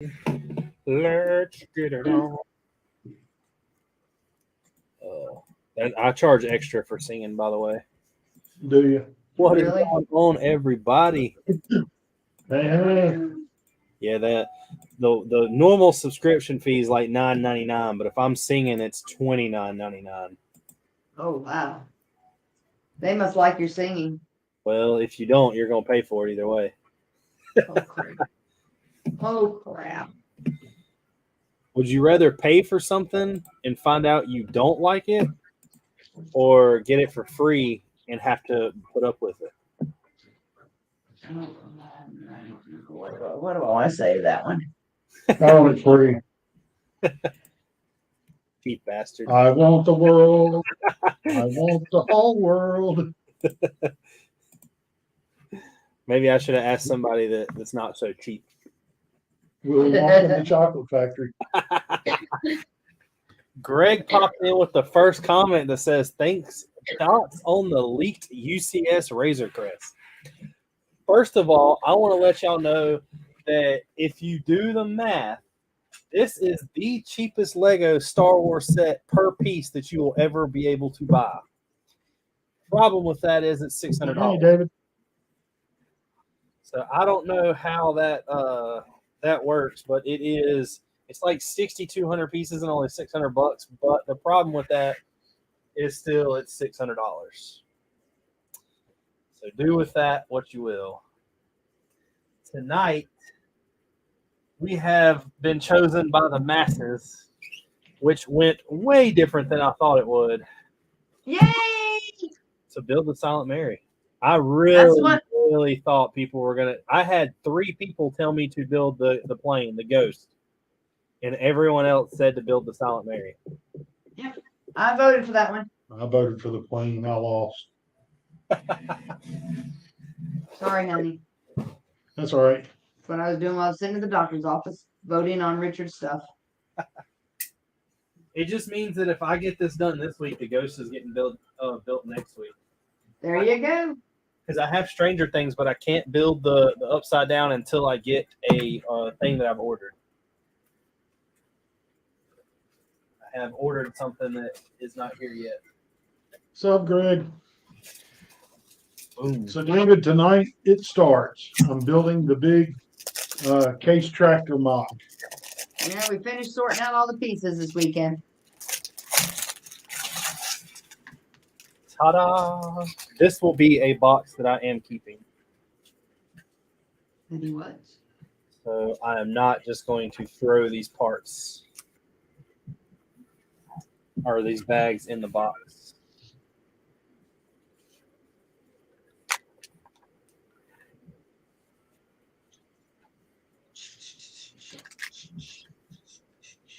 Let's get it on. I charge extra for singing, by the way. Do you? What is Really? going on, everybody? Hey. Yeah, the normal subscription fee is like $9.99, but if I'm singing, it's $29.99. Oh, wow. They must like your singing. Well, if you don't, you're gonna pay for it either way. Oh, crap. Oh, crap. Would you rather pay for something and find out you don't like it, or get it for free and have to put up with it? What do I want to say to that one? Only free. Cheap bastard. I want the world. I want the whole world. Maybe I should have asked somebody that's not so cheap. Willy Wonka in the Chocolate Factory. Greg popped in with the first comment that says, "Thanks, thoughts on the leaked UCS Razor Crest." First of all, I want to let y'all know that if you do the math, this is the cheapest Lego Star Wars set per piece that you will ever be able to buy. Problem with that is it's $600. Hey, David. So I don't know how that works, but it's like 6,200 pieces and only $600. But the problem with that is still it's $600. So do with that what you will. Tonight we have been chosen by the masses, which went way different than I thought it would, Yay! to build the Silent Mary. I really thought people were gonna. I had 3 people tell me to build the plane, the Ghost, and everyone else said to build the Silent Mary. Yep. I voted for that one. I voted for the plane. I lost. Sorry, honey. That's all right. That's what I was doing while I was sitting in the doctor's office, voting on Richard's stuff. It just means that if I get this done this week, the Ghost is getting built next week. There you go. Because I have Stranger Things, but I can't build the upside down until I get a thing that I've ordered. I have ordered something that is not here yet. What's up, Greg? Boom. So, David, tonight it starts. I'm building the big case tractor mock. Yeah, we finished sorting out all the pieces this weekend. Ta-da! This will be a box that I am keeping. And he was. So I am not just going to throw these parts or these bags in the box.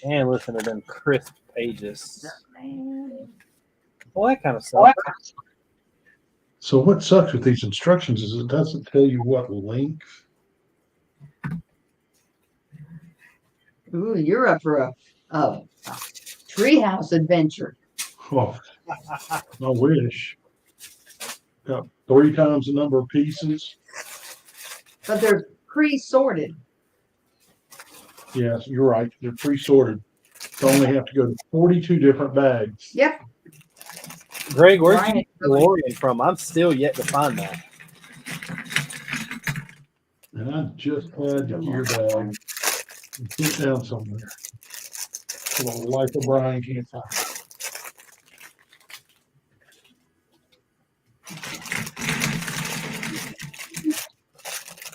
And listen to them crisp pages. Well, that kind of sucks. So what sucks with these instructions is it doesn't tell you what length. Ooh, you're up for a treehouse adventure. Oh, I wish. Got 3 times the number of pieces. But they're pre-sorted. Yes, you're right. They're pre-sorted. You only have to go to 42 different bags. Yep. Greg, where's Ryan, the DeLorean from? I'm still yet to find that. And I just had to your bag. Put it down somewhere. For the life of Brian can't find it.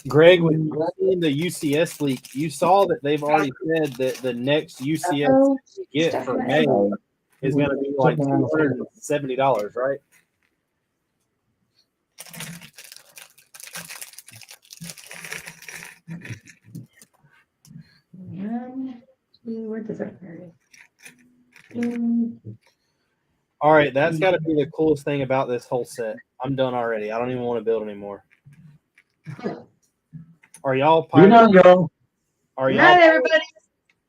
Greg, when you seen the UCS leak, you saw that they've already said that the next UCS you get for May is going to be like $270, right? Where does it hurt? All right, that's got to be the coolest thing about this whole set. I'm done already. I don't even want to build anymore. Are y'all You're pirates? not young. Not everybody.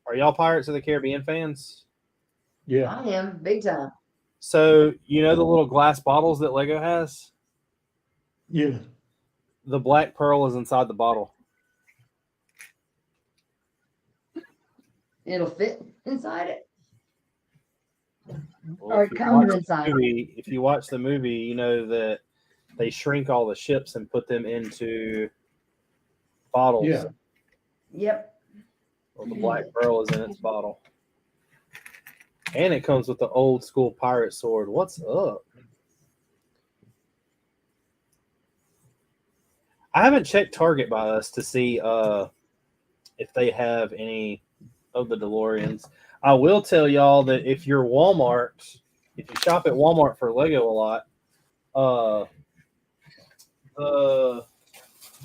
Are y'all Pirates of the Caribbean fans? Yeah. I am big time. So you know the little glass bottles that Lego has? Yeah. The black pearl is inside the bottle. It'll fit inside it. Well, Or if it you comes watch the inside. if you watch the movie, you know that they shrink all the ships and put them into bottles. Yeah. Yep. Well, the Black Pearl is in its bottle. And it comes with the old school pirate sword. What's up? I haven't checked Target by us to see if they have any of the DeLoreans. I will tell y'all that if you shop at Walmart for Lego a lot, the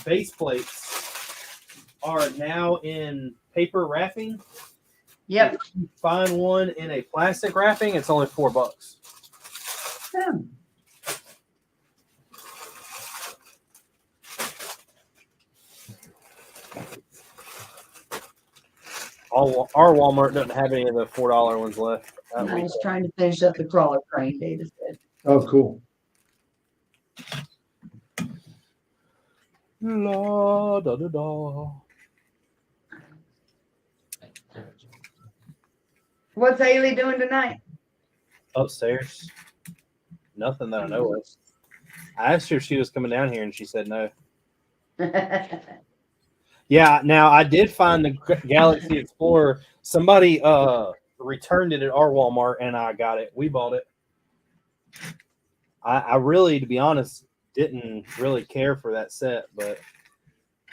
base plates are now in paper wrapping. Yep. If you find one in a plastic wrapping, it's only $4. Our Walmart doesn't have any of the $4 ones left. I was trying to finish up the crawler crane, David said. Oh, cool. La da da da. What's Haley doing tonight? Upstairs. Nothing that I know of. I asked her if she was coming down here, and she said no. Yeah, now I did find the Galaxy Explorer. Somebody returned it at our Walmart, and I got it. We bought it. I really, to be honest, didn't really care for that set, but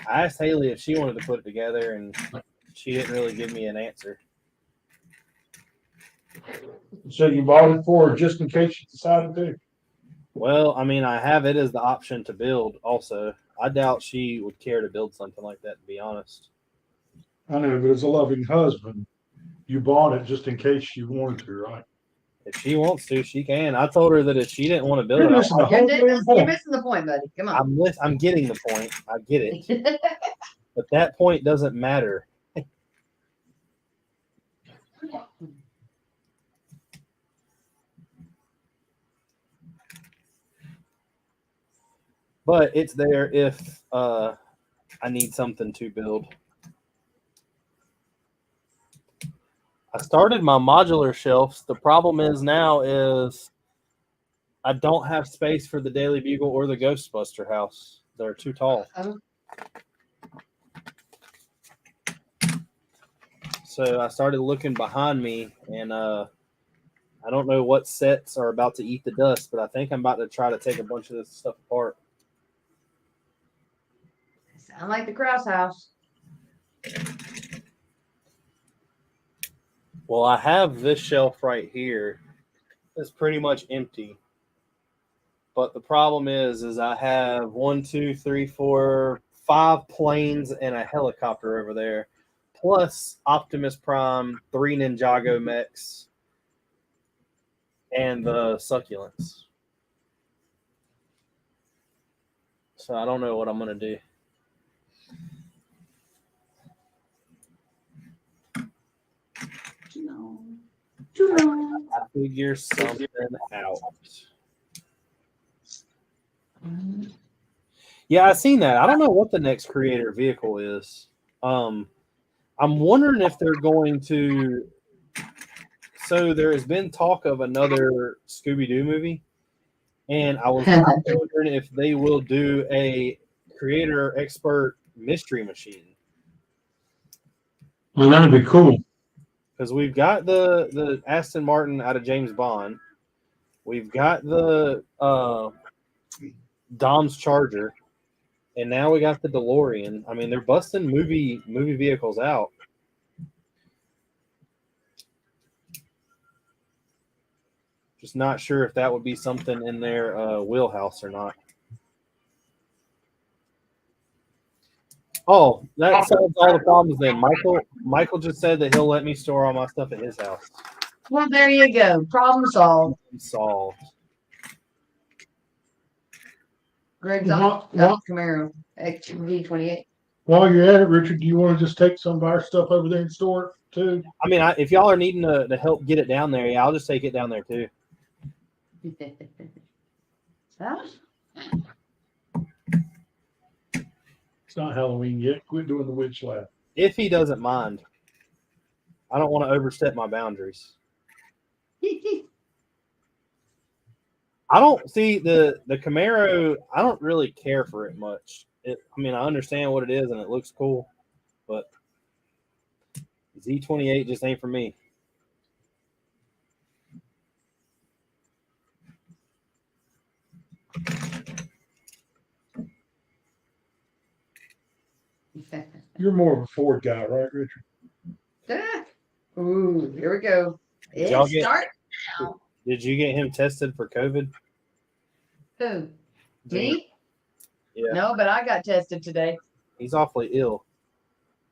I asked Haley if she wanted to put it together, and she didn't really give me an answer. So you bought it for her just in case you decided to? Well, I mean, I have it as the option to build also. I doubt she would care to build something like that, to be honest. I know, but as a loving husband, you bought it just in case you wanted to, right? If she wants to, she can. I told her that if she didn't want to build You're it, missing the You're, whole damn you're point. missing the point, buddy. Come on. I'm getting the point. I get it. But that point doesn't matter. But it's there if I need something to build. I started my modular shelves. The problem is now is I don't have space for the Daily Bugle or the Ghostbuster house. They're too tall. So I started looking behind me, and I don't know what sets are about to eat the dust, but I think I'm about to try to take a bunch of this stuff apart. Sound like the Kraus house. Well, I have this shelf right here. It's pretty much empty. But the problem is I have 1, 2, 3, 4, 5 planes and a helicopter over there, plus Optimus Prime, 3 Ninjago mechs, and the succulents. So I don't know what I'm going to do. I figure something out. Yeah, I seen that. I don't know what the next creator vehicle is. I'm wondering if they're going to. So there has been talk of another Scooby-Doo movie, and I was wondering if they will do a creator expert mystery machine. Well, that'd be cool. Because we've got the Aston Martin out of James Bond. We've got the Dom's Charger. And now we got the DeLorean. I mean, they're busting movie vehicles out. Just not sure if that would be something in their wheelhouse or not. Oh, that solves all the problems then. Michael just said that he'll let me store all my stuff at his house. Well, there you go. Problem solved. Solved. Greg's Well, Camaro XV28. while you're at it, Richard, do you want to just take some of our stuff over there and store it too? I mean, if y'all are needing to help get it down there, yeah, I'll just take it down there too. Huh? It's not Halloween yet. Quit doing the witch laugh. If he doesn't mind. I don't want to overstep my boundaries. I don't see the Camaro. I don't really care for it much. I mean, I understand what it is and it looks cool, but Z28 just ain't for me. You're more of a Ford guy, right, Richard? Ooh, here we go. Did y'all It get- start. Did you get him tested for COVID? Who? Me? Yeah. No, but I got tested today. He's awfully ill.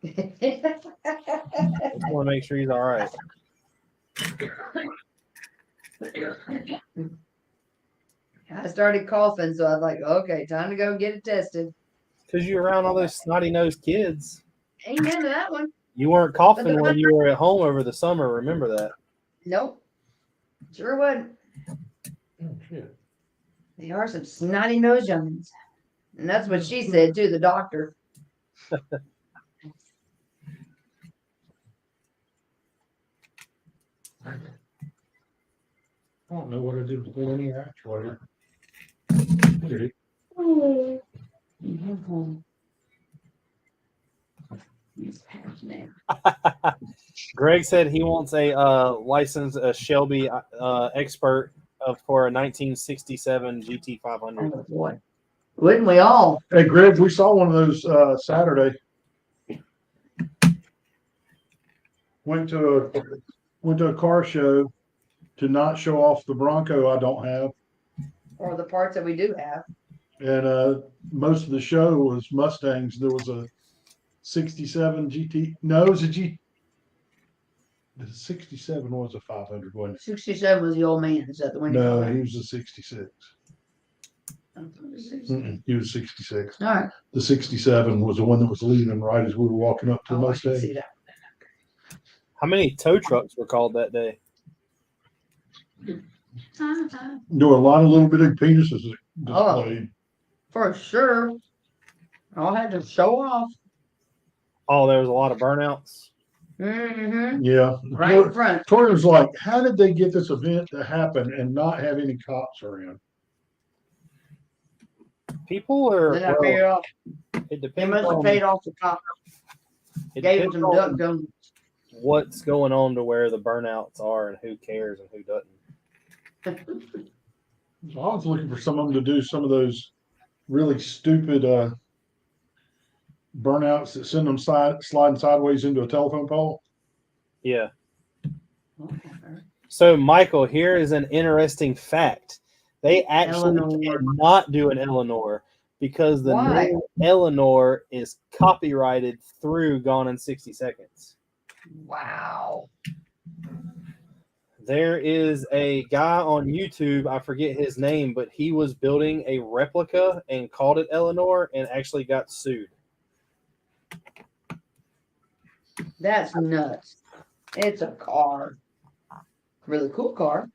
Just want to make sure he's all right. I started coughing, so I was like, okay, time to go get it tested. Because you're around all those snotty-nosed kids. Ain't none of that one. You weren't coughing when you were at home over the summer. Remember that. Nope. Sure wasn't. Oh, shit. They are some snotty nosed youngins. And that's what she said too, the doctor. I don't know what I did with any actuator. Greg said he wants a licensed Shelby expert for a 1967 GT500. Oh boy. Wouldn't we all? Hey, Greg, we saw one of those Saturday. Went to a car show to not show off the Bronco I don't have. Or the parts that we do have. And most of the show was Mustangs. There was a 67 GT. No, it was a G. The 67 was a 500, wasn't it? 67 was the old man. Is that the one you No, call he it? was a 66. Mm-mm. He was 66. All right. The 67 was the one that was leaving right as we were walking up to the Oh, I can Mustang. see that. How many tow trucks were called that day? There were a lot of little bitty penises displayed. For sure. All had to show off. Oh, there was a lot of burnouts. Mm-hmm. Yeah. Right in front. Tori's like, how did they get this event to happen and not have any cops around? People are. Then I paid off. It They depends must have on, paid off the cop. it Gave him depends some on duck donuts. what's going on to where the burnouts are and who cares and who doesn't. So I was looking for someone to do some of those really stupid burnouts that send them sliding sideways into a telephone pole. Yeah. So, Michael, here is an interesting fact. They actually Eleanor. cannot do an Eleanor because the Why? name Eleanor is copyrighted through Gone in 60 Seconds. Wow. There is a guy on YouTube, I forget his name, but he was building a replica and called it Eleanor and actually got sued. That's nuts. It's a car. Really cool car.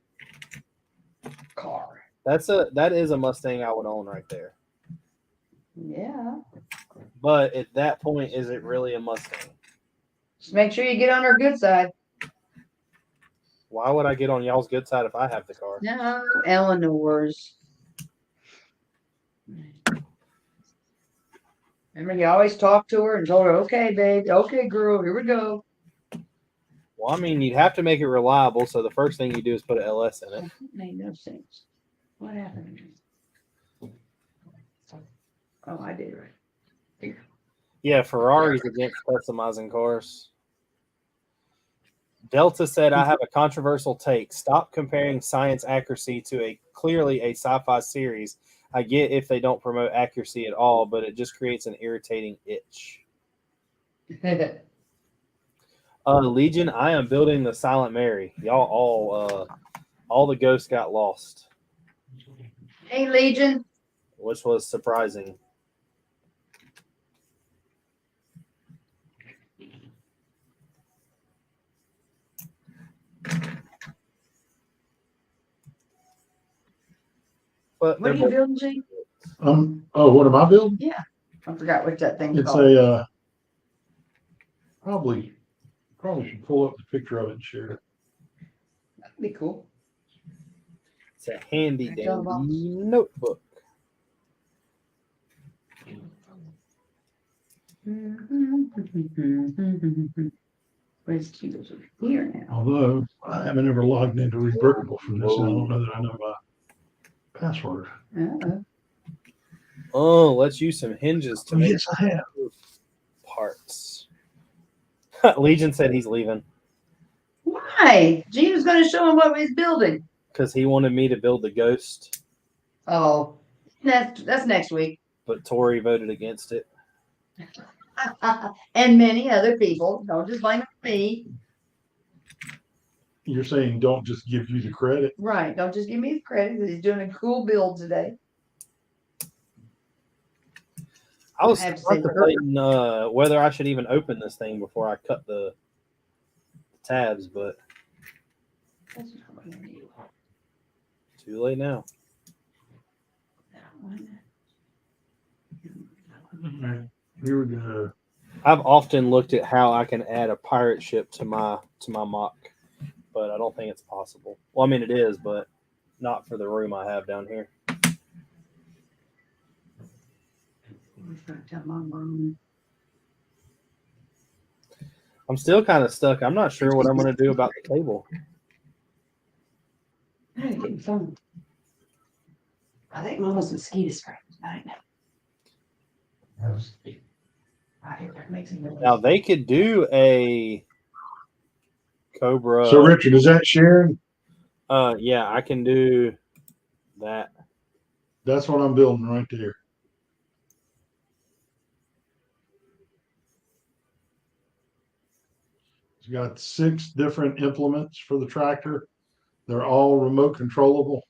That is a Mustang I would own right there. Yeah. But at that point, is it really a Mustang? Just make sure you get on our good side. Why would I get on y'all's good side if I have the car? No, Eleanor's. Remember, he always talked to her and told her, okay, babe, okay, girl, here we go. Well, I mean, you'd have to make it reliable, so the first thing you do is put an LS in it. That made no sense. What happened? Oh, I did right. Yeah, Ferrari's against customizing cars. Delta said, I have a controversial take. Stop comparing science accuracy to clearly a sci-fi series. I get if they don't promote accuracy at all, but it just creates an irritating itch. Legion, I am building the Silent Mary. Y'all all the ghosts got lost, Hey, Legion. which was surprising. But What are you building, G? What am I building? Yeah. I forgot what that thing's It's called. probably Probably should pull up the picture of it and share it. That'd be cool. It's a handy Back on the box. dandy notebook. Where's Cheetos over here now? Although I haven't ever logged into Rebrickable from this, and I don't know that I know my password. Uh-oh. Oh, let's use some hinges to Oh, make yes, I have. parts. Legion said he's leaving Why? Gene was going to show him what he's building. because he wanted me to build the ghost, Oh, that's next week. but Tori voted against it. And many other people. Don't just blame me. You're saying don't just give you the credit. Right. Don't just give me the credit because he's doing a cool build today. I was I have to say for her. contemplating whether I should even open this thing before I cut the tabs, but That's not what I do. too late now. Here we go. I've often looked at how I can add a pirate ship to my mock, but I don't think it's possible. Well, I mean it is, but not for the room I have down here. I'm still kind of stuck. I'm not sure what I'm going to do about the table. I'm getting fun. I think Mama's mosquito spray tonight. Now they could do a Cobra. So, Richard, is that sharing? Yeah, I can do that. That's what I'm building right there. It's got 6 different implements for the tractor. They're all remote controllable.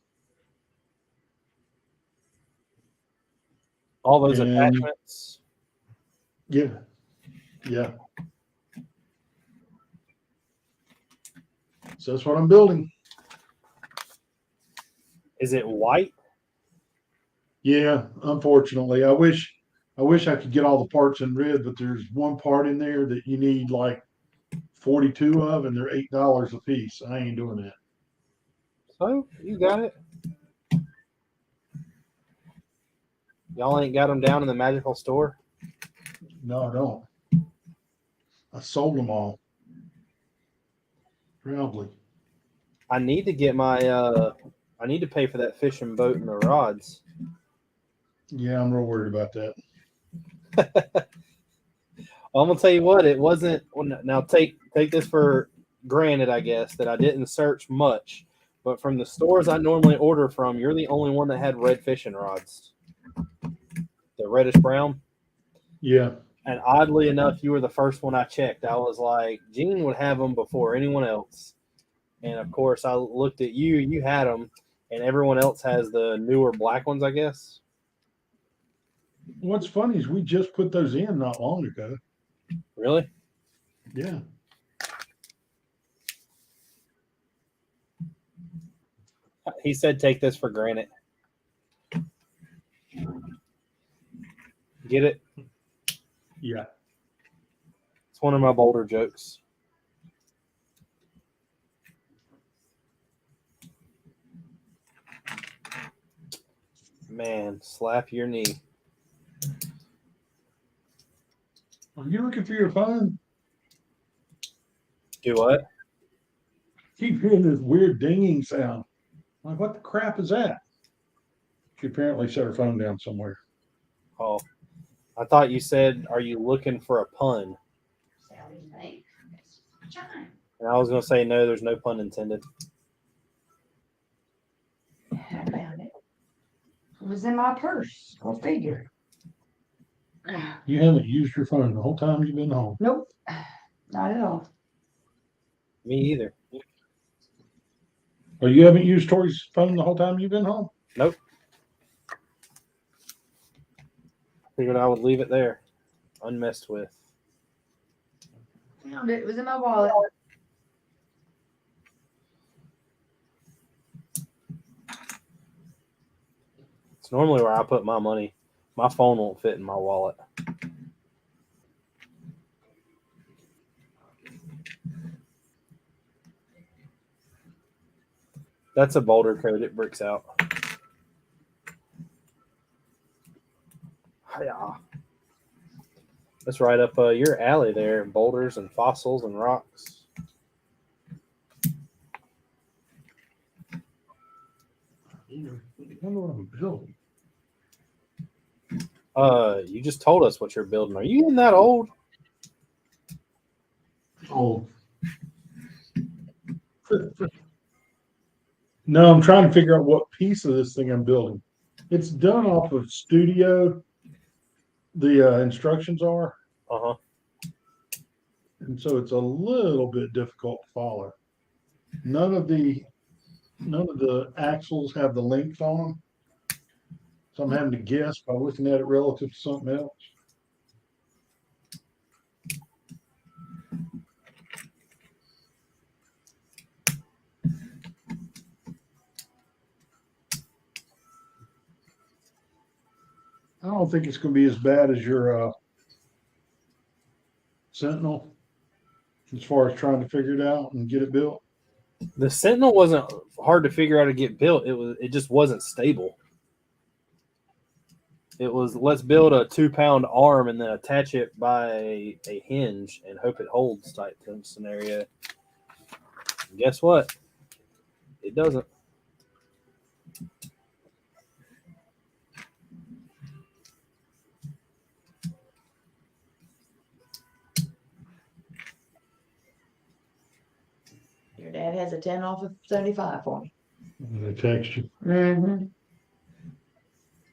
All those And- attachments. Yeah. Yeah. So that's what I'm building. Is it white? Yeah, unfortunately. I wish I could get all the parts in red, but there's one part in there that you need like 42 of, and they're $8 a piece. I ain't doing that. So you got it. Y'all ain't got them down in the magical store? No, I don't. I sold them all. Proudly. I need to get my I need to pay for that fishing boat and the rods. Yeah, I'm real worried about that. Well, I'm gonna tell you what, it wasn't. Now take this for granted, I guess, that I didn't search much, but from the stores I normally order from, you're the only one that had red fishing rods, the reddish brown. Yeah. And oddly enough, you were the first one I checked. I was like, Gene would have them before anyone else, and of course, I looked at you. You had them, and everyone else has the newer black ones, I guess. What's funny is we just put those in not long ago. Really? Yeah. He said, "Take this for granted." Get it? Yeah. It's one of my bolder jokes. Man, slap your knee. Are you looking for your phone? Do what? Keep hearing this weird dinging sound. Like, what the crap is that? She apparently set her phone down somewhere. Oh, I thought you said, "Are you looking for a pun?" And I was going to say, no, there's no pun intended. I found it. It was in my purse. Go figure. You haven't used your phone the whole time you've been home. Nope. Not at all. Me either. Or you haven't used Tori's phone the whole time you've been home? Nope. Figured I would leave it there, unmessed with. Found it. It was in my wallet. It's normally where I put my money. My phone won't fit in my wallet. That's a boulder coat. It bricks out. Yeah. That's right up your alley there. Boulders and fossils and rocks. I wonder what I'm building. You just told us what you're building. Are you even that old? Oh. No, I'm trying to figure out what piece of this thing I'm building. It's done off of Studio. The instructions are, Uh-huh. and so it's a little bit difficult to follow. None of the axles have the length on them, so I'm having to guess by looking at it relative to something else. I don't think it's going to be as bad as your Sentinel, as far as trying to figure it out and get it built. The Sentinel wasn't hard to figure out to get built. It just wasn't stable. It was, let's build a 2-pound arm and then attach it by a hinge and hope it holds type of scenario. And guess what? It doesn't. Your dad has a 10 off of 75 for me. I text you. Mm-hmm.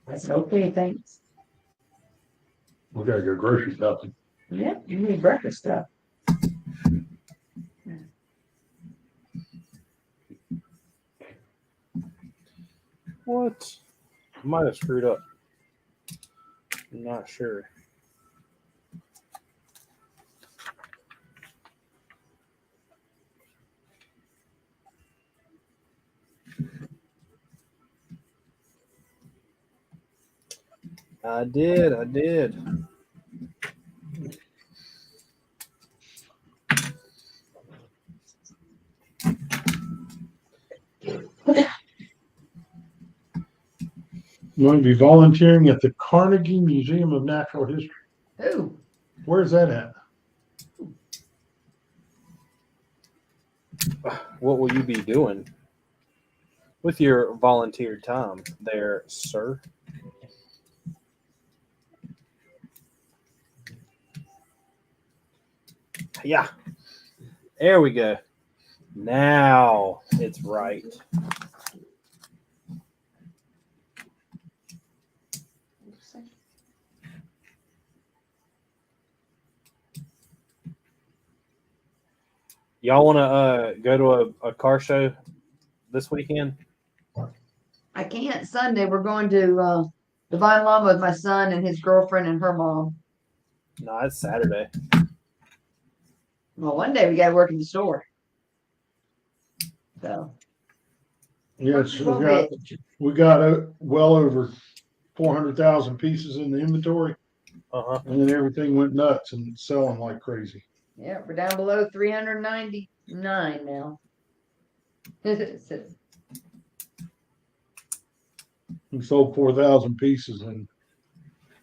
That's okay, thanks. We gotta go grocery shopping. Yeah, you need breakfast stuff. What? I might have screwed up. I'm not sure. I did. You want to be volunteering at the Carnegie Museum of Natural History. Who? Where's that at? What will you be doing with your volunteer time there, sir? Yeah. There we go. Now it's right. Y'all want to go to a car show this weekend? I can't. Sunday we're going to Divine Llama with my son and his girlfriend and her mom. No, it's Saturday. Well, one day we got to work in the store. So. Yes, we got well over 400,000 pieces in the inventory, and then everything went nuts and it's selling like crazy. Yeah, we're down below 399 now. We sold 4,000 pieces in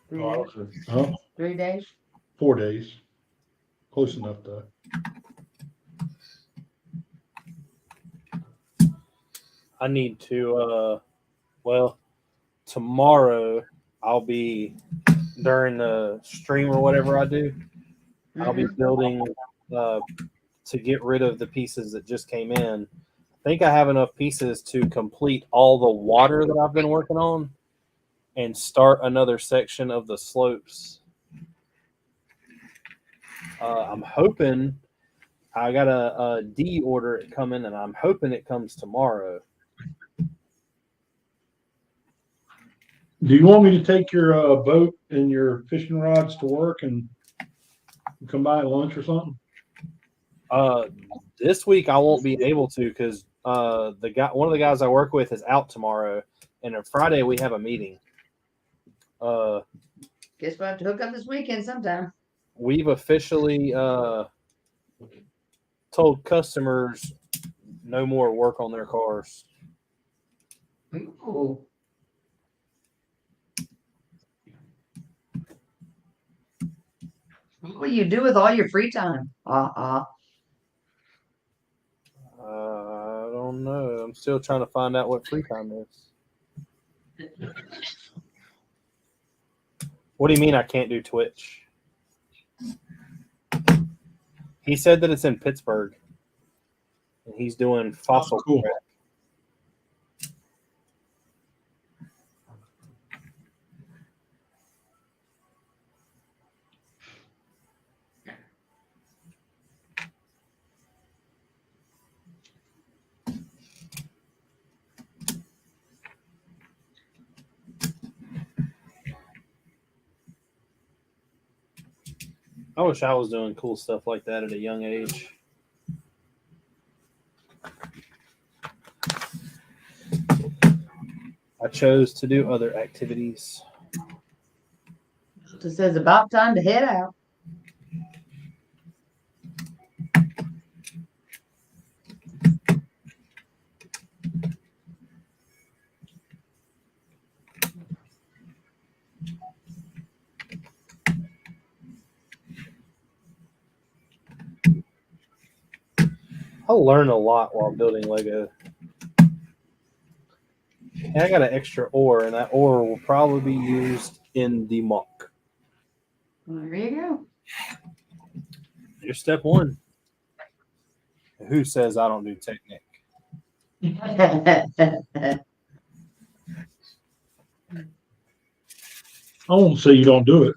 3 days. 3 days. 4 days. Close enough though. I need to, tomorrow I'll be, during the stream or whatever I do, I'll be building to get rid of the pieces that just came in. I think I have enough pieces to complete all the water that I've been working on and start another section of the slopes. I'm hoping I got a D order it coming, and I'm hoping it comes tomorrow. Do you want me to take your boat and your fishing rods to work and come by at lunch or something? This week I won't be able to because one of the guys I work with is out tomorrow, and on Friday we have a meeting. Guess we'll have to hook up this weekend sometime. We've officially told customers no more work on their cars. Ooh. What do you do with all your free time? I don't know. I'm still trying to find out what free time is. What do you mean I can't do Twitch? He said that it's in Pittsburgh. And he's doing fossil cool. track. I wish I was doing cool stuff like that at a young age. I chose to do other activities. It says about time to head out. I'll learn a lot while building Lego. And I got an extra ore, and that ore will probably be used in the muck. Well, there you Here's step one. Who says I don't do technique? go. I won't say you don't do it.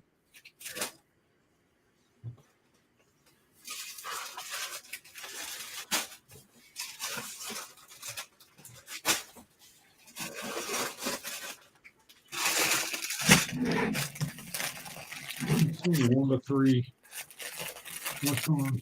It's 1 to 3. What's on?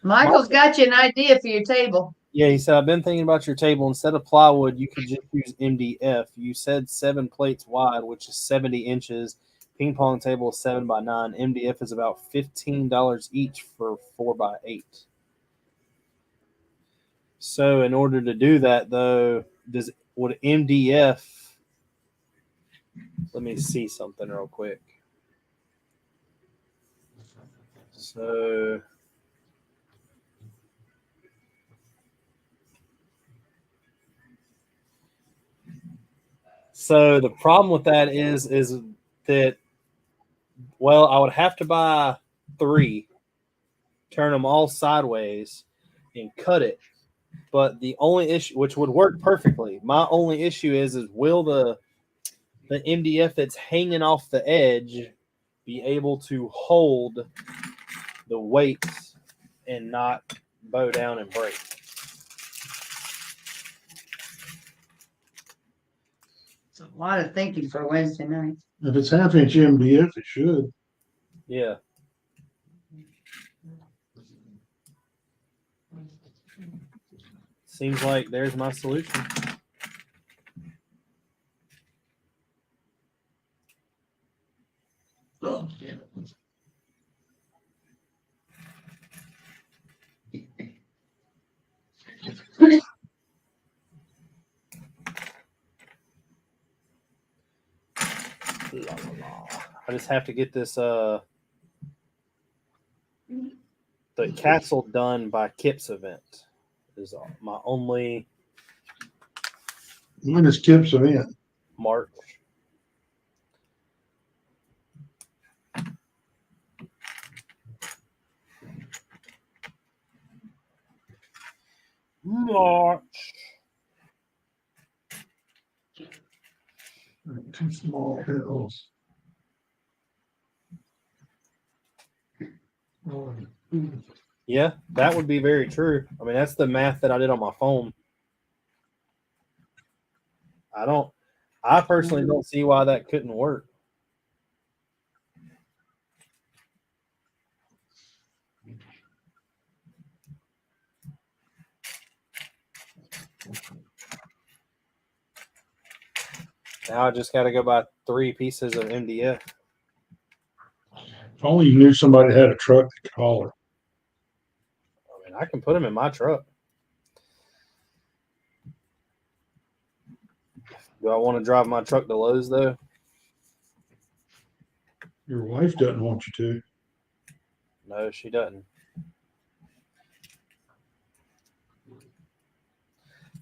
Michael's got you an idea for your table. Yeah, he said, I've been thinking about your table. Instead of plywood, you could just use MDF. You said 7 plates wide, which is 70 inches. Ping pong table is 7 by 9. MDF is about $15 each for 4 by 8. So in order to do that, though, would MDF? Let me see something real quick. So the problem with that is that, well, I would have to buy 3, turn them all sideways, and cut it. But the only issue, which would work perfectly, my only issue is will the MDF that's hanging off the edge be able to hold the weight and not bow down and break? It's a lot of thinking for Wednesday night. If it's 1/2 inch MDF, it should. Yeah. Seems like there's my solution. Oh, yeah. I just have to get this the castle done by Kip's event. Is my only When is Kip's event? March. March. 2 small hills. Yeah, that would be very true. I mean, that's the math that I did on my phone. I personally don't see why that couldn't work. Now I just got to go buy 3 pieces of MDF. If only you knew somebody that had a truck that could haul it. I mean, I can put them in my truck. Do I want to drive my truck to Lowe's, though? Your wife doesn't want you to. No, she doesn't.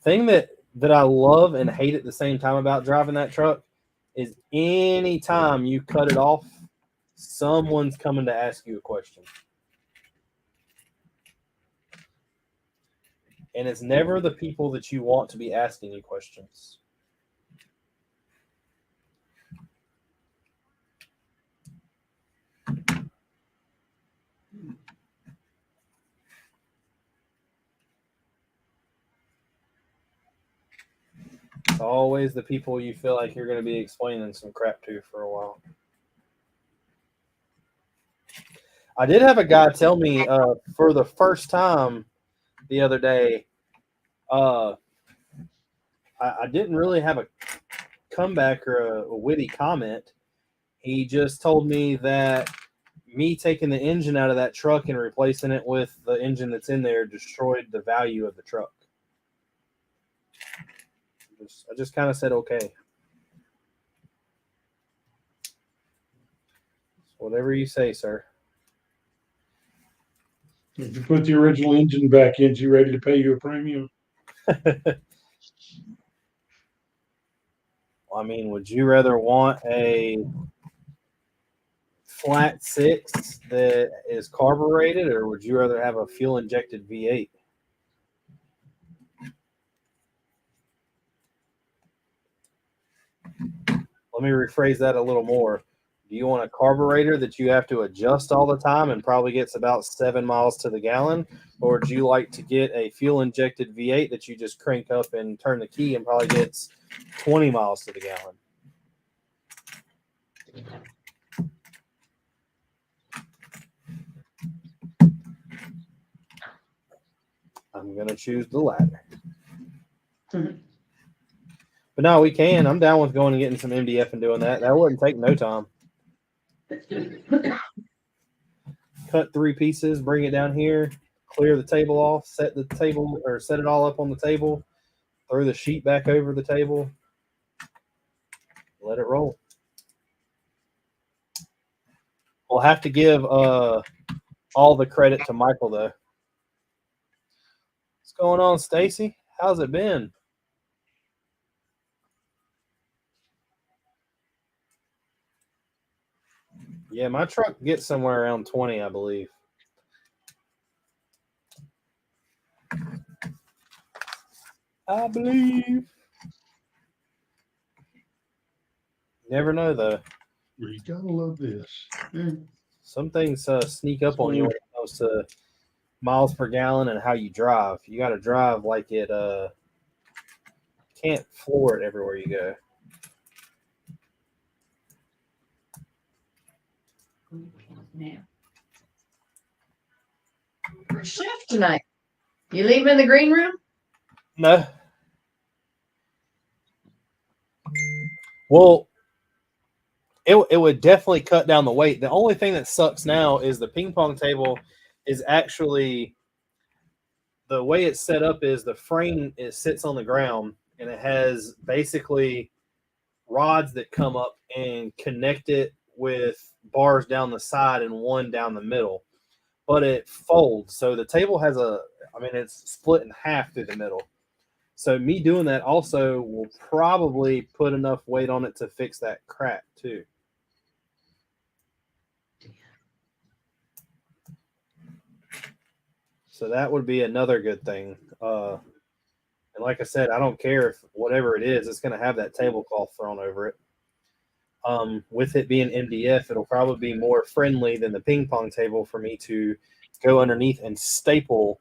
Thing that I love and hate at the same time about driving that truck is anytime you cut it off, someone's coming to ask you a question. And it's never the people that you want to be asking you questions. It's always the people you feel like you're going to be explaining some crap to for a while. I did have a guy tell me for the first time the other day, I didn't really have a comeback or a witty comment. He just told me that me taking the engine out of that truck and replacing it with the engine that's in there destroyed the value of the truck. I just kind of said, okay. Whatever you say, sir. If you put the original engine back in, is you ready to pay you a premium? I mean, would you rather want a flat 6 that is carbureted, or would you rather have a fuel-injected V8? Let me rephrase that a little more. Do you want a carburetor that you have to adjust all the time and probably gets about 7 miles to the gallon? Or would you like to get a fuel-injected V8 that you just crank up and turn the key and probably gets 20 miles to the gallon? I'm going to choose the latter. Mm-hmm. But no, we can. I'm down with going and getting some MDF and doing that. That wouldn't take no time. Cut 3 pieces, bring it down here, clear the table off, set it all up on the table, throw the sheet back over the table, let it roll. We'll have to give all the credit to Michael, though. What's going on, Stacy? How's it been? Yeah, my truck gets somewhere around 20, I believe. I believe. Never know, though. You gotta love this. Some things sneak up on you when it comes to miles per gallon and how you drive. You got to drive like it can't floor it everywhere you go. Chef tonight. You leaving in the green room? No. Well, it would definitely cut down the weight. The only thing that sucks now is the ping pong table is actually, the way it's set up is the frame sits on the ground and it has basically rods that come up and connect it with bars down the side and one down the middle. But it folds. So the table has it's split in half through the middle. So me doing that also will probably put enough weight on it to fix that crack too. So that would be another good thing. And like I said, I don't care if whatever it is, it's going to have that tablecloth thrown over it. With it being MDF, it'll probably be more friendly than the ping pong table for me to go underneath and staple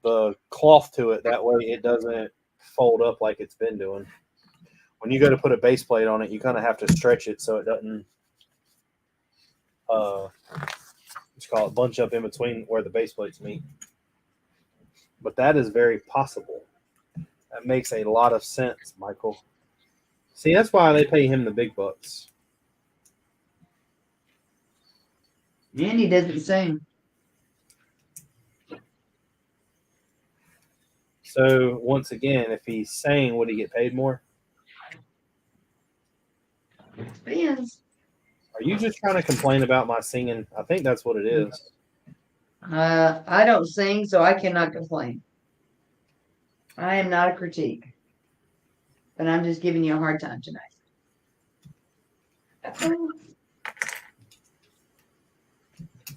the cloth to it. That way it doesn't fold up like it's been doing. When you go to put a base plate on it, you kind of have to stretch it so it doesn't bunch up in between where the base plates meet. But that is very possible. That makes a lot of sense, Michael. See, that's why they pay him the big bucks. And he doesn't sing. So once again, if he's saying, would he get paid more? Depends. Are you just trying to complain about my singing? I think that's what it is. I don't sing, so I cannot complain. I am not a critique. But I'm just giving you a hard time tonight.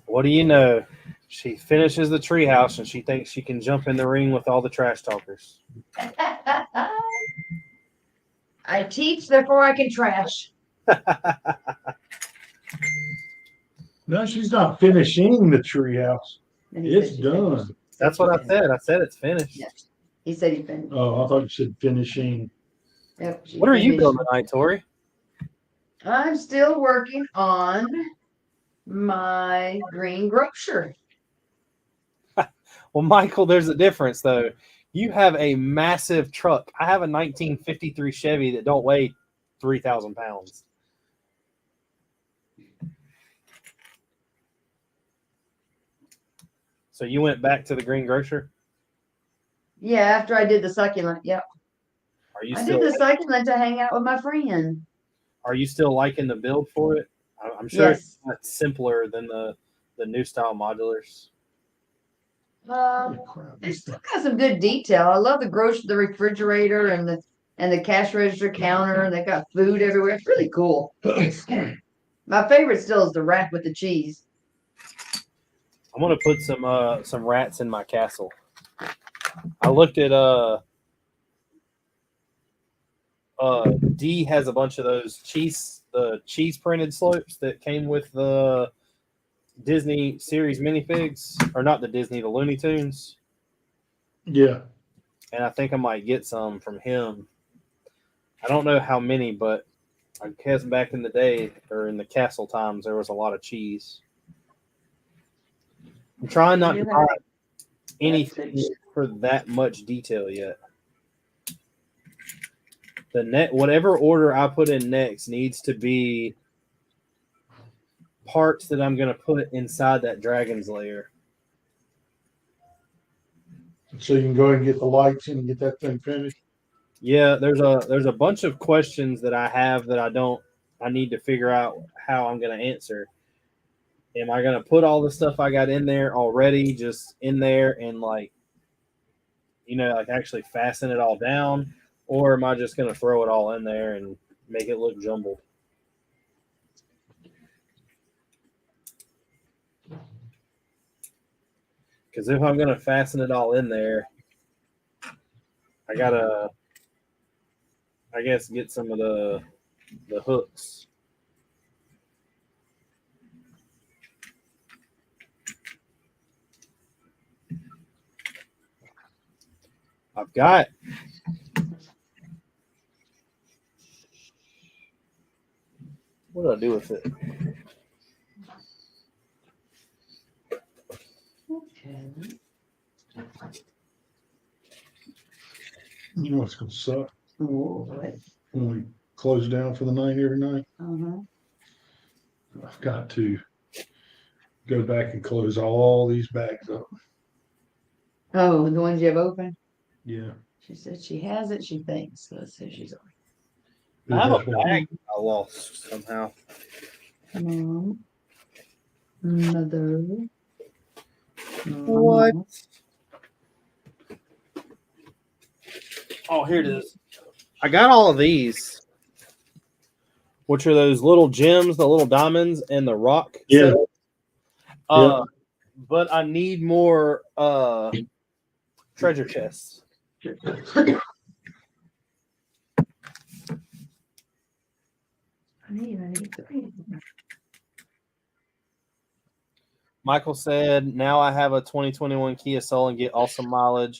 What do you know? She finishes the treehouse and she thinks she can jump in the ring with all the trash talkers. I teach, therefore I can trash. No, she's not finishing the treehouse. And he said It's she done. finished. That's what I said. I said it's finished. Yes. He said he finished. Oh, I thought you said finishing. Yep, she What are you finished. doing tonight, Tori? I'm still working on my Green Grocer. Well, Michael, there's a difference, though. You have a massive truck. I have a 1953 Chevy that don't weigh 3,000 pounds. So you went back to the Green Grocer? Yeah, after I did the succulent. Yep. Are you I still did the succulent to hang out with my friend. Are you still liking the build for it? I'm sure Yes. it's not simpler than the new style modulars. It's still got some good detail. I love the refrigerator and the cash register counter, and they got food everywhere. It's really cool. My favorite still is the rat with the cheese. I'm gonna put some rats in my castle. I looked at D has a bunch of those cheese printed slopes that came with the Disney series minifigs, or not the Disney, the Looney Tunes. Yeah. And I think I might get some from him. I don't know how many, but I guess back in the day, or in the castle times, there was a lot of cheese. I'm trying not to buy anything for that much detail yet. Whatever order I put in next needs to be parts that I'm going to put inside that dragon's lair. So you can go ahead and get the lights in and get that thing finished. Yeah, there's a bunch of questions that I have that I need to figure out how I'm going to answer. Am I going to put all the stuff I got in there already just in there and actually fasten it all down, or am I just going to throw it all in there and make it look jumbled? Because if I'm going to fasten it all in there, I got to, I guess, get some of the hooks. I've got what do I do with it? Okay. You know what's going to suck? What? When we close down for the night every night, Uh-huh. I've got to go back and close all these bags up. Oh, the ones you have open? Yeah. She said she has it, she thinks. Let's see if she's open. I have a That's what- bag I lost somehow. Mom. Mother. What? Oh, here it is. I got all of these, which are those little gems, the little diamonds, and the rock. Yeah. Set. But I need more treasure chests. I need three. Michael said, now I have a 2021 Kia Soul and get awesome mileage.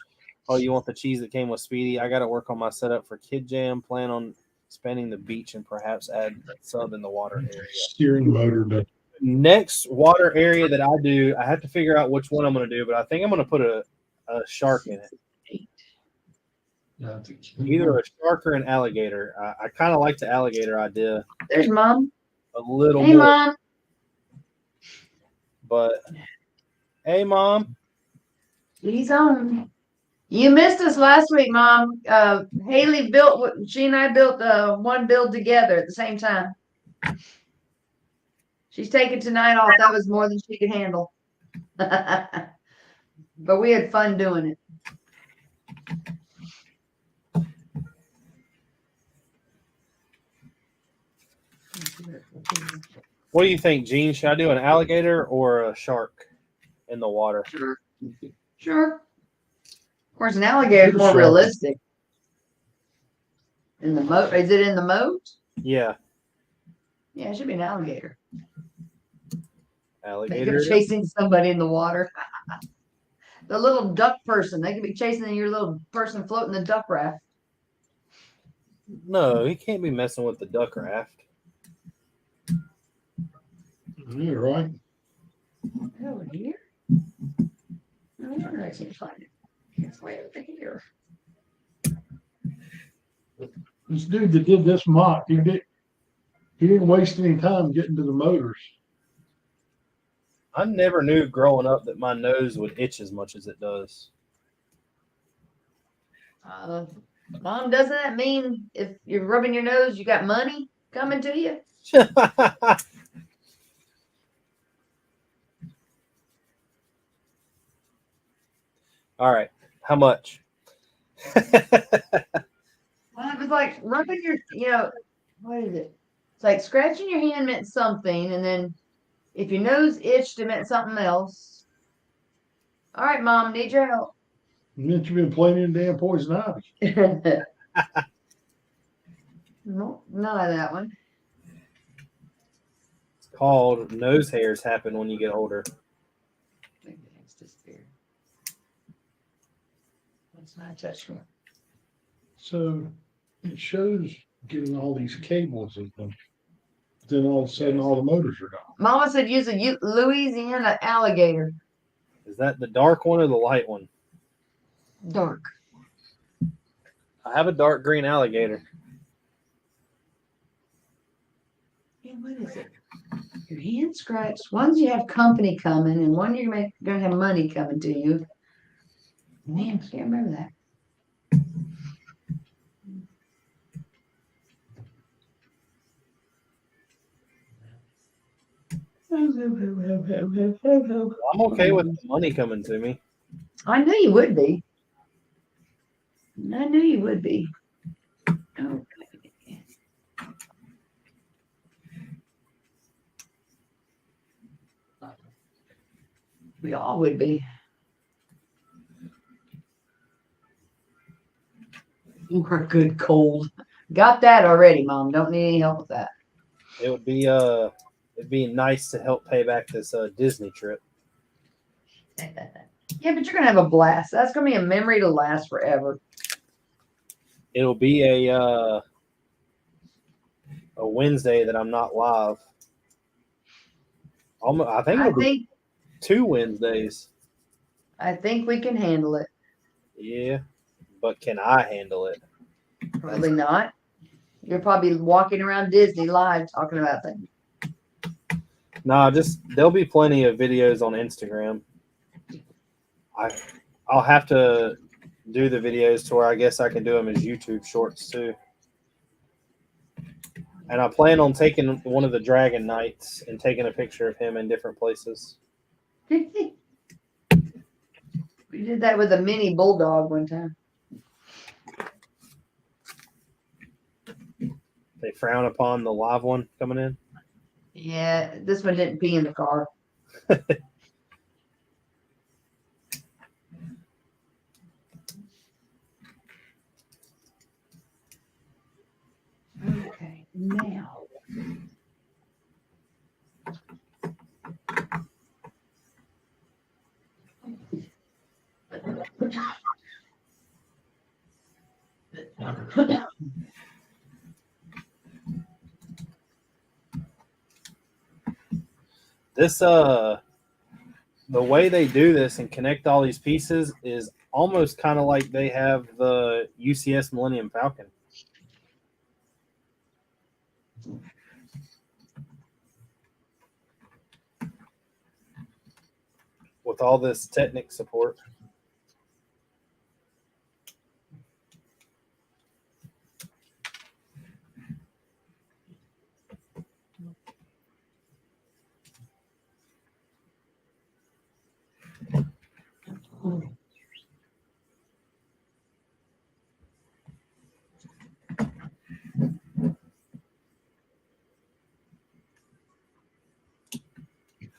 Oh, you want the cheese that came with Speedy? I got to work on my setup for Kid Jam. Plan on spanning the beach and perhaps add some in the water area. Steering motor. But Next water area that I do, I have to figure out which one I'm going to do, but I think I'm going to put a shark in it. Yeah, Either a shark or an alligator. I kind of like the alligator idea There's Mom. a little Hey, more. Mom. But hey, Mom. He's on. You missed us last week, Mom. Haley built. She and I built one build together at the same time. She's taking tonight off. That was more than she could handle. But we had fun doing it. What do you think, Gene? Should I do an alligator or a shark in the water? Sure. Of course, an alligator is more Sure. realistic. In the moat? Is it in the moat? Yeah, Yeah, it should be an alligator. They alligator. could be chasing somebody in the water. The little duck person. They could be chasing your little person floating the duck raft. No, he can't be messing with the duck raft. You're right. Over here? No wonder I can't find it. It's way over here. This dude that did this mock, he didn't waste any time getting to the motors. I never knew growing up that my nose would itch as much as it does. Mom, doesn't that mean if you're rubbing your nose, you got money coming to you? All right, how much? Well, it was like rubbing your, what is it? It's like scratching your hand meant something, and then if your nose itched, it meant something else. All right, Mom, need your help. It meant you've been playing in damn poison ivy. No, none of that one. It's called nose hairs happen when you get older. Maybe it's disappeared. Let's not touch me. So it shows getting all these cables in them. Then all of a sudden, all the motors are gone. Mama said use a Louisiana alligator. Is that the dark one or the light one? Dark. I have a dark green alligator. Yeah, what is it? Your hand scratched. One's you have company coming, and one you're gonna have money coming to you. Man, I can't remember that. I'm okay with the money coming to me. I knew you would be. I knew you would be. Okay. We all would be. We're good cold. Got that already, Mom. Don't need any help with that. It would be it'd be nice to help pay back this Disney trip. Yeah, but you're gonna have a blast. That's gonna be a memory to last forever. It'll be a Wednesday that I'm not live. I think it'll be 2 Wednesdays. I think we can handle it. Yeah, but can I handle it? Probably not. You're probably walking around Disney live talking about things. Nah, there'll be plenty of videos on Instagram. I'll have to do the videos to where I guess I can do them as YouTube shorts too. And I plan on taking one of the Dragon Knights and taking a picture of him in different places. We did that with a mini bulldog one time. They frown upon the live one coming in. Yeah, this one didn't pee in the car. Okay, now. This the way they do this and connect all these pieces is almost kind of like they have the UCS Millennium Falcon. With all this Technic support.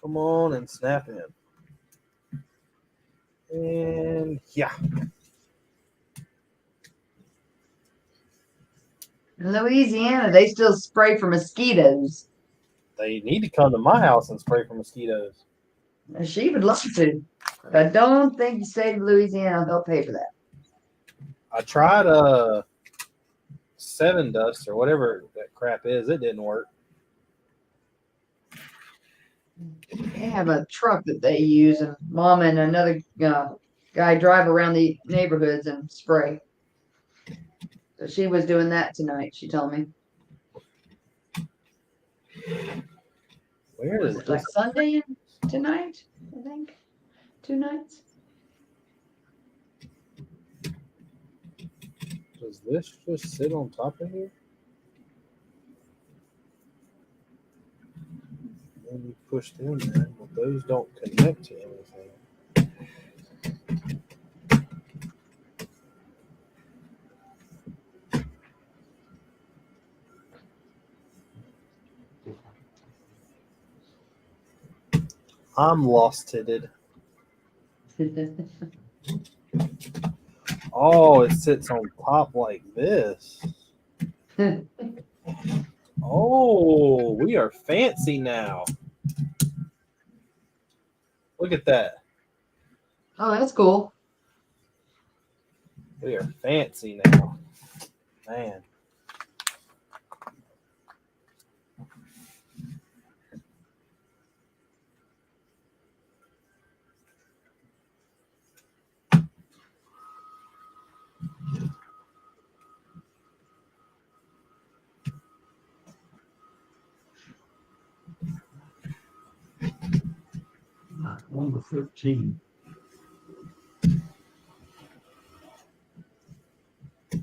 Come on and snap in. And yeah. In Louisiana, they still spray for mosquitoes. They need to come to my house and spray for mosquitoes. She would love to. But I don't think the state of Louisiana, they'll pay for that. I tried 7 Dust or whatever that crap is. It didn't work. They have a truck that they use, and Mom and another guy drive around the neighborhoods and spray. So she was doing that tonight, she told me. Where Was is it like this? Sunday and tonight, I think? 2 nights? Does this just sit on top of here? And you push them in, but those don't connect to anything. I'm lost-headed. Oh, it sits on top like this. Oh, we are fancy now. Look at that. Oh, that's cool. We are fancy now. Man. Number 13.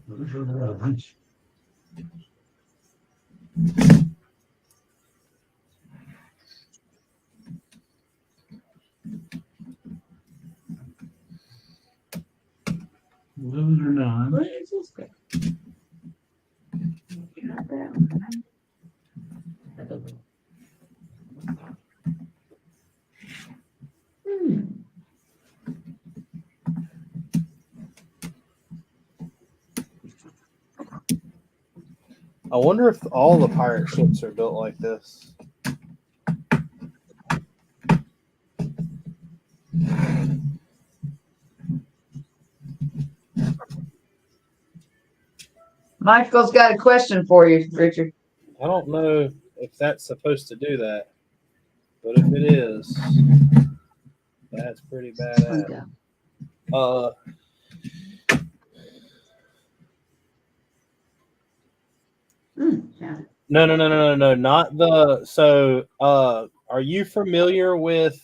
Those are 9. What is this guy? Not that one. I wonder if all the pirate ships are built like this. Michael's got a question for you, Richard. I don't know if that's supposed to do that, but if it is, that's pretty badass. Yeah. No, not the. So, are you familiar with?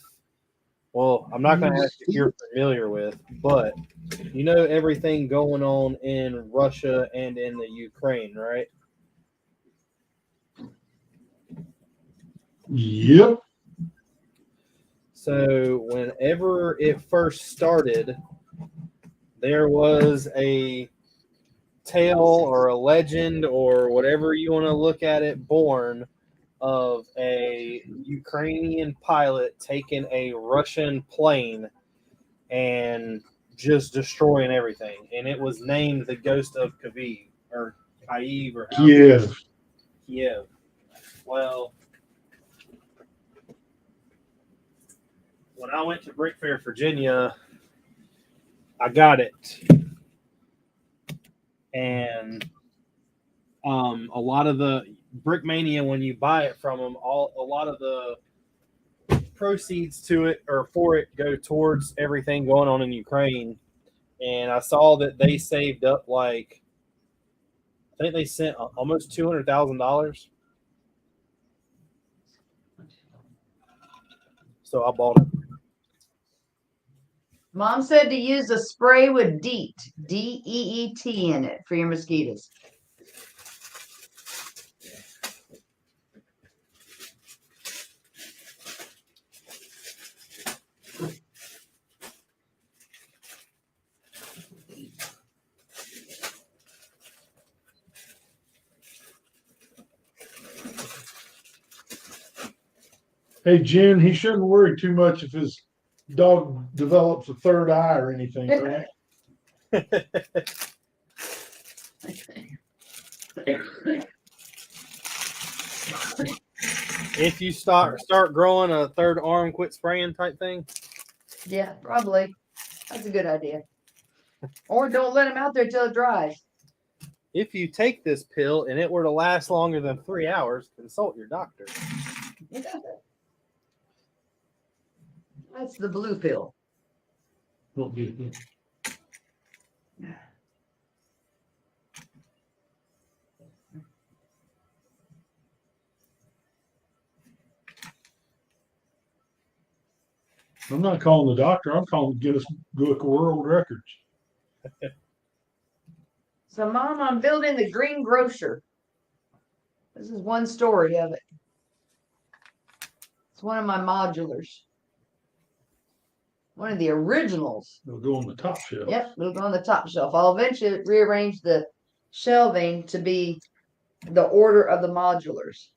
Well, I'm not going to ask if you're familiar with, but you know everything going on in Russia and in the Ukraine, right? Yep. So, whenever it first started, there was a tale or a legend or whatever you want to look at it born of a Ukrainian pilot taking a Russian plane and just destroying everything. And it was named the Ghost of Kiev or Kiev or Kiev. Kiev. Well, when I went to Brick Fair, Virginia, I got it. And a lot of the Brickmania, when you buy it from them, a lot of the proceeds to it or for it go towards everything going on in Ukraine. and I saw that they saved up like I think they sent almost $200,000. So I bought it. Mom said to use a spray with DEET, DEET in it for your mosquitoes. Hey, Jen, he shouldn't worry too much if his dog develops a third eye or anything, right? If you start growing a third arm, quit spraying type thing. Yeah, probably. That's a good idea. Or don't let him out there till it dries. If you take this pill and it were to last longer than 3 hours, consult your doctor. That's the blue pill. I'm not calling the doctor. I'm calling Guinness Book of World Records. So, Mom, I'm building the Green Grocer. This is one story of it. It's one of my modulars. One of the originals. It'll go on the top shelf. Yep, it'll go on the top shelf. I'll eventually rearrange the shelving to be the order of the modulars.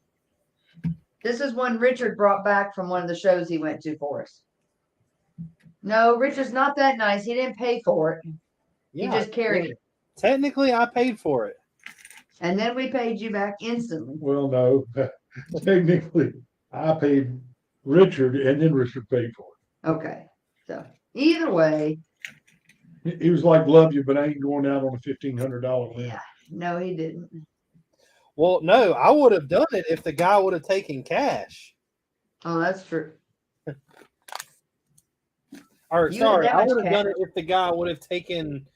This is one Richard brought back from one of the shows he went to for us. No, Richard's not that nice. He didn't pay for it. Yeah, He just carried it. Technically, I paid for it. And then we paid you back instantly. Well, no. Technically, I paid Richard, and then Richard paid for it. Okay. So either way. He was like, love you, but I ain't going out on a $1,500 limit. Yeah. No, he didn't. Well, no, I would have done it if the guy would have taken cash. Oh, that's true. Or You sorry, had that I much would have done cash. it if the guy would have taken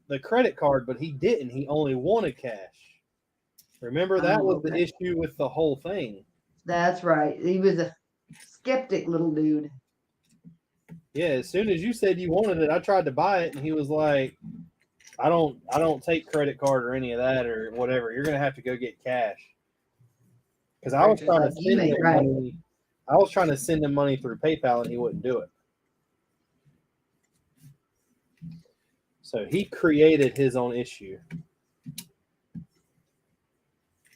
the credit card, but he didn't. He only wanted cash. Remember, that was the okay. issue with the whole thing. That's right. He was a skeptic little dude. Yeah, as soon as you said you wanted it, I tried to buy it, and he was like, I don't take credit card or any of that or whatever. You're gonna have to go get cash. Because I was trying to send him money. I was trying to send him money through PayPal, and he wouldn't do it. So he created his own issue.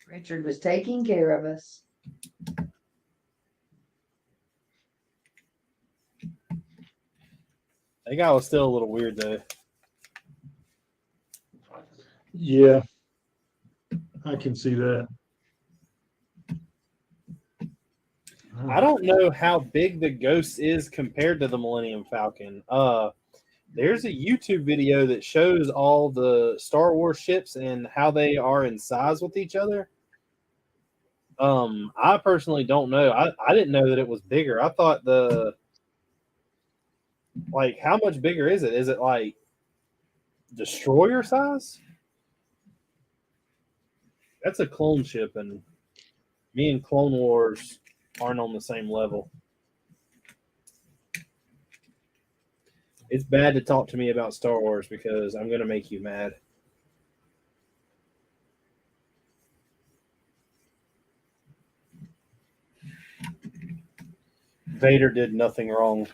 Richard was taking care of us. That guy was still a little weird, though. Yeah, I can see that. I don't know how big the Ghost is compared to the Millennium Falcon. There's a YouTube video that shows all the Star Wars ships and how they are in size with each other. I personally don't know. I didn't know that it was bigger. I thought how much bigger is it? Is it like destroyer size? That's a clone ship, and me and Clone Wars aren't on the same level. It's bad to talk to me about Star Wars because I'm going to make you mad. Vader did nothing wrong.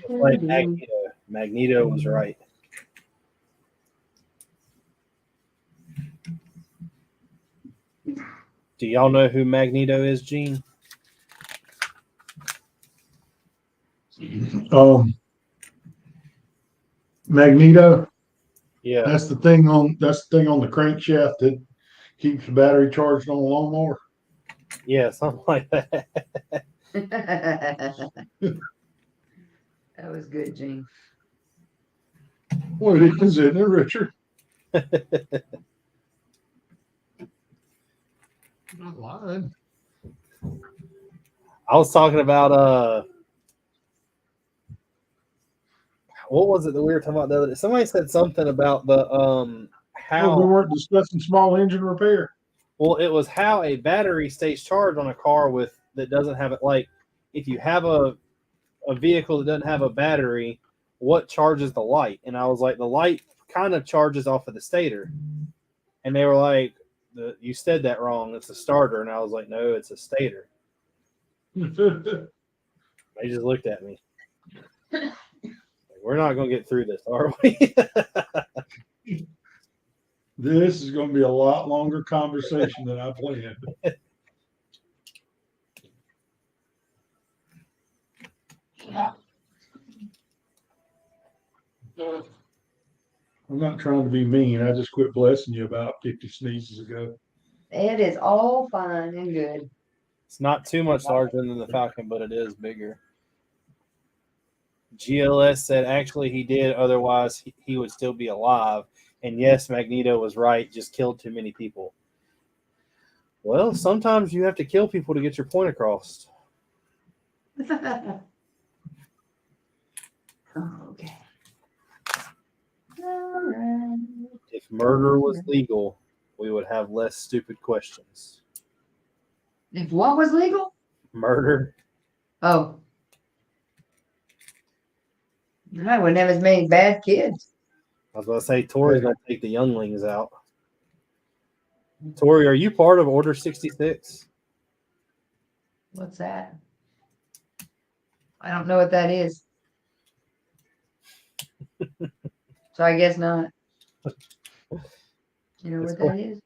Like Magneto. Magneto was right. Do y'all know who Magneto is, Gene? Magneto. Yeah. That's the thing on the crankshaft that keeps the battery charged on a lawnmower. Yeah, something like that. That was good, Gene. What is it, Richard? I'm not lying. I was talking about what was it that we were talking about the other day? Somebody said something about the how we weren't discussing small engine repair. well, it was how a battery stays charged on a car that doesn't have it. Like if you have a vehicle that doesn't have a battery, what charges the light? And I was like, the light kind of charges off of the stator. And they were like, you said that wrong. It's a starter. And I was like, no, it's a stator. They just looked at me. Like, we're not going to get through this, are we? This is going to be a lot longer conversation than I planned. I'm not trying to be mean. I just quit blessing you about 50 sneezes ago. It is all fine and good. It's not too much larger than the Falcon, but it is bigger. GLS said actually he did, otherwise he would still be alive. And yes, Magneto was right, just killed too many people. Well, sometimes you have to kill people to get your point across. Okay. All right. If murder was legal, we would have less stupid questions. If what was legal? Murder? Oh. I wouldn't have as many bad kids. I was about to say, Tori's going to take the younglings out. Tori, are you part of Order 66? What's that? I don't know what that is. So I guess not. You know what that is?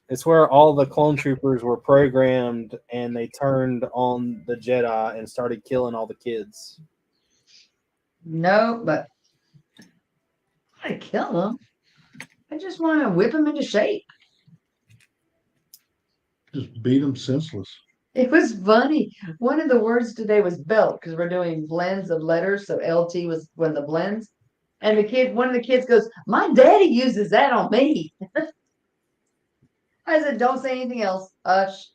It's where all the clone troopers were programmed and they turned on the Jedi and started killing all the kids. No, but I kill them. I just want to whip them into shape. Just beat them senseless. It was funny. One of the words today was belt because we're doing blends of letters. So LT was one of the blends. And one of the kids goes, "My daddy uses that on me." I said, "Don't say anything else. Hush."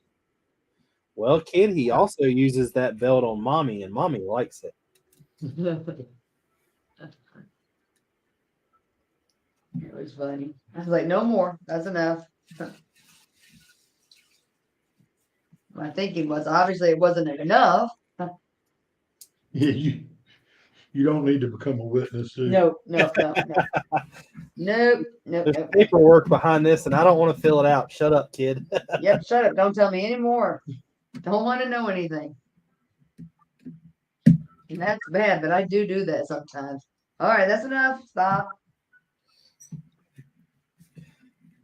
Well, kid, he also uses that belt on mommy, and mommy likes it. It was funny. I was like, "No more. That's enough." My thinking was obviously it wasn't enough. Yeah, you don't need to become a witness. No. There's paperwork behind this, and I don't want to fill it out. Shut up, kid. Yep, shut up. Don't tell me anymore. Don't want to know anything. And that's bad, but I do that sometimes. All right, that's enough. Stop.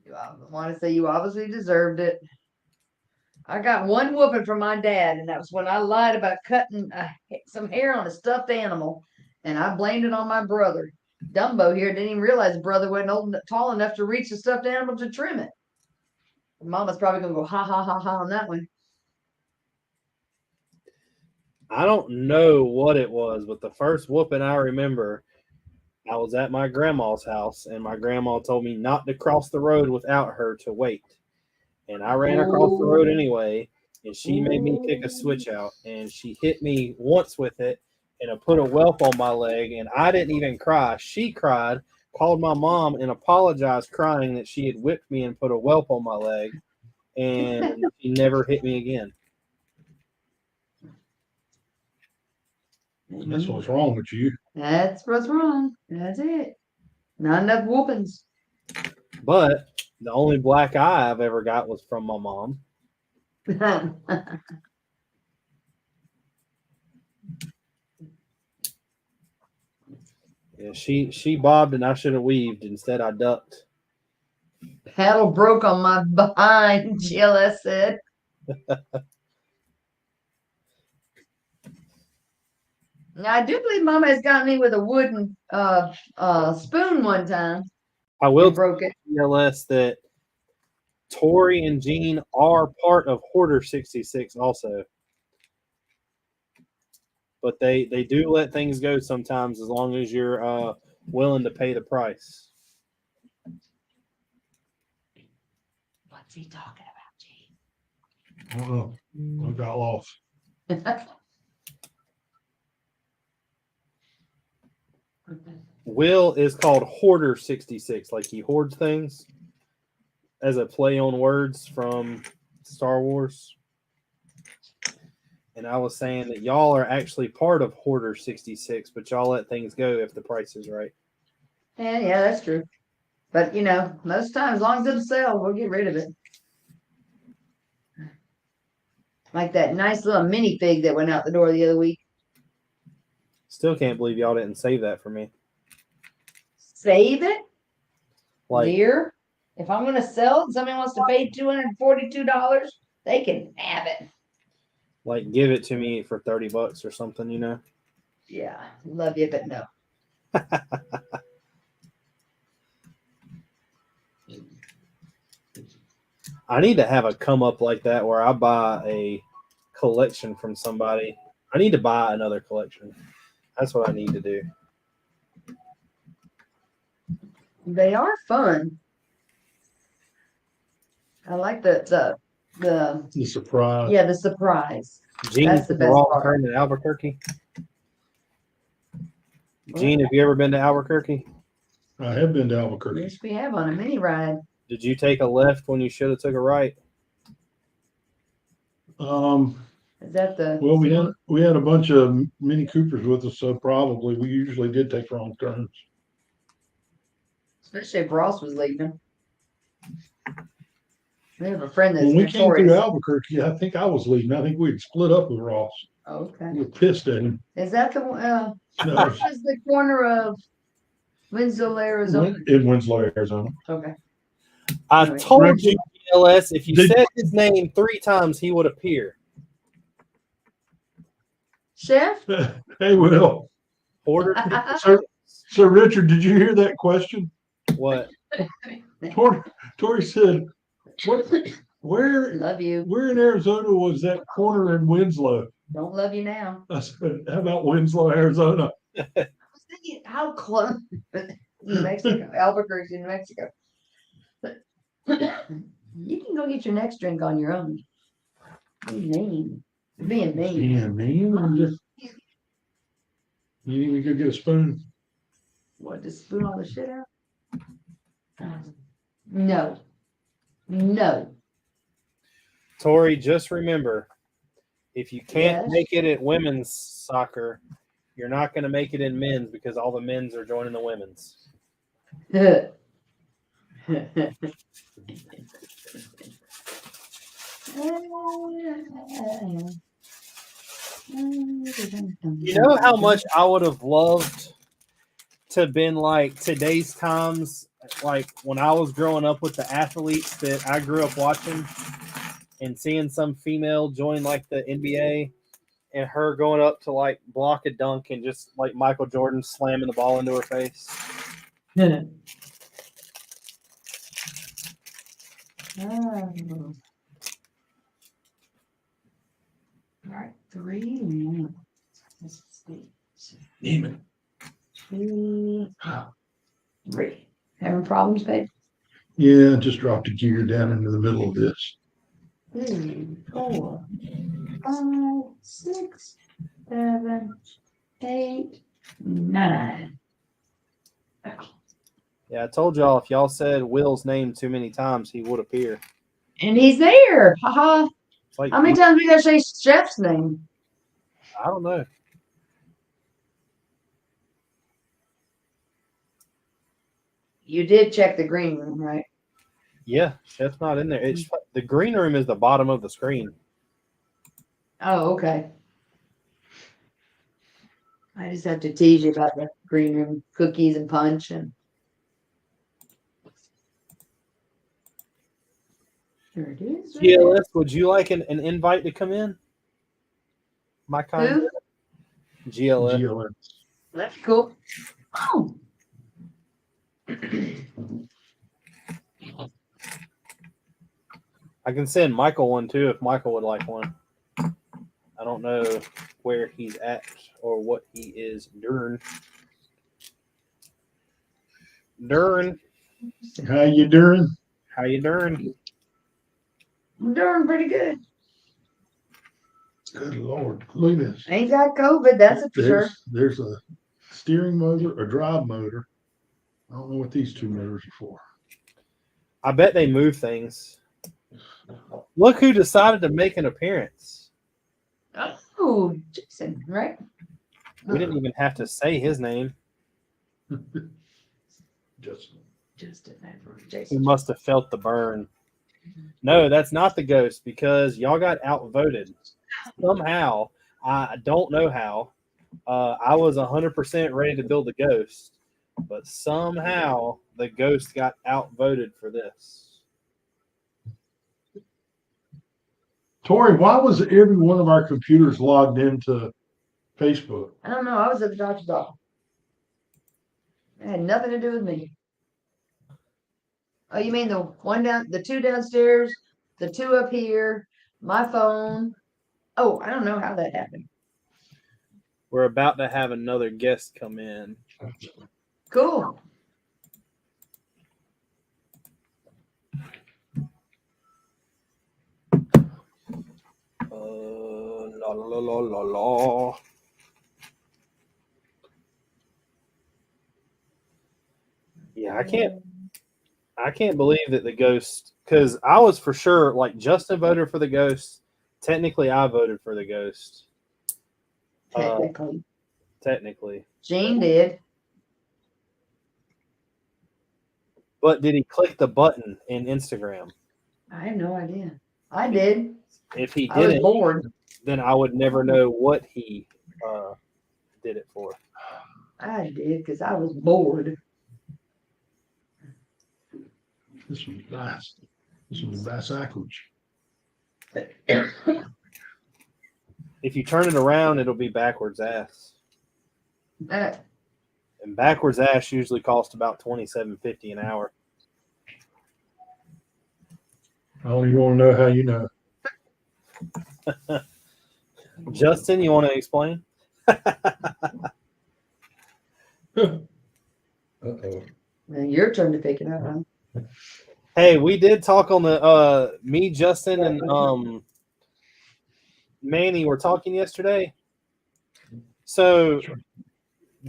You want to say you obviously deserved it. I got one whooping from my dad, and that was when I lied about cutting some hair on a stuffed animal, and I blamed it on my brother. Dumbo here didn't even realize his brother wasn't tall enough to reach the stuffed animal to trim it. Mama's probably going to go ha, ha, ha, ha on that one. I don't know what it was, but the first whooping I remember, I was at my grandma's house, and my grandma told me not to cross the road without her to wait. And I ran across the road anyway, and she made me pick a switch out, and she hit me once with it, and it put a welt on my leg, and I didn't even cry. She cried, called my mom, and apologized, crying that she had whipped me and put a welt on my leg, and she never hit me again. That's what's wrong with you. That's what's wrong. That's it. Not enough whoopings. But the only black eye I've ever got was from my mom. Yeah, she bobbed and I should have weaved. Instead, I ducked. Paddle broke on my behind, GLS said. Now, I do believe Mama has got me with a wooden spoon one time. I will broke it. GLS that Tori and Jean are part of Hoarder 66 also. but they do let things go sometimes as long as you're willing to pay the price. What's he talking I don't know. I got lost. about, Will is called Hoarder 66, like he hoards things as a play on words from Star Wars. And I was saying that y'all are actually part of Hoarder 66, but y'all let things go if the price is right. Yeah, that's true. But most times, as long as it'll sell, we'll get rid of it. Like that nice little minifig that went out the door the other week. Still can't believe y'all didn't save that for me. Save it, Like, dear. If I'm going to sell it and somebody wants to pay $242, they can have it. like give it to me for $30 or something, you know? Yeah, love you, but no. I need to have a come up like that where I buy a collection from somebody. I need to buy another collection. That's what I need to do. They are fun. I like the surprise. Yeah, the surprise. Gene That's the took a best wrong part. turn in Albuquerque. Gene, have you ever been to Albuquerque? I have been to Albuquerque. Yes, we have on a mini ride. Did you take a left when you should have took a right? Is that the Well, we had a bunch of Mini Coopers with us, so probably we usually did take wrong turns. especially if Ross was leaving? We have a friend that's When we came through notorious. Albuquerque, I think I was leaving. I think we'd split up with Ross. Okay. We were pissed at him. Is that the No, what was the corner of Winslow, Arizona? in Winslow, Arizona. Okay. I Anyway. told you, LS, if you Did- said his name 3 times, he would appear. Chef? Hey, Will. Hoarder. So Richard, did you hear that question? What? Tori said, where Love you. in Arizona was that corner in Winslow? Don't love you now. I said, how about Winslow, Arizona? I was thinking how close New Mexico, Albuquerque, New Mexico. You can go get your next drink on your own. What do you mean? You're being mean. Being mean. You need me to go get a spoon? What, just spoon all the shit out? No. No. Tori, just remember, if you can't Yes. make it at women's soccer, you're not going to make it in men's because all the men's are joining the women's. You know how much I would have loved to have been like today's times, like when I was growing up with the athletes that I grew up watching and seeing some female join like the NBA and her going up to like block a dunk and just like Michael Jordan slamming the ball into her face. All right, 3. Let's see. Neiman. 2, 3. Having problems, babe? Yeah, just dropped a gear down into the middle of this. 3, 4, 5, 6, 7, 8, 9. Yeah, I told y'all if y'all said Will's name too many times, he would appear. And he's there. Haha. It's like, How many times we gotta say Chef's name? I don't know. You did check the green room, right? Yeah, Chef's not in there. It's the green room is the bottom of the screen. Oh, okay. I just have to tease you about the green room cookies and punch and. There it is. Right there. GLS, would you like an invite to come in? My kind. Who? GLS. GLS. That's cool. Oh. I can send Michael one too if Michael would like one. I don't don't know where he's at or what he is doing. How you doing? How you doing? I'm doing pretty good. Good Lord, look at this. Ain't got COVID, that's for sure. There's a steering motor, a drive motor. I don't know what these two motors are for. I bet they move things. Look who decided to make an appearance. Oh, Jason, right? We didn't even have to say his name. Justin. He Jason. must have felt the burn. No, that's not the ghost because y'all got outvoted. Somehow, I don't know how. I was 100% ready to build the ghost, but somehow the ghost got outvoted for this. Tori, why was every one of our computers logged into Facebook? I don't know. I was at the doctor's office. It had nothing to do with me. Oh, you mean the two downstairs, the two up here, my phone? Oh, I don't know how that happened. We're about to have another guest come in. Cool. La la la la la. Yeah, I can't believe that the ghost, because I was for sure, like, Justin voted for the ghost. Technically, I voted for the ghost. Technically. Gene did. But did he click the button in Instagram? I have no idea. I did. If he I was didn't, bored. then I would never know what he did it for. I did because I was bored. This one's nice. This one's backwards. If you turn it around, it'll be backwards ass. Uh, And backwards ass usually costs about $27.50 an hour. I don't even want to know how you know. Justin, you want to explain? Uh-oh. your turn to pick it up, huh? Hey, we did talk on the me, Justin, and Manny were talking yesterday. So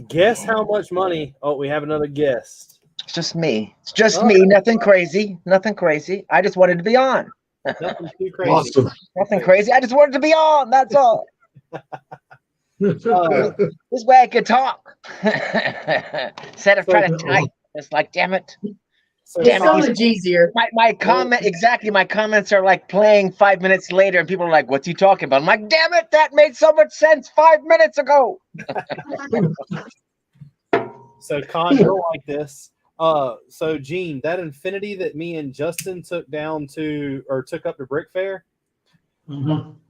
guess how much money? Oh, we have another guest. It's just me. It's just me. Nothing crazy. Nothing crazy. I just wanted to be on. Nothing too crazy. Awesome. Nothing crazy. I just wanted to be on. That's all. This way I could talk. Instead of trying to type. It's like, damn it. So, It's so much easier. My comment, exactly. My comments are like playing 5 minutes later, and people are like, what's he talking about? I'm like, damn it, that made so much sense 5 minutes ago. So Con, you're like this. So Gene, that Infinity that me and Justin took up to Brick Fair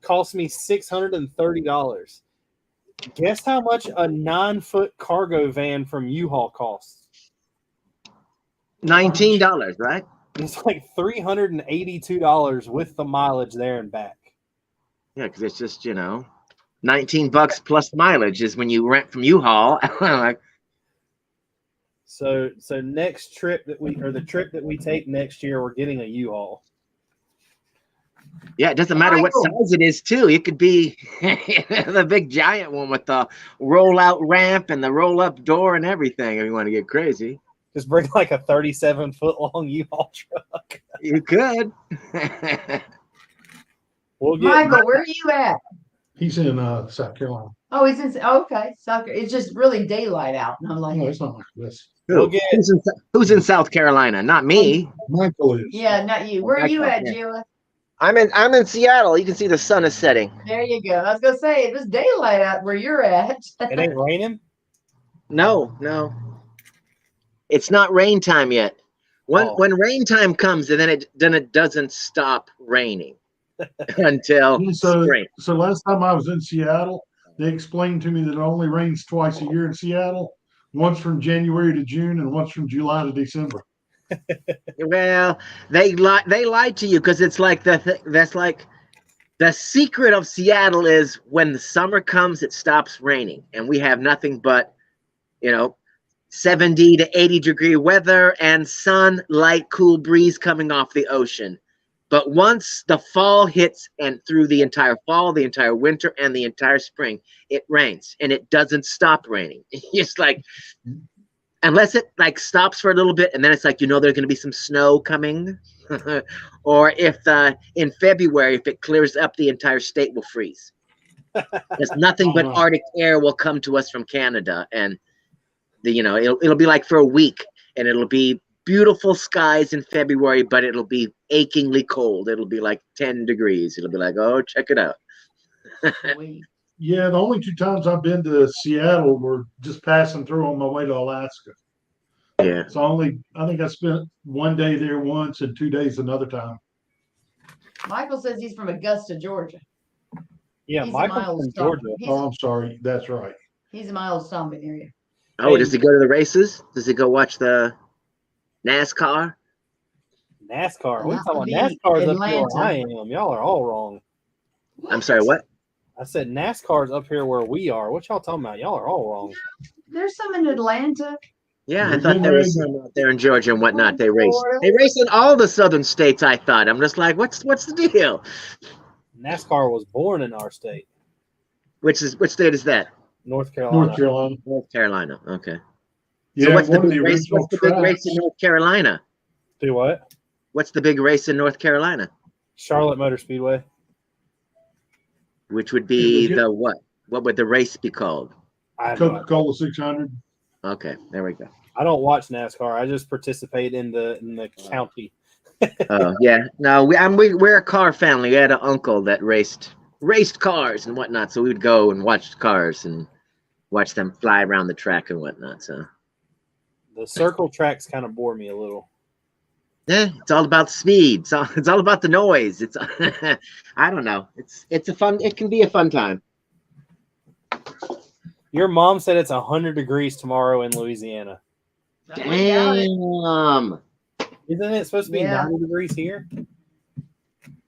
cost me $630. Guess how much a 9-foot cargo van from U-Haul costs? $19, right? It's like $382 with the mileage there and back. Yeah, because it's just, $19 plus mileage is when you rent from U-Haul. Like, So next trip the trip that we take next year, we're getting a U-Haul. yeah, it doesn't matter what size it is, too. It could be the big giant one with the roll-out ramp and the roll-up door and everything if you want to get crazy. Just bring like a 37-foot long U-Haul truck. You could. We'll get Michael, where are you at? He's in South Carolina. Oh, he's in. Oh, okay, soccer. It's just really daylight out, and I'm like, No, it's not like this. We'll get Who's in South Carolina? Not me. Michael is. yeah, not you. Where are you at, Jilla? I'm in Seattle. You can see the sun is setting. There you go. I was gonna say it was daylight out where you're at. it ain't raining. No. It's not rain time yet. When rain time comes, and then it doesn't stop raining until spring. So last time I was in Seattle, they explained to me that it only rains twice a year in Seattle. Once from January to June and once from July to December. Well, they lied to you because it's like that's like The secret of Seattle is when the summer comes, it stops raining, and we have nothing but, 70 to 80 degree weather and sun, light, cool breeze coming off the ocean. But once the fall hits, and through the entire fall, the entire winter, and the entire spring, it rains, and it doesn't stop raining. It's like, unless it like stops for a little bit, and then it's like, there's going to be some snow coming. Or if in February, if it clears up, the entire state will freeze. There's nothing but Arctic air will come to us from Canada, and it'll be like for a week, and it'll be beautiful skies in February, but it'll be achingly cold. It'll be like 10 degrees. It'll be like, oh, check it out. Yeah, the only 2 times I've been to Seattle were just passing through on my way to Alaska. Yeah. So I think I spent 1 day there once and 2 days another time. Michael says he's from Augusta, Georgia. Yeah, Michael's from Georgia. Oh, I'm sorry. That's right. He's in my old stomping area. Oh, does he go to the races? Does he go watch the NASCAR? NASCAR. What are you talking about? NASCAR's up here where I am. Y'all are all wrong. I'm sorry, what? I said NASCAR's up here where we are. What y'all talking about? Y'all are all wrong. There's some in Atlanta. Yeah, I thought there was some out there in Georgia and whatnot. They race. They race in all the southern states, I thought. I'm just like, what's the deal? NASCAR was born in our state. Which state is that? North Carolina. North Carolina. North Carolina. Okay. Yeah, so what's the big original race in North Carolina? Do what? What's the big race in North Carolina? Charlotte Motor Speedway. Which would be the what? What would the race be called? Coca-Cola 600. Okay, there we go. I don't watch NASCAR. I just participate in the county. Oh yeah, no, we're a car family. We had an uncle that raced cars and whatnot, so we would go and watch cars and watch them fly around the track and whatnot. So the circle tracks kind of bore me a little. Yeah, it's all about speed. It's all about the noise. It's I don't know. It can be a fun time. Your mom said it's 100 degrees tomorrow in Louisiana. Damn. Isn't it supposed to be 90 degrees here?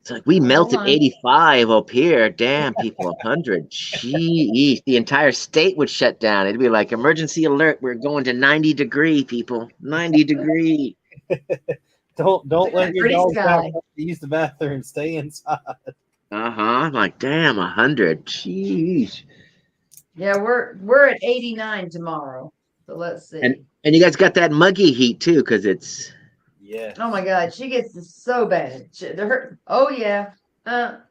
It's like we melted 85 up here. Damn, people, 100. Jeez, the entire state would shut down. It'd be like emergency alert. We're going to 90 degree, people. 90 degree. Don't let your dog out to use the bathroom. Stay inside. I'm like, damn, 100. Jeez. Yeah, we're at 89 tomorrow. So let's see. And you guys got that muggy heat too, because it's. Yeah. Oh my God, she gets this so bad. Oh yeah.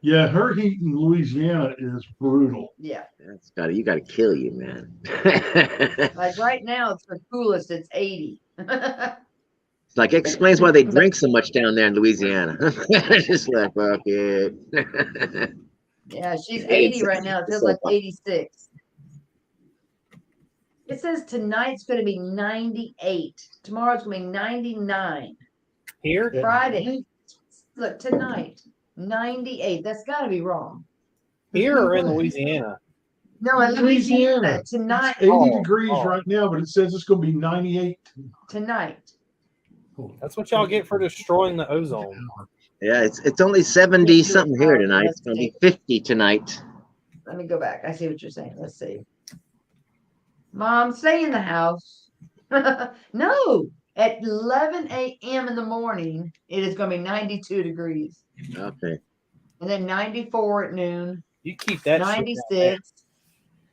Yeah, her heat in Louisiana is brutal. Yeah. You gotta kill you, man. Like right now, it's the coolest. It's 80. It's like, it explains why they drink so much down there in Louisiana. Just like, fuck it. Yeah, she's 80 right now. It feels like 86. It says tonight's going to be 98. Tomorrow's going to be 99. Here? Friday. Look, tonight, 98. That's got to be wrong. Here or in Louisiana? No, in Louisiana. Tonight. It's 80 degrees right now, but it says it's going to be 98. Tonight. That's what y'all get for destroying the ozone. Yeah, it's only 70 something here tonight. It's going to be 50 tonight. Let me go back. I see what you're saying. Let's see. Mom, stay in the house. No, at 11 a.m. in the morning, it is going to be 92 degrees. Okay. And then 94 at noon. You keep that 96.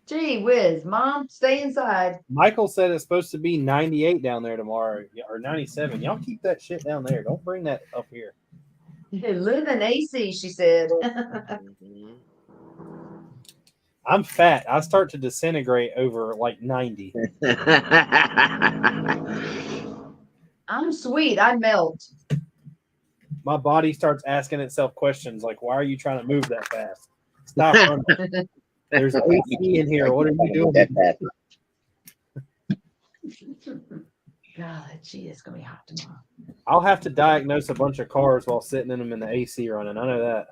Gee whiz, Mom, stay inside. Michael said it's supposed to be 98 down there tomorrow, or 97. Y'all keep that shit down there. Don't bring that up here. Live in AC, she said. I'm fat. I start to disintegrate over like 90. I'm sweet. I melt. My body starts asking itself questions like, why are you trying to move that fast? Stop running. There's AC in here. What are you doing? God, gee, it's going to be hot tomorrow. I'll have to diagnose a bunch of cars while sitting in them in the AC running. I know that.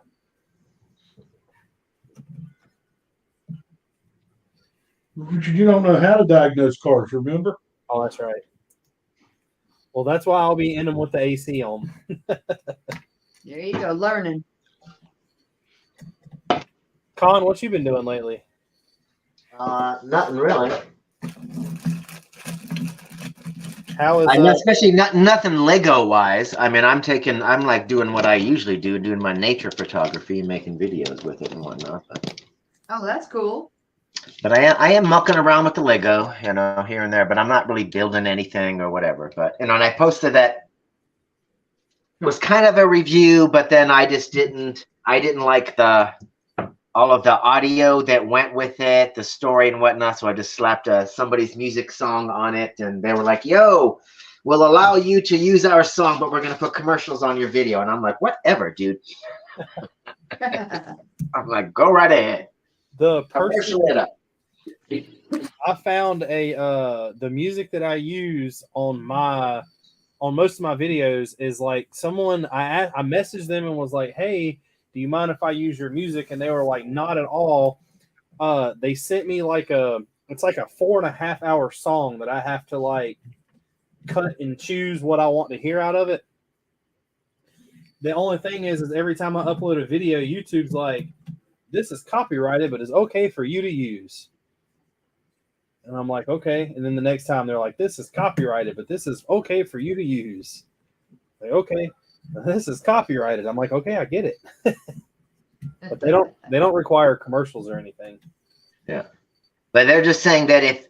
You don't know how to diagnose cars, remember? Oh, that's right. Well, that's why I'll be in them with the AC on. There you go, learning. Con, what you been doing lately? Nothing really. How is Especially nothing Lego wise. I mean, I'm like doing what I usually do, doing my nature photography and making videos with it and whatnot. Oh, that's cool. But I am mucking around with the Lego, you know, here and there. But I'm not really building anything or whatever. But and I posted that. It was kind of a review, but then I didn't like all of the audio that went with it, the story and whatnot. So I just slapped somebody's music song on it, and they were like, "Yo, we'll allow you to use our song, but we're gonna put commercials on your video." And I'm like, "Whatever, dude." I'm like, "Go right ahead." the person Commercial it up. I found the music that I use on most of my videos is like someone I messaged them and was like, "Hey, do you mind if I use your music?" And they were like, "Not at all." They sent me it's like a 4.5 hour song that I have to like cut and choose what I want to hear out of it. The only thing is every time I upload a video, YouTube's like, "This is copyrighted, but it's okay for you to use." And I'm like, okay. And then the next time they're like, "This is copyrighted, but this is okay for you to use." Like, okay, this is copyrighted. I'm like, okay, I get it. But they don't require commercials or anything. Yeah. But they're just saying that if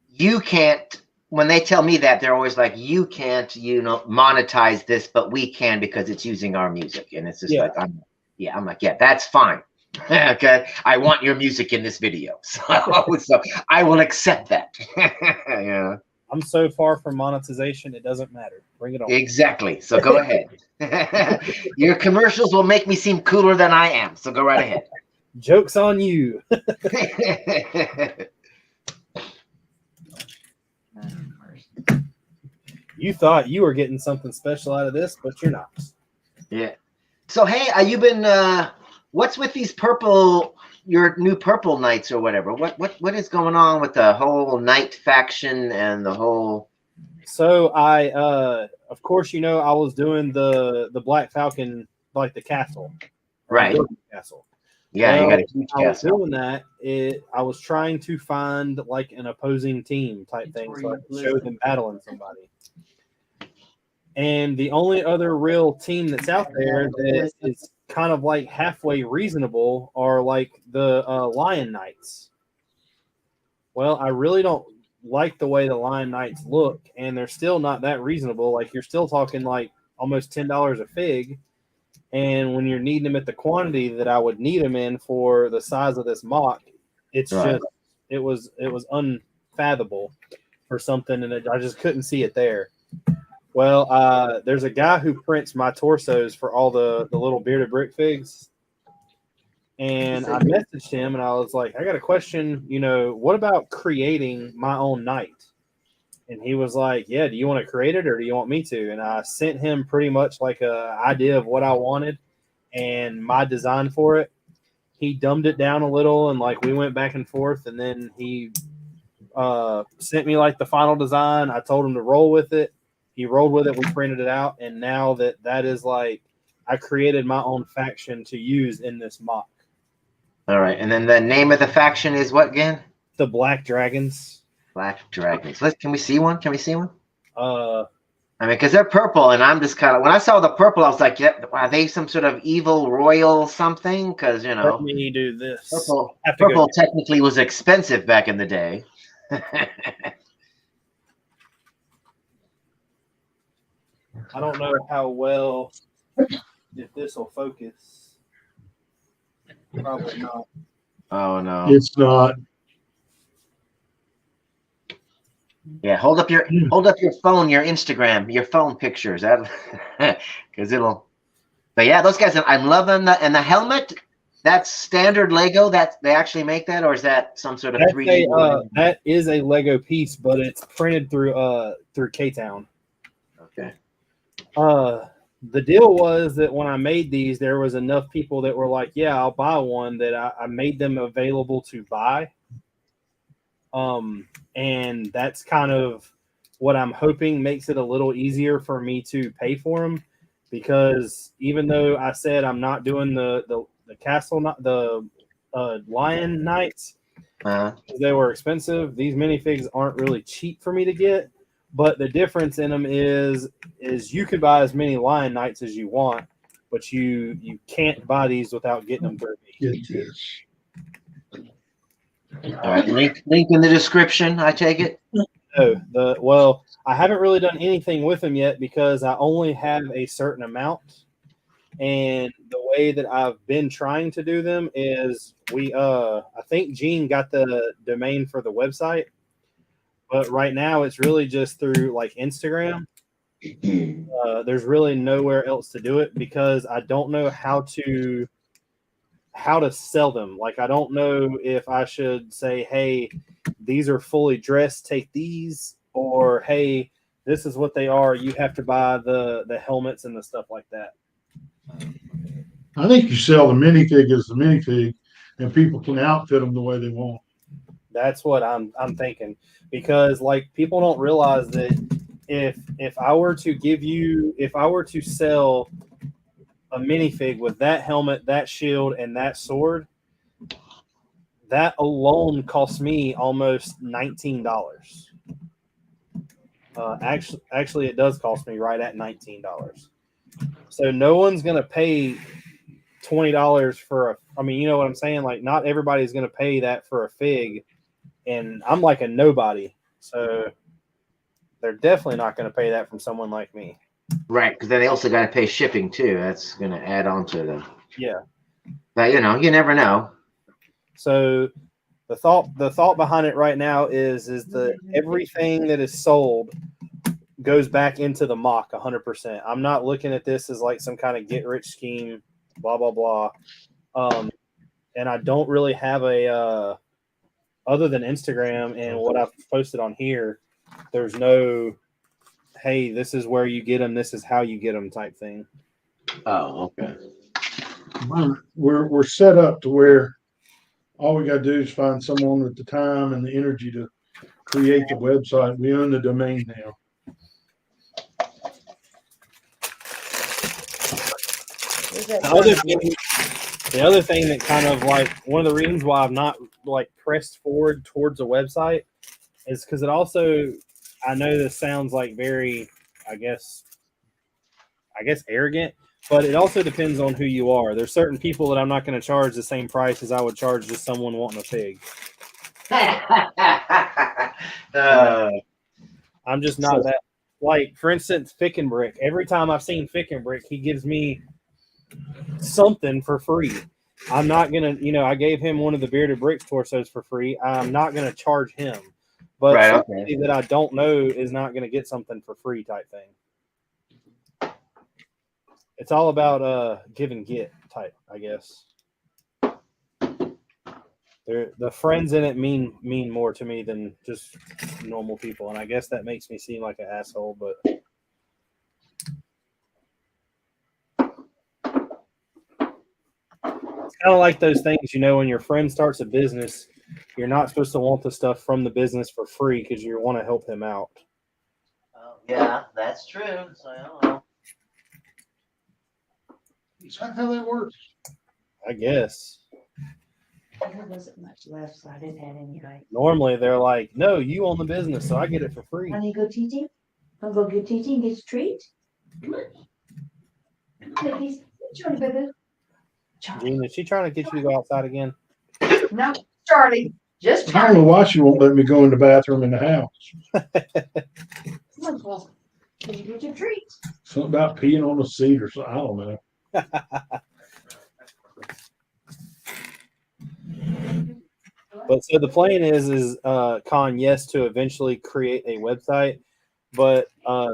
you can't, when they tell me that, they're always like, "You can't, monetize this, but we can because it's using our music." And it's just like, I'm like, yeah, that's fine. Okay. I want your music in this video. So I will accept that. Yeah. I'm so far from monetization, it doesn't matter. Bring it on. Exactly. So go ahead. Your commercials will make me seem cooler than I am. So go right ahead. Joke's on you. You thought you were getting something special out of this, but you're not. Yeah. So hey, you been what's with these your new purple knights or whatever? What is going on with the whole knight faction and the whole? So I of course I was doing the Black Falcon, like the castle. Right. Castle. Yeah, well, you got a huge I was castle. doing that. I was trying to find like an opposing team type thing so I could show them battling somebody. And the only other real team that's out there that is kind of like halfway reasonable are like the Lion Knights. Well, I really don't like the way the Lion Knights look, and they're still not that reasonable. Like you're still talking like almost $10 a fig. And when you're needing them at the quantity that I would need them in for the size of this mock, it's Right. just it was unfathomable for something, and I just couldn't see it there. Well, there's a guy who prints my torsos for all the little bearded brick figs, and I messaged him and I was like, "I got a question. What about creating my own knight?" And he was like, "Yeah, do you want to create it or do you want me to?" And I sent him pretty much like a idea of what I wanted and my design for it. He dumbed it down a little and like we went back and forth, and then he sent me like the final design. I told him to roll with it. He rolled with it. We printed it out, and now that is like I created my own faction to use in this mock. All right, and then the name of the faction is what again? The Black Dragons. Black Dragons. Can we see one? Can we see one? Uh, I mean, because they're purple, and I'm just kind of, when I saw the purple, I was like, yeah, are they some sort of evil royal something? Because, let me do this. Purple technically was expensive back in the day. I don't know how well, if this will focus. Probably not. Oh, no. It's not. Yeah, hold up your phone, your Instagram, your phone pictures, because it'll. But yeah, those guys, I'm loving and the helmet. That's standard Lego. That they actually make that, or is that some sort of 3D? That is a Lego piece, but it's printed through K-Town. Okay. The deal was that when I made these, there was enough people that were like, "Yeah, I'll buy one." That I made them available to buy. And that's kind of what I'm hoping makes it a little easier for me to pay for them, because even though I said I'm not doing the castle, not the lion nights. Uh, They were expensive. These minifigs aren't really cheap for me to get, but the difference in them is you can buy as many lion nights as you want, but you can't buy these without getting them through me. Get this. all right, link in the description. I take it. No, well, I haven't really done anything with them yet because I only have a certain amount. And the way that I've been trying to do them is I think Gene got the domain for the website, but right now it's really just through like Instagram. There's really nowhere else to do it because I don't know how to sell them. Like I don't know if I should say, hey, these are fully dressed, take these, or hey, this is what they are. You have to buy the helmets and the stuff like that. I think you sell the minifig as the minifig, and people can outfit them the way they want. That's what I'm thinking, because like people don't realize that if I were to sell a minifig with that helmet, that shield, and that sword, that alone costs me almost $19. Actually, it does cost me right at $19. So no one's gonna pay $20 for I mean, you know what I'm saying? Like, not everybody's gonna pay that for a fig, and I'm like a nobody, so they're definitely not gonna pay that from someone like me. Right, because then they also got to pay shipping too. That's going to add on to them. Yeah. But you never know. So the thought behind it right now is that everything that is sold goes back into the mock 100%. I'm not looking at this as like some kind of get rich scheme, blah blah blah. And I don't really have a other than Instagram and what I've posted on here. There's no, hey, this is where you get them, this is how you get them type thing. Oh, okay. We're set up to where all we got to do is find someone with the time and the energy to create the website. We own the domain now. The other thing that kind of like one of the reasons why I've not like pressed forward towards a website is because it also, I know this sounds like very, I guess arrogant, but it also depends on who you are. There's certain people that I'm not going to charge the same price as I would charge just someone wanting a fig. I'm just not that. Like, for instance, Fick and Brick. Every time I've seen Fick and Brick, he gives me something for free. I'm not going to, I gave him one of the Bearded Bricks torsos for free. I'm not going to charge him. But Right, somebody that I don't know is not going to get something for free type thing. It's all about give and get type, I guess. The friends in it mean more to me than just normal people, and I guess that makes me seem like an asshole, but it's kind of like those things, when your friend starts a business, you're not supposed to want the stuff from the business for free because you want to help him out. Oh, yeah, that's true. So I don't know. Is that how that works? I guess. There wasn't much left, so I didn't have any. Right. Normally they're like, no, you own the business, so I get it for free. Honey, go TT? I'll go get TT and get a treat. Come on. Babies, Charlie, baby. Charlie. Gene, is she trying to get you to go outside again? No, Charlie. Just I don't Charlie. know why she won't let me go in the bathroom in the house. Come on, Paul. Did you get your treat? Something about peeing on a seat or something. I don't know. But so the plan is Con, yes, to eventually create a website, but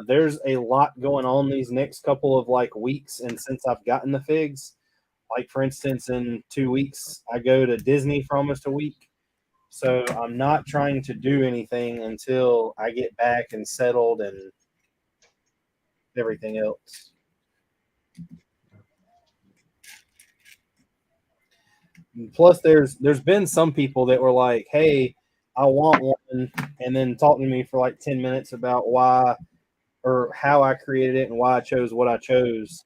there's a lot going on these next couple of like weeks, and since I've gotten the figs, like for instance, in 2 weeks I go to Disney for almost a week, so I'm not trying to do anything until I get back and settled and everything else. Plus, there's been some people that were like, "Hey, I want one," and then talking to me for like 10 minutes about why or how I created it and why I chose what I chose,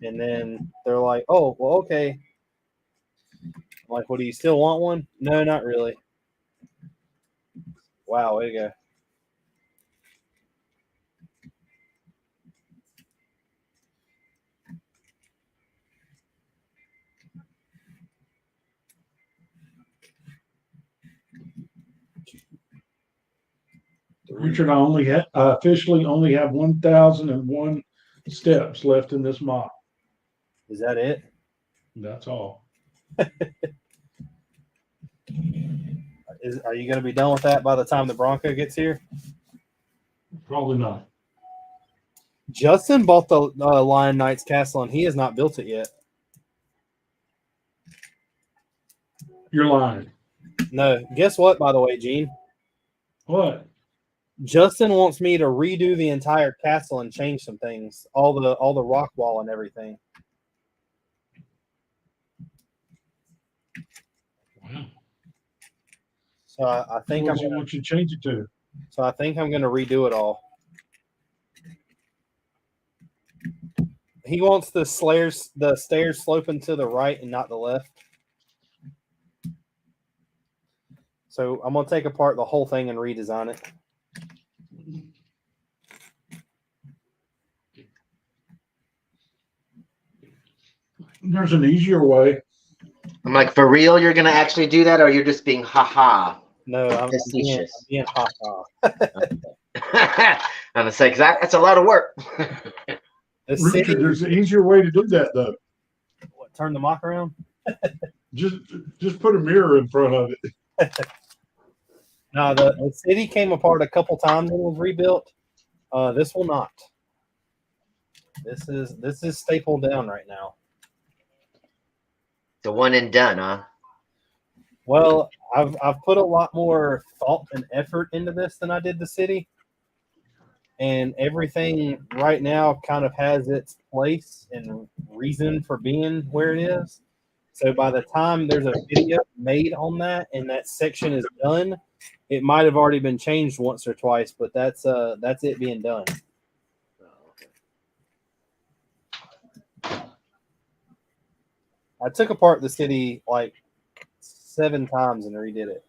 and then they're like, "Oh, well, okay." Like, what, do you still want one? No, not really. Wow, way to go. Richard, I officially only have 1,001 steps left in this mile. Is that it? That's all. Are you going to be done with that by the time the Bronco gets here? Probably not. Justin bought the Lion Knight's castle, and he has not built it yet. You're lying. No. Guess what, by the way, Gene? What? Justin wants me to redo the entire castle and change some things, all the rock wall and everything. Wow. So I think What do you want you to change it to? So I think I'm going to redo it all. He wants the stairs sloping to the right and not the left. So I'm going to take apart the whole thing and redesign it. There's an easier way. I'm like, for real, you're gonna actually do that, or you're just being haha? No, I'm Facetious. being ha-ha. I'm gonna say, that's a lot of work. The city, Richard, there's an easier way to do that, though. what, turn the mock around? Just put a mirror in front of it. No, the city came apart a couple times and was rebuilt. This will not. This is stapled down right now. The one and done, huh? Well, I've put a lot more thought and effort into this than I did the city. And everything right now kind of has its place and reason for being where it is. So by the time there's a video made on that and that section is done, it might have already been changed once or twice, but that's it being done. I took apart the city like 7 times and redid it.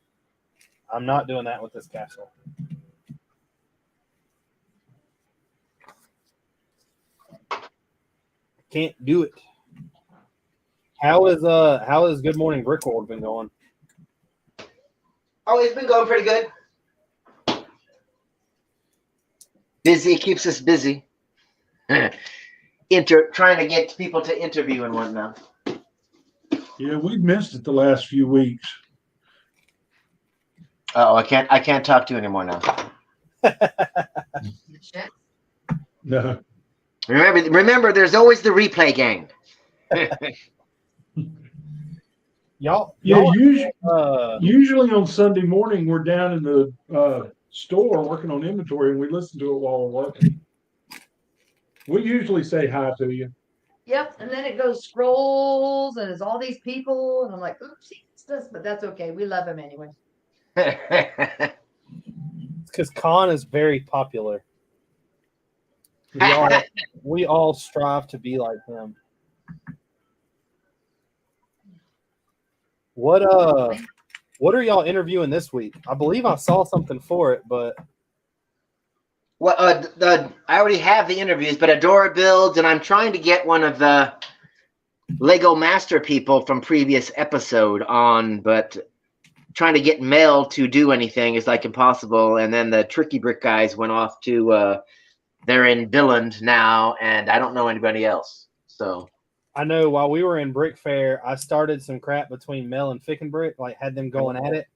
I'm not doing that with this castle. Can't do it. How is Good Morning Brick World been going? Oh, it's been going pretty good. Busy, keeps us busy. Trying to get people to interview and whatnot. Yeah, we've missed it the last few weeks. Oh, I can't talk to you anymore now. No. Remember, there's always the replay gang. Y'all, usually on Sunday morning we're down in the store working on inventory and we listen to it while we're working. We usually say hi to you. Yep, and then it goes scrolls and it's all these people, and I'm like, oopsie, but that's okay. We love him anyway. It's because Khan is very popular. We all strive to be like him. What are y'all interviewing this week? I believe I saw something for it, but Well, I already have the interviews, but Adora builds, and I'm trying to get one of the Lego Master people from previous episode on, but trying to get Mel to do anything is like impossible. And then the Tricky Brick guys went off to they're in Billund now, and I don't know anybody else. So I know while we were in Brick Fair, I started some crap between Mel and Fick and Brick, like had them going at it.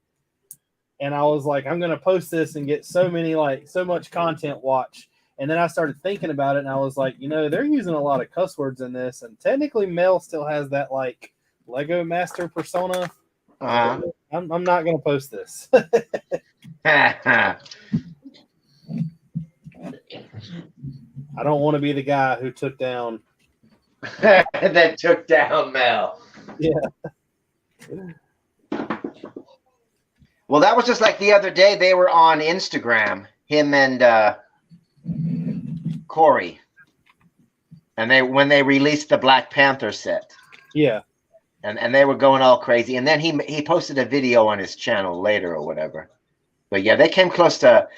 And I was like, I'm going to post this and get so much content watch. And then I started thinking about it and I was like, they're using a lot of cuss words in this. And technically Mel still has that like Lego Master persona. I'm not going to post this. I don't want to be the guy who took down. that took down Mel. Yeah. Well, that was just like the other day. They were on Instagram, him and Corey, and when they released the Black Panther set. Yeah. and they were going all crazy. And then he posted a video on his channel later or whatever. But yeah, they came close to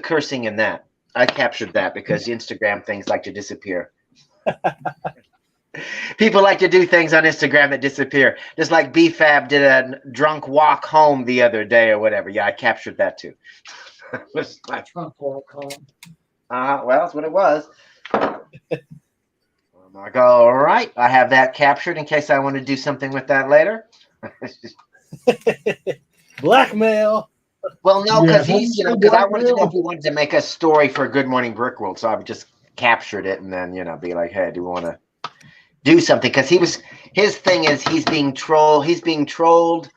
cursing in that. I captured that because Instagram things like to disappear. People like to do things on Instagram that disappear. Just like BFAB did a drunk walk home the other day or whatever. Yeah, I captured that too. Like, Drunk walk home. well, that's what it was. I'm like, all right, I have that captured in case I want to do something with that later. Blackmail. Well, no, because Yeah, he's, because I wanted to know if he wanted to make a story for Good Morning Brick World, so I would just captured it and then, be like, hey, do we want to do something? Because his thing is he's being trolled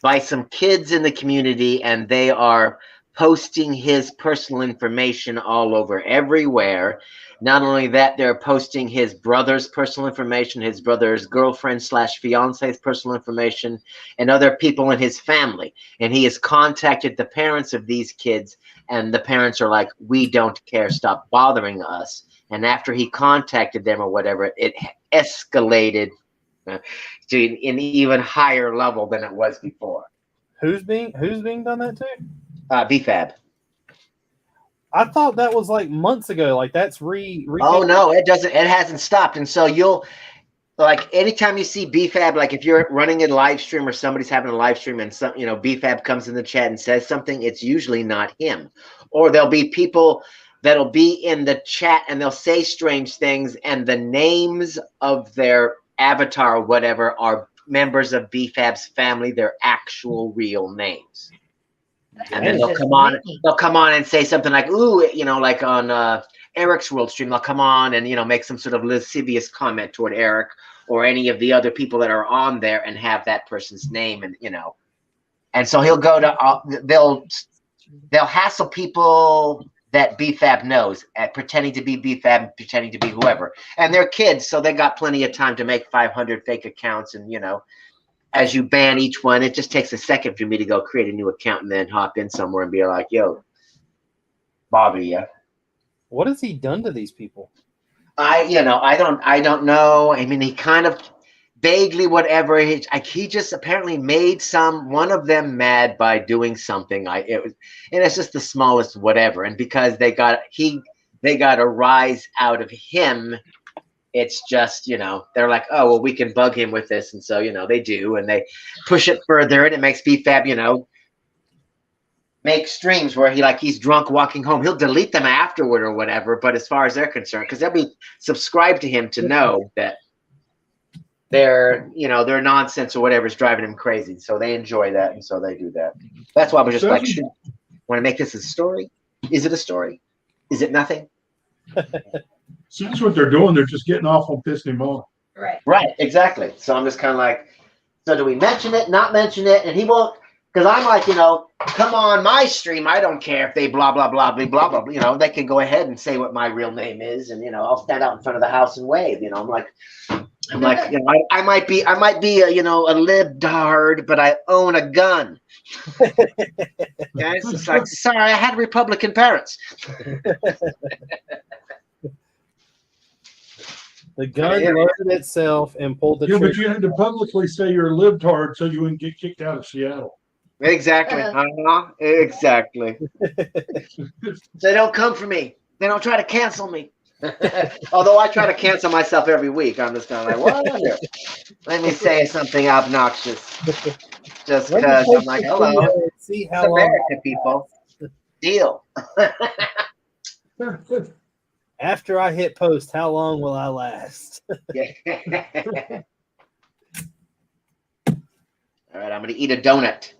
by some kids in the community, and they are posting his personal information all over everywhere. Not only that, they're posting his brother's personal information, his brother's girlfriend/fiance's personal information, and other people in his family. And he has contacted the parents of these kids, and the parents are like, we don't care, stop bothering us. And after he contacted them or whatever, it escalated to an even higher level than it was before. Who's being done that to? BFAB. I thought that was like months ago. Like that's Oh no, it doesn't. It hasn't stopped. And so you'll like anytime you see BFAB, like if you're running a live stream or somebody's having a live stream and some BFAB comes in the chat and says something, it's usually not him. Or there'll be people that'll be in the chat and they'll say strange things, and the names of their avatar or whatever are members of BFAB's family, their actual real names. And then they'll come on and say something like, ooh, like on Eric's World stream, they'll come on and, make some sort of lascivious comment toward Eric or any of the other people that are on there and have that person's name. And, and so he'll go to, they'll hassle people that BFAB knows at pretending to be BFAB, pretending to be whoever. And they're kids, so they got plenty of time to make 500 fake accounts. And, as you ban each one, it just takes a second for me to go create a new account and then hop in somewhere and be like, yo, bother you. What has he done to these people? I don't know. I mean, he kind of vaguely whatever. He just apparently made one of them mad by doing something. And it's just the smallest whatever. And because they got a rise out of him, it's just, they're like, oh, well, we can bug him with this. And so, they do. And they push it further. And it makes BFAB, make streams where he's drunk walking home. He'll delete them afterward or whatever. But as far as they're concerned, because they'll be subscribed to him to know that their nonsense or whatever is driving him crazy. So they enjoy that. And so they do that. That's why I was just like, want to make this a story? Is it a story? Is it nothing? So that's what they're doing. They're just getting off on pissing him off. Right, exactly. So I'm just kind of like, so do we mention it, not mention it? And he won't, because I'm like, come on my stream. I don't care if they blah, blah, blah, blah, blah, blah. They can go ahead and say what my real name is. And, I'll stand out in front of the house and wave. I'm like, I might be a lib dard, but I own a gun. Guys, it's like, sorry, I had Republican parents. The gun loaded itself and pulled the trigger. But you had to publicly say you're a libtard so you wouldn't get kicked out of Seattle. Exactly. Exactly. They don't come for me. They don't try to cancel me. Although I try to cancel myself every week. I'm just kind of like, what? Let me say something obnoxious. Just because I'm like, hello. See how American people. Deal. After I hit post, how long will I last? All right, I'm going to eat a donut.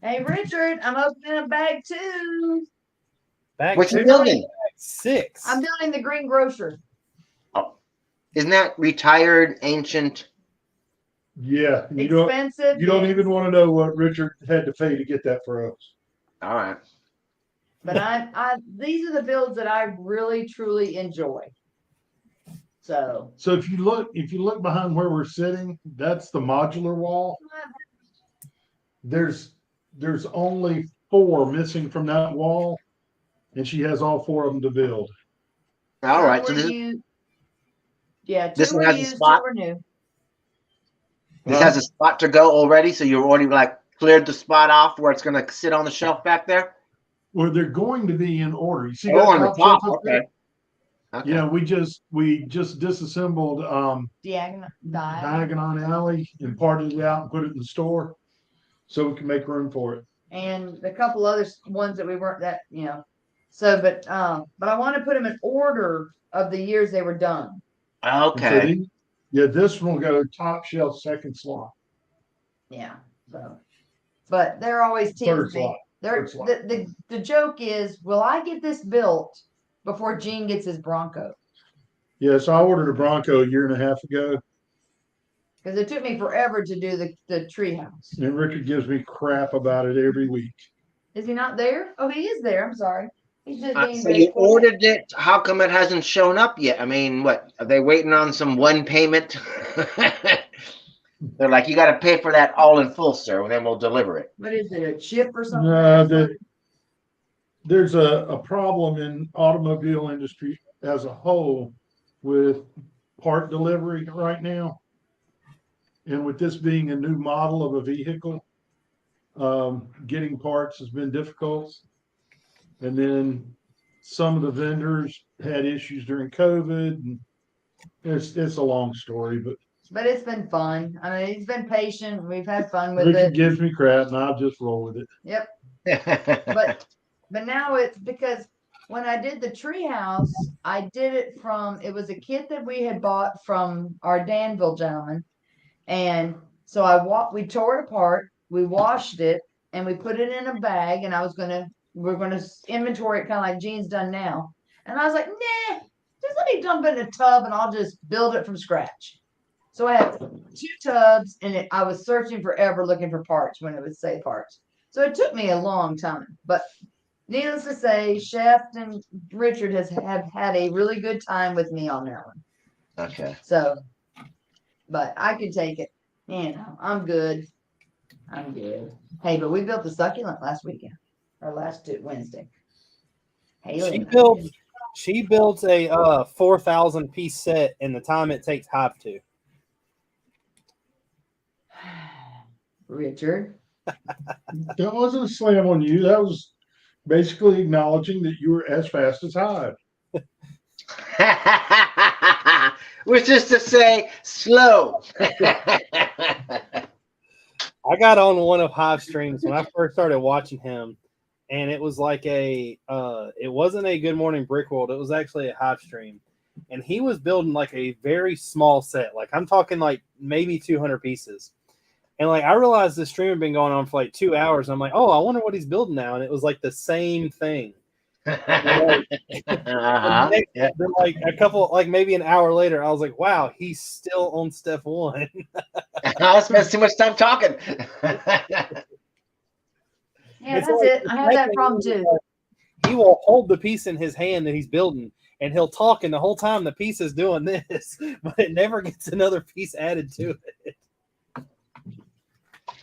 Hey, Richard, I'm opening a bag too. What you building? 6. I'm building the Green Grocer. Oh, isn't that retired, ancient? Yeah. Expensive. You don't even want to know what Richard had to pay to get that for us. All right. But these are the builds that I really truly enjoy. So if you look behind where we're sitting, that's the modular wall. There's only 4 missing from that wall, and she has all 4 of them to build. All right. So two this were one has a used, spot. 2 were new. This has a spot to go already, so you're already like cleared the spot off where it's going to sit on the shelf back there. Well, they're going to be in order. You see Oh, that on the top shelf top. up there? Okay. Yeah, we just disassembled Diagonal. Diagon Alley and parted it out and put it in the store so we can make room for it. And a couple other ones that we weren't that, So, but I want to put them in order of the years they were done. Okay. So this one will go top shelf, second slot. Yeah. So, but they're always Third teasing me. slot. They're, Third slot. the joke is, will I get this built before Gene gets his Bronco? Yeah, so I ordered a Bronco a year and a half ago, Because it took me forever to do the tree house. and Richard gives me crap about it every week. Is he not there? Oh, he is there. I'm sorry. He's just being So very you quiet. ordered it. How come it hasn't shown up yet? I mean, what are they waiting on? Some one payment? They're like, you got to pay for that all in full, sir, and then we'll deliver it. What is it? A chip or something? No, there's a problem in automobile industry as a whole with part delivery right now. And with this being a new model of a vehicle, getting parts has been difficult. And then some of the vendors had issues during COVID, and it's a long story, But it's been fun. I mean, he's been patient. We've had fun with Richard it. gives me crap and I'll just roll with it. Yep. But now it's because when I did the tree house, I did it it was a kit that we had bought from our Danville gentleman. And so we tore it apart, we washed it, and we put it in a bag, and we're gonna inventory it kind of like Gene's done now. And I was like, nah, just let me dump it in a tub and I'll just build it from scratch. So I have 2 tubs, and I was searching forever looking for parts when it would say parts. So it took me a long time, but needless to say, Chef and Richard have had a really good time with me on that one. Okay. So, but I could take it. I'm good. I'm good. Hey, but we built the succulent last weekend, or last Wednesday. She built a 4,000 piece set in the time it takes Hive to. Richard. That wasn't a slam on you. That was basically acknowledging that you were as fast as Hive. Which is to say, slow. I got on one of Hive's streams when I first started watching him, and it was like it wasn't a Good Morning Brick World. It was actually a Hive stream, and he was building like a very small set. Like I'm talking like maybe 200 pieces. And like I realized the stream had been going on for like 2 hours. And I'm like, oh, I wonder what he's building now. And it was like the same thing. Then like a couple, like maybe an hour later, I was like, wow, he's still on step 1. I spent too much time talking. Yeah, that's it. I have that problem too. He will hold the piece in his hand that he's building, and he'll talk, and the whole time the piece is doing this, but it never gets another piece added to it.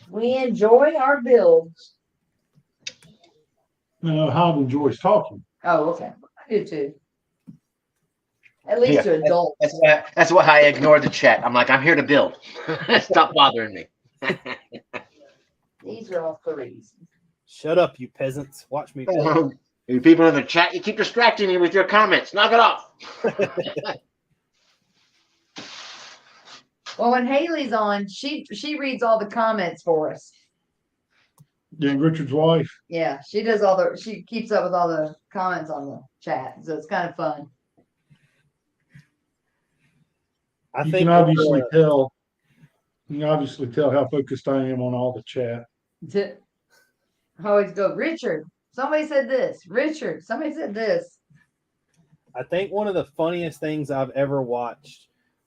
We enjoy our builds. Hive enjoys talking. Oh, okay. I do too. At least to adults. That's why I ignore the chat. I'm like, I'm here to build. Stop bothering me. These are all 3s. Shut up, you peasants. Watch me build. You people in the chat, you keep distracting me with your comments. Knock it off. Well, when Haley's on, she reads all the comments for us. Yeah, Richard's wife. Yeah, she keeps up with all the comments on the chat, so it's kind of fun. You can obviously tell how focused I am on all the chat. I always go, Richard, somebody said this. Richard, somebody said this. I think one of the funniest things I've ever watched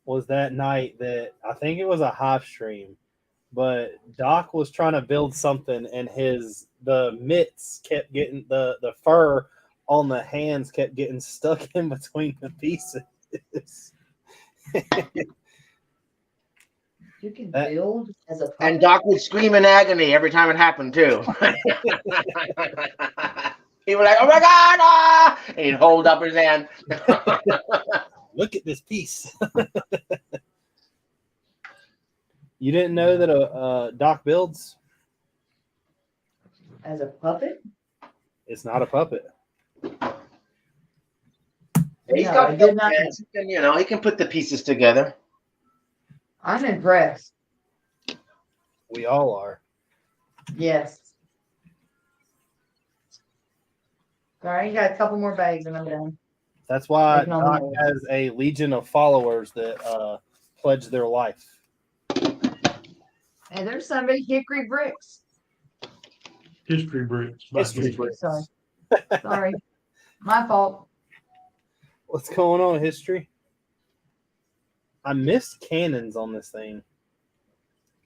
was that night that I think it was a Hive stream, but Doc was trying to build something, and the mitts kept getting the fur on the hands kept getting stuck in between the pieces. You can build as a puppet. And Doc would scream in agony every time it happened too. He was like, "Oh my God!" Ah! And he'd hold up his hand. Look at this piece. You didn't know that a Doc builds? As a puppet? It's not a puppet. He's No, got I did not. hands. He can put the pieces together. I'm impressed. We all are. Yes. All right, you got a couple more bags and I'm done. That's why Taking on the Doc nose. has a legion of followers that pledge their life. And there's somebody hickory bricks. History bricks. History bricks. Sorry. Sorry. My fault. What's going on, history? I missed cannons on this thing.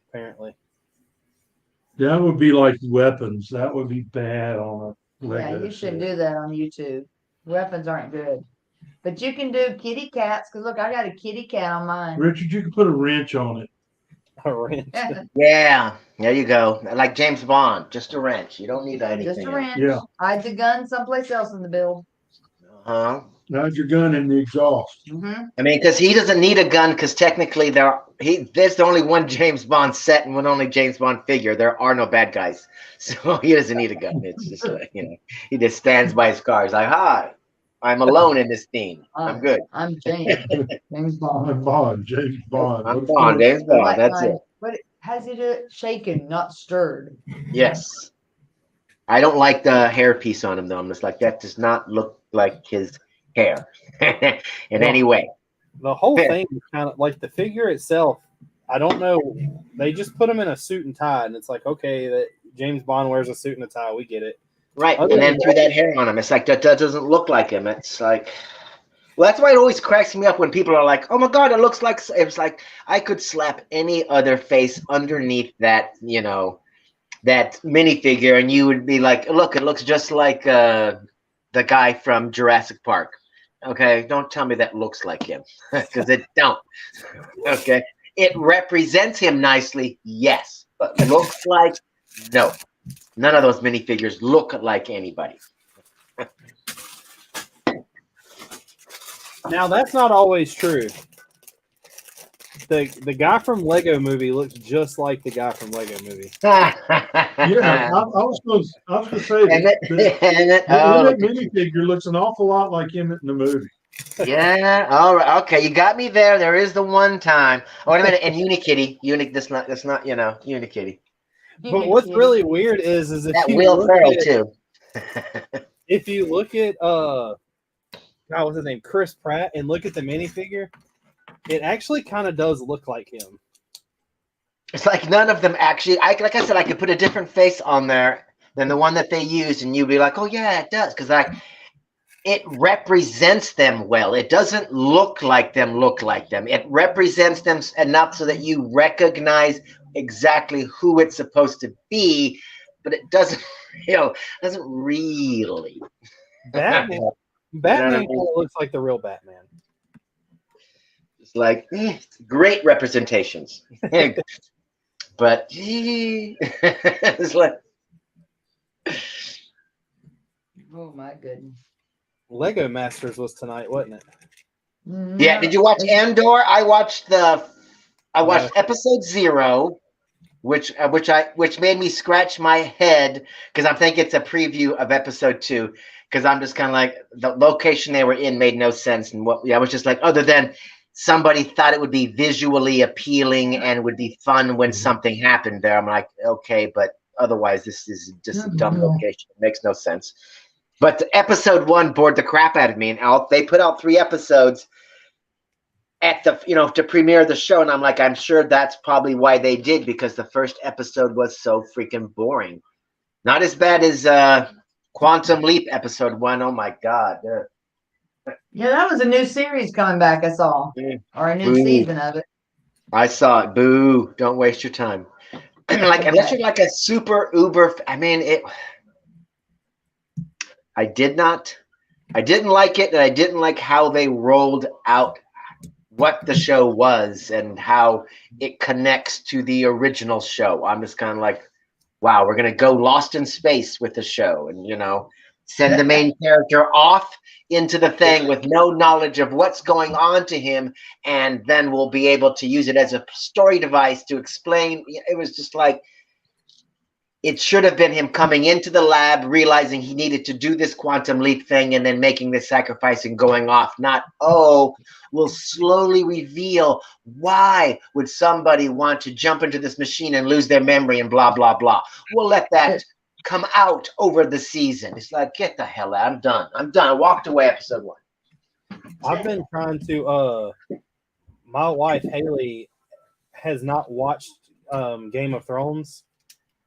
Apparently. That would be like weapons. That would be bad on a Yeah, Lego you shouldn't set. do that on YouTube. Weapons aren't good. But you can do kitty cats, because look, I got a kitty cat on mine. Richard, you could put a wrench on it. A wrench. Yeah, there you go. Like James Bond, just a wrench. You don't need anything. Just a else. wrench. Yeah. Hide the gun someplace else in the build. Uh-huh. Hide your gun in the exhaust. Mm-hmm. I mean, because he doesn't need a gun, because technically there's only one James Bond set and one only James Bond figure. There are no bad guys, so he doesn't need a gun. It's just like, he just stands by his car. He's like, "Hi, I'm alone in this team. I'm good. I'm James. James Bond. I'm Bond, James Bond. I'm Of Bond, course. James I Bond. like That's mine. it." But how does he do it? Shaken, not stirred. Yes. I don't like the hair piece on him though. I'm just like, that does not look like his hair in any way. The whole thing is kind of like the figure itself. I don't know. They just put him in a suit and tie, and it's like, okay, that James Bond wears a suit and a tie. We get it. Right. Other And then than threw that hair on him. It's like that doesn't look like him. It's like, well, that's why it always cracks me up when people are like, "Oh my God, it looks like." It's like I could slap any other face underneath that, that minifigure, and you would be like, "Look, it looks just like the guy from Jurassic Park." Okay, don't tell me that looks like him, because it don't. Okay, it represents him nicely, yes, but looks like no. None of those minifigures look like anybody. Now that's not always true. The guy from Lego Movie looks just like the guy from Lego Movie. Yeah, I was going to say that that minifigure looks an awful lot like him in the movie. Yeah. All right. Okay, you got me there. There is the one time. Oh, wait a minute. And Unikitty. That's not. Unikitty. But what's really weird is if That you Will look Ferrell at, too. if you look at God, what's his name, Chris Pratt, and look at the minifigure, it actually kind of does look like him. It's like none of them actually. Like I said, I could put a different face on there than the one that they used, and you'd be like, "Oh yeah, it does," because it represents them well. It doesn't look like them. It represents them enough so that you recognize exactly who it's supposed to be, but it doesn't. Doesn't really. Batman kind of looks like the real Batman. It's like great representations, but it's like, Oh my goodness. Lego Masters was tonight, wasn't it? yeah. Did you watch Andor? I watched episode 0, which made me scratch my head because I'm thinking it's a preview of episode 2. Because I'm just kind of like, the location they were in made no sense, and I was just like, other than somebody thought it would be visually appealing and would be fun when something happened there. I'm like, okay, but otherwise this is just a dumb location. It makes no sense. But episode 1 bored the crap out of me, and they put out 3 episodes at the to premiere the show, and I'm like, I'm sure that's probably why they did, because the first episode was so freaking boring. Not as bad as Quantum Leap episode 1. Oh my God. Yeah, that was a new series coming back, I saw. Or a new season of it. I saw it. Boo. Don't waste your time. Unless you're like a super uber. I mean, I didn't like it, and I didn't like how they rolled out what the show was and how it connects to the original show. I'm just kind of like, wow, we're going to go lost in space with the show. And, Send the main character off into the thing with no knowledge of what's going on to him, and then we'll be able to use it as a story device to explain. It was just like, it should have been him coming into the lab, realizing he needed to do this quantum leap thing, and then making this sacrifice and going off. Not, oh, we'll slowly reveal why would somebody want to jump into this machine and lose their memory and blah, blah, blah. We'll let that come out over the season. It's like, get the hell out. I'm done. I walked away episode 1. I've been trying to my wife Haley has not watched Game of Thrones,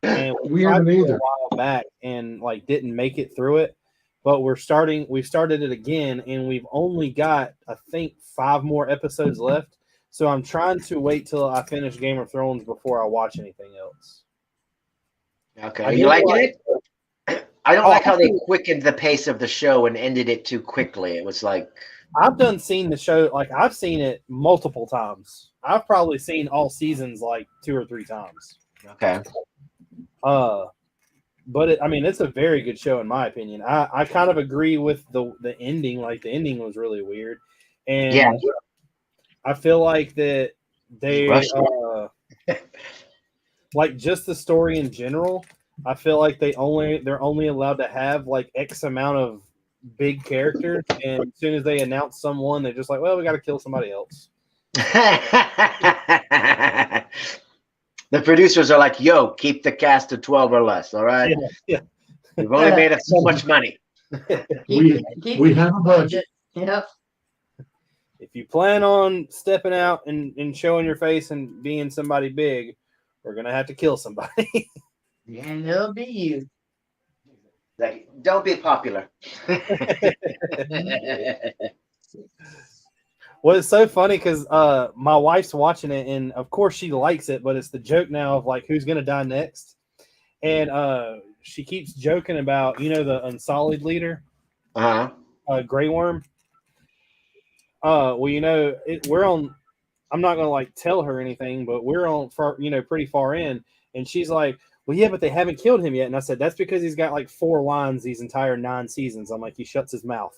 and We haven't either. a while back and like didn't make it through it, but we started it again, and we've only got I think 5 more episodes left, so I'm trying to wait till I finish Game of Thrones before I watch anything else. Okay. Are you liking it? I don't like how they quickened the pace of the show and ended it too quickly. It was like, I've seen the show, like I've seen it multiple times. I've probably seen all seasons like 2 or 3 times. okay. But it's a very good show in my opinion. I kind of agree with the ending. Like the ending was really weird, and Yeah. I feel like that they like just the story in general. I feel like they're only allowed to have like X amount of big characters, and as soon as they announce someone, they're just like, well, we got to kill somebody else. The producers are like, yo, keep the cast to 12 or less, all right? Yeah. We've only made us so much money. We have a budget. Yep. If you plan on stepping out and showing your face and being somebody big, we're gonna have to kill somebody. And it'll be you. Like, don't be popular. Well, it's so funny because my wife's watching it, and of course she likes it, but it's the joke now of like who's gonna die next, and she keeps joking about the Unsullied leader, Grey Worm. Well, we're on. I'm not gonna like tell her anything, but we're on pretty far in, and she's like, well, yeah, but they haven't killed him yet. And I said, that's because he's got like 4 lines these entire 9 seasons. I'm like, he shuts his mouth.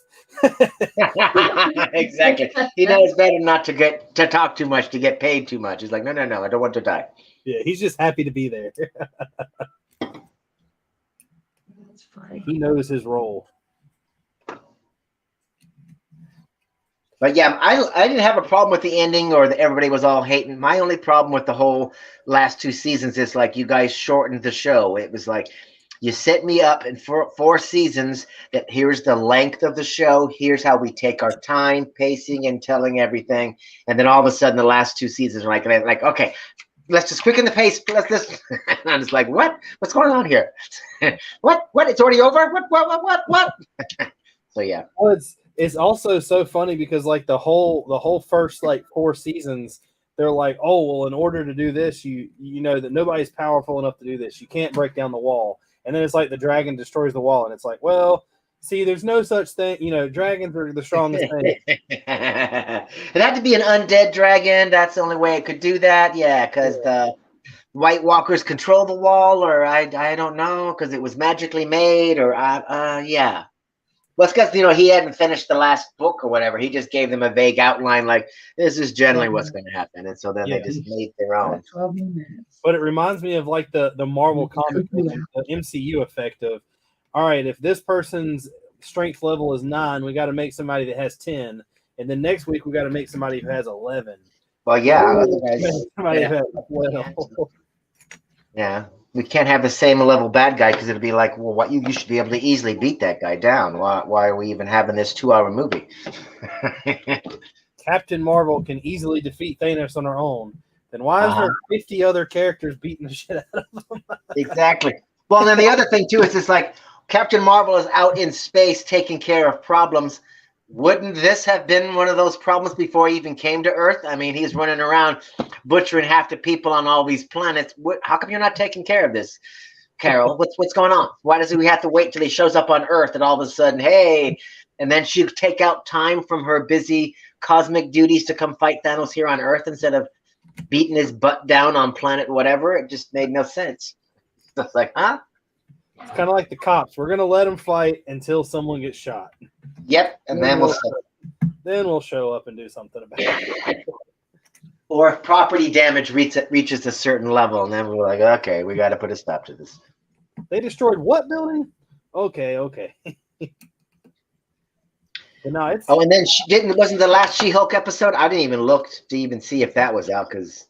Exactly. He knows better not to talk too much, to get paid too much. He's like, no, I don't want to die. Yeah, he's just happy to be there. That's funny. He knows his role. But yeah, I didn't have a problem with the ending or that everybody was all hating. My only problem with the whole last 2 seasons is like you guys shortened the show. It was like you set me up in 4 seasons that here's the length of the show. Here's how we take our time, pacing and telling everything. And then all of a sudden the last 2 seasons are like, okay, let's just quicken the pace. Let's and I'm just like, what? What's going on here? What? It's already over? What? So yeah. Well, it's also so funny because like the whole first like 4 seasons, they're like, oh well, in order to do this, you know that nobody's powerful enough to do this. You can't break down the wall. And then it's like the dragon destroys the wall, and it's like, well, see, there's no such thing. Dragons are the strongest thing. It had to be an undead dragon. That's the only way it could do that. Yeah, because the White Walkers control the wall, or I don't know, because it was magically made, or yeah. Well, it's because he hadn't finished the last book or whatever. He just gave them a vague outline, like this is generally what's going to happen, and so then they just made their own. 12 minutes. But it reminds me of like the Marvel comic, the MCU effect of, all right, if this person's strength level is 9, we got to make somebody that has 10, and then next week we got to make somebody who has 11. Well, yeah, Somebody who has 12. Yeah. We can't have the same level bad guy because it'll be like, well, what you should be able to easily beat that guy down. Why are we even having this 2-hour movie? Captain Marvel can easily defeat Thanos on her own. Then why is there 50 other characters beating the shit out of them? Exactly. Well, and then the other thing too is it's like Captain Marvel is out in space taking care of problems. Wouldn't this have been one of those problems before he even came to Earth? I mean, he's running around butchering half the people on all these planets. How come you're not taking care of this, Carol? What's going on? Why does we have to wait till he shows up on Earth and all of a sudden, hey, and then she'd take out time from her busy cosmic duties to come fight Thanos here on Earth instead of beating his butt down on planet whatever? It just made no sense. It's like, huh? It's kind of like the cops. We're gonna let them fight until someone gets shot. Yep, and then we'll show up and do something about it. Or if property damage reaches a certain level, and then we're like, okay, we got to put a stop to this. They destroyed what building? Okay. But no, it's. Oh, and then wasn't the last She-Hulk episode? I didn't even look to even see if that was out because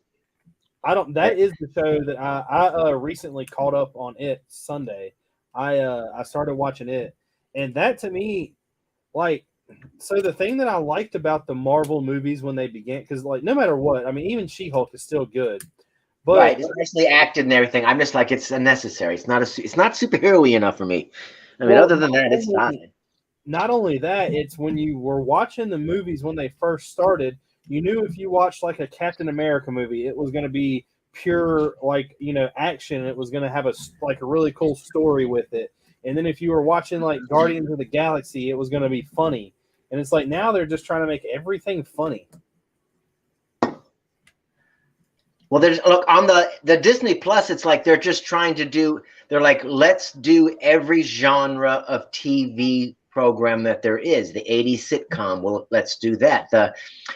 I don't. That is the show that I recently caught up on it Sunday. I started watching it, and that to me, like, so the thing that I liked about the Marvel movies when they began, because like no matter what, I mean, even She-Hulk is still good, but right, it's nicely acted and everything. I'm just like, it's unnecessary. It's not superhero-y enough for me. I mean, other than that, it's fine. Not only that, it's when you were watching the movies when they first started, you knew if you watched like a Captain America movie, it was going to be pure, like, action. It was going to have a really cool story with it. And then if you were watching like Guardians of the Galaxy, it was going to be funny. And it's like now they're just trying to make everything funny. Well, look on the Disney Plus. It's like they're just trying to do. They're like, let's do every genre of TV program that there is. The 80s sitcom, well, let's do that. The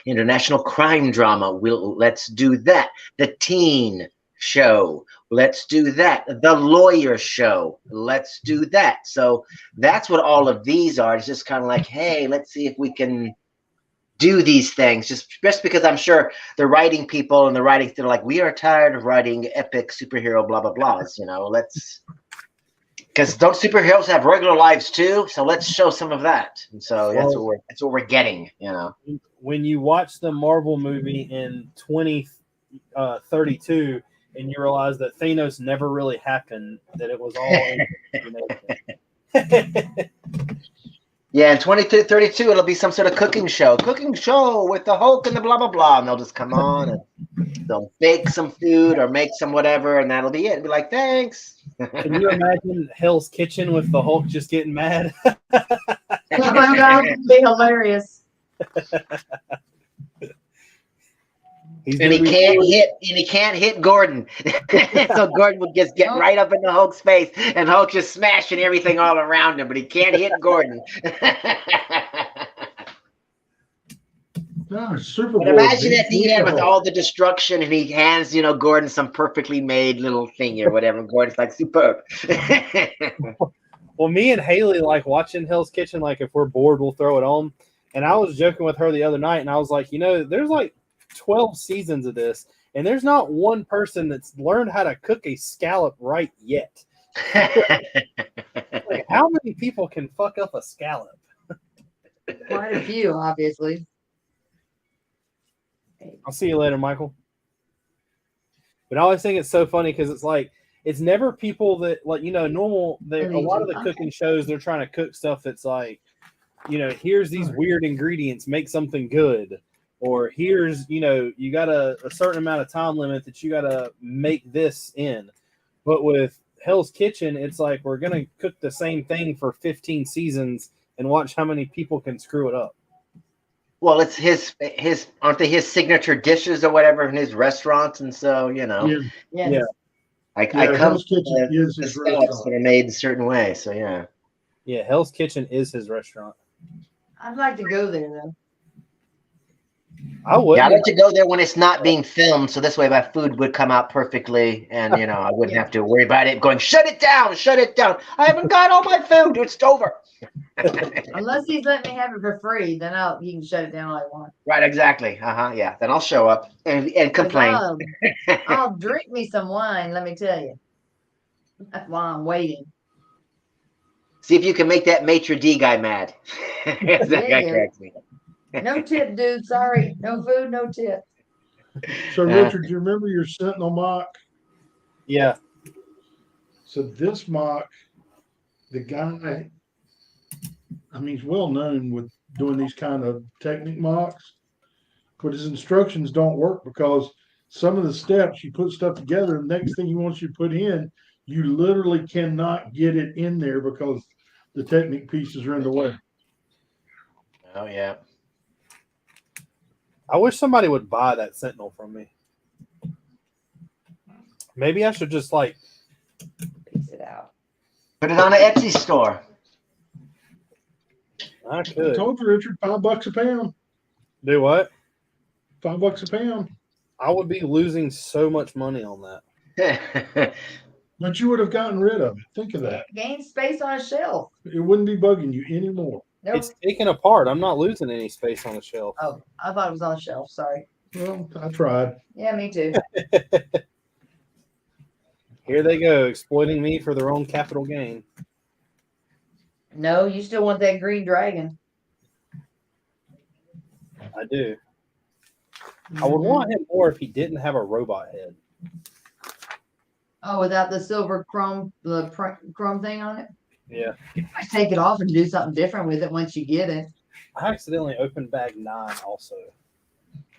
international crime drama, let's do that. The teen show, let's do that. The lawyer show, let's do that. So that's what all of these are. It's just kind of like, hey, let's see if we can do these things, just because I'm sure the writing people and the writing, they're like, we are tired of writing epic superhero blah blah blahs, let's, because don't superheroes have regular lives too? So let's show some of that. And so that's what we're getting, When you watch the Marvel movie in 2032 and you realize that Thanos never really happened, that it was all Yeah, in 2032, it'll be some sort of cooking show with the Hulk and the blah, blah, blah. And they'll just come on and they'll bake some food or make some whatever, and that'll be it. And be like, thanks. Can you imagine Hell's Kitchen with the Hulk just getting mad? That would be hilarious. And he can't hit Gordon. So Gordon would just get right up into Hulk's face, and Hulk just smashing everything all around him, but he can't hit Gordon. No, Super Bowl. But imagine at the end with all the destruction, and he hands, Gordon some perfectly made little thing or whatever. Gordon's like, superb. Well, me and Haley like watching Hell's Kitchen. Like, if we're bored, we'll throw it on. And I was joking with her the other night, and I was like, there's like 12 seasons of this, and there's not one person that's learned how to cook a scallop right yet. Like, how many people can fuck up a scallop? Quite a few, obviously. I'll see you later, Michael. But I always think it's so funny because it's like, it's never people that, like, normal. A lot of the cooking shows, they're trying to cook stuff that's like, here's these weird ingredients, make something good. Or here's, you got a certain amount of time limit that you got to make this in. But with Hell's Kitchen, it's like, we're going to cook the same thing for 15 seasons and watch how many people can screw it up. Well, it's his aren't they his signature dishes or whatever in his restaurants? And so, Yeah. I come Hell's Kitchen is the his scallops restaurant. that are made a certain way. So, yeah. Yeah, Hell's Kitchen is his restaurant. I'd like to go there, though. I would. Yeah, I like to go there when it's not being filmed, so this way my food would come out perfectly, and I wouldn't have to worry about it going, shut it down. I haven't got all my food. It's over. Unless he's letting me have it for free, then he can shut it down all I want. Right, exactly. Yeah. Then I'll show up and complain. I'll drink me some wine, let me tell you. That's why I'm waiting. See if you can make that maitre d' guy mad. That guy cracks me. No tip, dude. Sorry. No food, no tip. So, Richard, do you remember your Sentinel mock? Yeah. So this mock, the guy, he's well known with doing these kind of technique mocks, but his instructions don't work because some of the steps, you put stuff together, the next thing he wants you to put in, you literally cannot get it in there because the technique pieces are in the way. Oh, yeah. I wish somebody would buy that Sentinel from me. Maybe I should just piece it out. Put it on an Etsy store. I I could. told you, Richard, $5 a pound. Do what? $5 a pound. I would be losing so much money on that. But you would have gotten rid of it. Think of that. Gain space on a shelf. It wouldn't be bugging you anymore. Nope. It's taken apart. I'm not losing any space on the shelf. Oh, I thought it was on a shelf. Sorry. Well, I tried. Yeah, me too. Here they go, exploiting me for their own capital gain. No, you still want that green dragon. I do. I would want him more if he didn't have a robot head. Oh, without the silver chrome, chrome thing on it? Yeah. I take it off and do something different with it once you get it. I accidentally opened bag 9 also.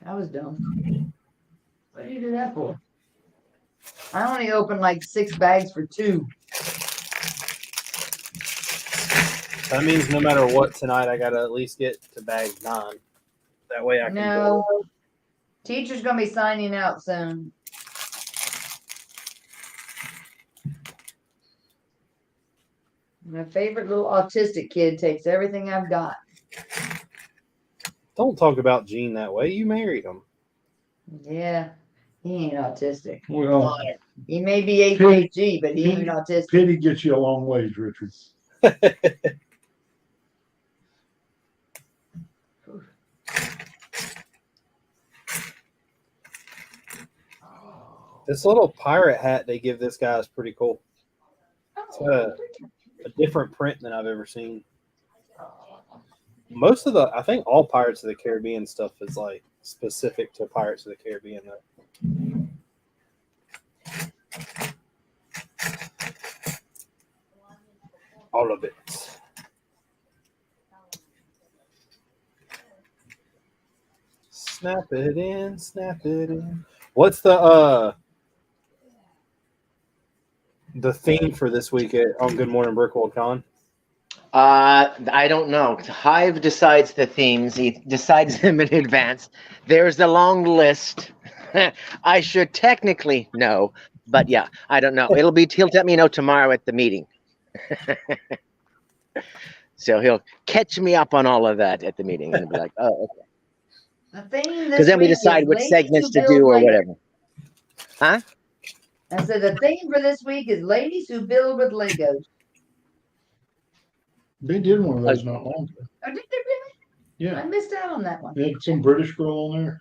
That was dumb. What did you do that for? I only opened like 6 bags for 2. That means no matter what tonight, I got to at least get to bag 9. That way I can No. Teacher's going to be signing out soon. My favorite little autistic kid takes everything I've got. Don't talk about Gene that way. You married him. Yeah, he ain't autistic. Well, He may be ADHD, but he ain't autistic. pity gets you a long ways, Richard. This little pirate hat they give this guy is pretty cool. It's a different print than I've ever seen. Most of I think all Pirates of the Caribbean stuff is like specific to Pirates of the Caribbean though. All of it. Snap it in, snap it in. What's the theme for this week on Good Morning Brickworld, Con? I don't know. Hive decides the themes. He decides them in advance. There's a long list. I should technically know, but yeah, I don't know. He'll let me know tomorrow at the meeting. So he'll catch me up on all of that at the meeting and be like, oh, okay. The theme Because then we decide which segments to do or whatever. Huh? I said the theme for this week is ladies who build with Legos. They did one of those not long ago. Oh, did they really? Yeah. I missed out on that one. They had some British girl on there.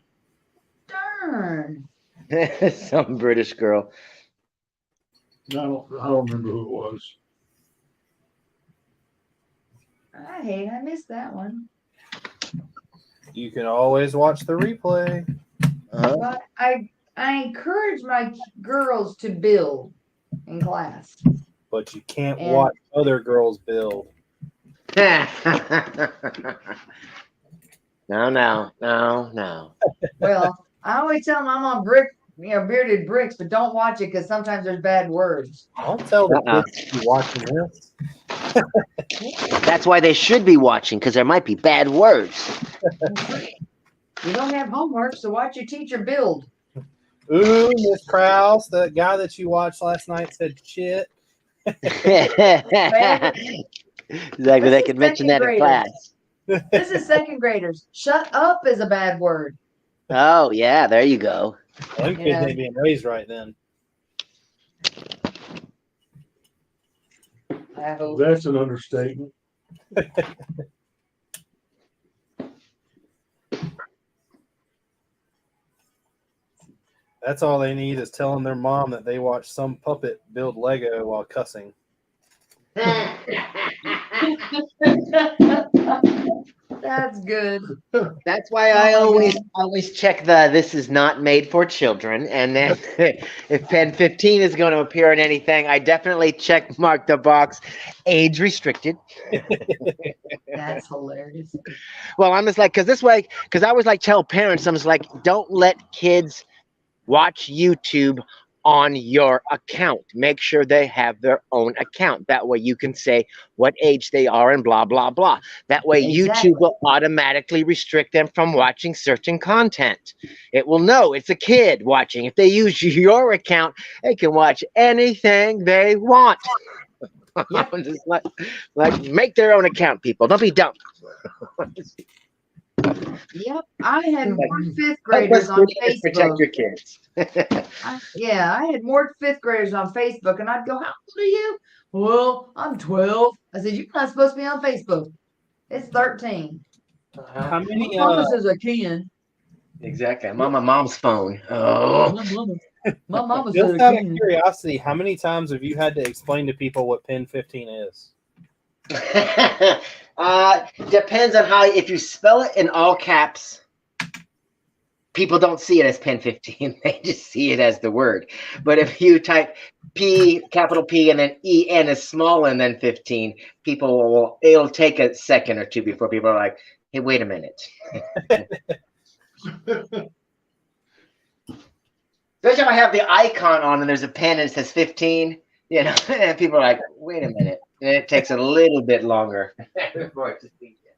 Darn. Some British girl. I don't remember who it was. I missed that one. You can always watch the replay. But I encourage my girls to build in class. But you can't And- watch other girls build. No. Well, I always tell them I'm on bearded bricks, but don't watch it because sometimes there's bad words. Don't tell the kids to be watching this. That's why they should be watching, because there might be bad words. You don't have homework, so watch your teacher build. Ooh, Miss Krause, the guy that you watched last night said shit. Exactly, they could mention that in class. This is second graders. Shut up is a bad word. Oh, yeah, there you go. Them kids ain't being raised right then. I hope. That's an understatement. That's all they need is telling their mom that they watched some puppet build Lego while cussing. That's good. That's why I always check the "this is not made for children," and then if Pen 15 is going to appear in anything, I definitely mark the box age restricted. That's hilarious. Well, I'm just like, because I always like tell parents, I'm just like, don't let kids watch YouTube on your account. Make sure they have their own account. That way you can say what age they are and blah, blah, blah. That way Exactly. YouTube will automatically restrict them from watching certain content. It will know it's a kid watching. If they use your account, they can watch anything they want. Yep. Just like make their own account, people. Don't be dumb. Yep. I had more fifth Help graders us on protect Facebook. your kids. I had more fifth graders on Facebook, and I'd go, "How old are you?" "Well, I'm 12." I said, "You're not supposed to be on Facebook. It's 13." How many? Mama says I can. Exactly. I'm on my mom's phone. Oh. My mama said Just I out of can. curiosity, how many times have you had to explain to people what pin 15 is? Depends on how. If you spell it in all caps, people don't see it as pin 15. They just see it as the word. But if you type P, capital P, and then EN is small and then 15, people will. It'll take a second or two before people are like, "Hey, wait a minute." Especially if I have the icon on and there's a pen and it says 15, and people are like, "Wait a minute." And it takes a little bit longer before it just beats it.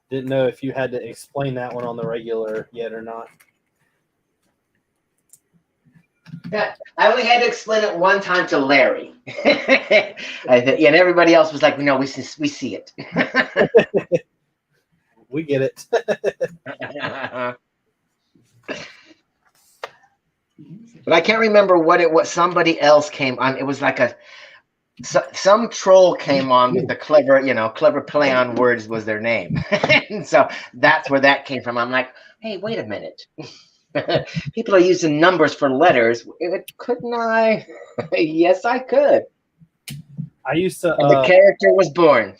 Didn't know if you had to explain that one on the regular yet or not. I only had to explain it one time to Larry. And everybody else was like, "No, we see it." We get it. But I can't remember what somebody else came on. It was like some troll came on with the clever play on words was their name. And so that's where that came from. I'm like, "Hey, wait a minute. People are using numbers for letters. Couldn't I?" Yes, I could. I used to. And the character was born.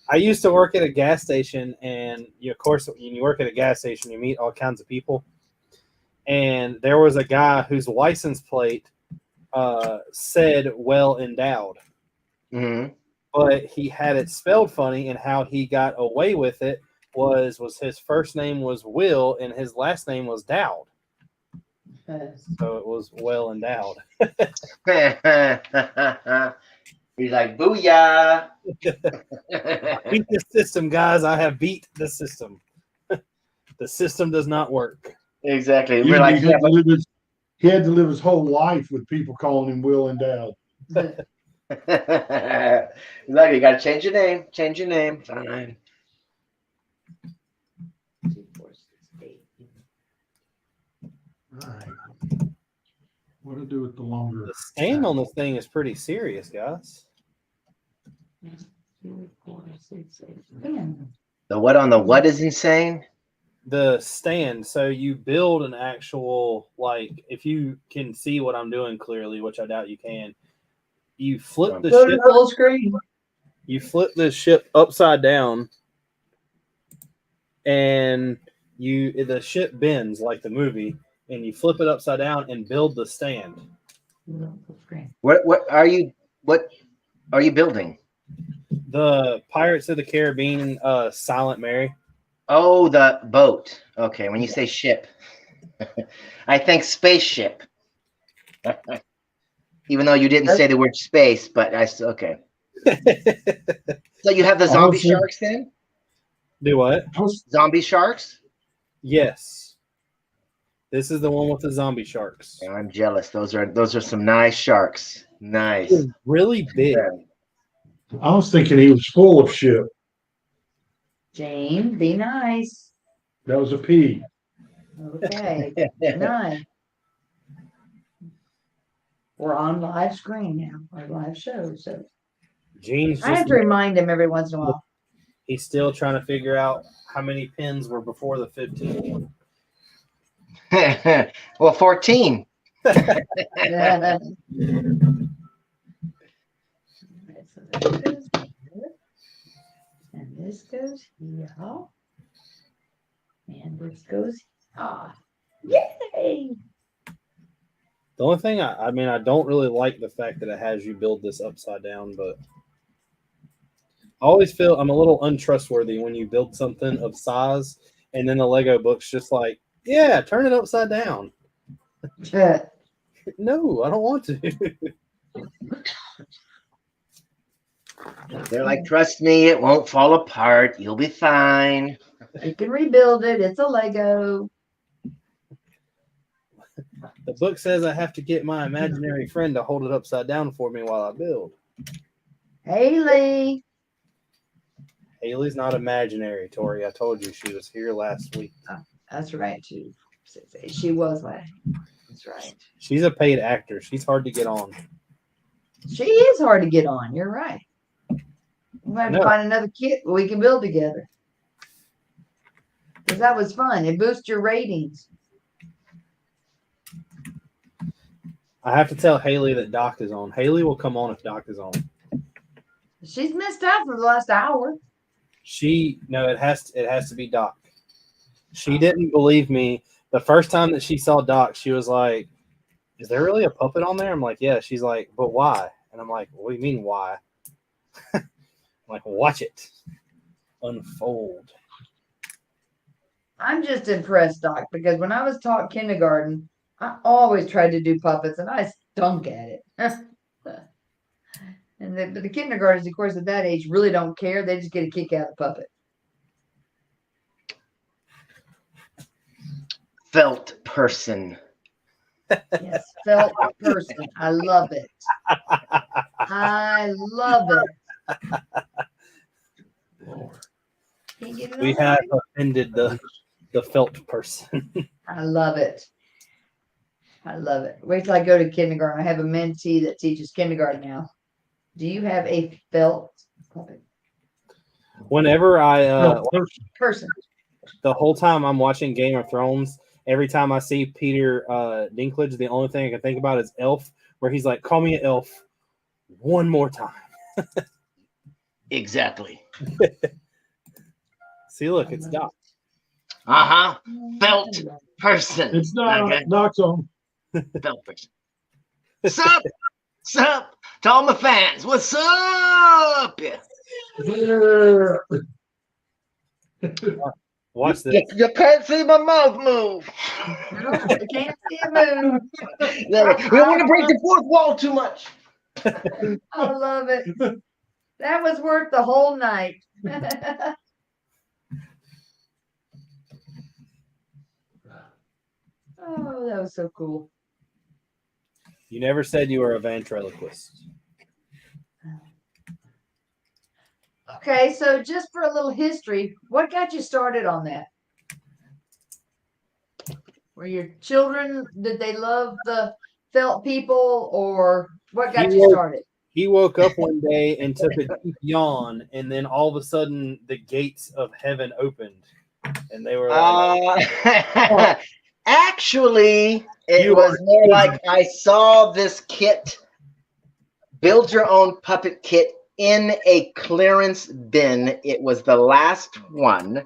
I used to work at a gas station, and of course, when you work at a gas station, you meet all kinds of people. And there was a guy whose license plate said "well endowed," Mm-hmm. but he had it spelled funny, and how he got away with it was his first name was Will and his last name was Dowd. So it was well endowed. He's like, "Booyah!" Beat the system, guys. I have beat the system. The system does not work. Exactly. He We're like, had to live he had to live his whole life with people calling him Will Endowed. Exactly. You gotta change your name. Change your name. Fine. 2, 4, 6, 8. All right. What to do with the longer? The stand on this thing is pretty serious, guys. 2, 4, 6, 8. Damn. The what is insane? The stand. So you build an actual, like, if you can see what I'm doing clearly, which I doubt you can, you flip the Go to ship. full screen. You flip the ship upside down, and the ship bends like the movie, and you flip it upside down and build the stand. Full screen. What are you building? The Pirates of the Caribbean, Silent Mary. Oh, the boat. Okay, when you say ship, I think spaceship. Even though you didn't say the word space, but okay. So you have the zombie sharks then? Do what? Zombie sharks? Yes. This is the one with the zombie sharks. Yeah, I'm jealous. Those are some nice sharks. Nice. It's really big. I was thinking he was full of shit. Jane, be nice. That was a P. Okay. Nice. We're on live screen now, or live show. So Gene's I have just to remind him every once in a while. he's still trying to figure out how many pins were before the 15. Well, 14. Yeah. And this goes here. And this goes here. Yay! The only thing I mean, I don't really like the fact that it has you build this upside down, but I always feel I'm a little untrustworthy when you build something of size and then the Lego book's just like, yeah, turn it upside down. No, I don't want to. They're like, "Trust me, it won't fall apart. You'll be fine." You can rebuild it. It's a Lego. The book says I have to get my imaginary friend to hold it upside down for me while I build. Haley. Haley's not imaginary, Tori. I told you she was here last week. That's right, too. She was last. That's right. She's a paid actor. She's hard to get on. She is hard to get on. You're right. We have to find another kit we can build together. Because that was fun. It boosts your ratings. I have to tell Haley that Doc is on. Haley will come on if Doc is on. She's missed out for the last hour. It has to be Doc. She didn't believe me. The first time that she saw Doc, she was like, "Is there really a puppet on there?" I'm like, "Yeah." She's like, "But why?" And I'm like, "What do you mean why?" I'm like, "Watch it unfold." I'm just impressed, Doc, because when I was taught kindergarten, I always tried to do puppets and I stunk at it. But the kindergartners, of course, at that age really don't care. They just get a kick out of the puppet. Felt person. Yes, felt person. I love it. I love it. Can't get it We on have right? offended the felt person. I love it. I love it. Wait till I go to kindergarten. I have a mentee that teaches kindergarten now. Do you have a felt puppet? Whenever Person. the whole time I'm watching Game of Thrones, every time I see Peter Dinklage, the only thing I can think about is Elf, where he's like, "Call me an elf one more time." Exactly. See, look, it's Doc. Felt person. It's not Okay. Doc's on. Felt person. Sup? Sup? To all my fans, what's up? Yeah. Watch this. You can't see my mouth move. No, I can't see a move. We don't want to break the fourth wall too much. I love it. That was worth the whole night. Oh, that was so cool. You never said you were a ventriloquist. Okay, so just for a little history, what got you started on that? Were your children, did they love the felt people, or what got you started? He woke up one day and took a deep yawn, and then all of a sudden the gates of heaven opened, and they were like, Actually, it was more like I saw this kit, build your own puppet kit, in a clearance bin. It was the last one.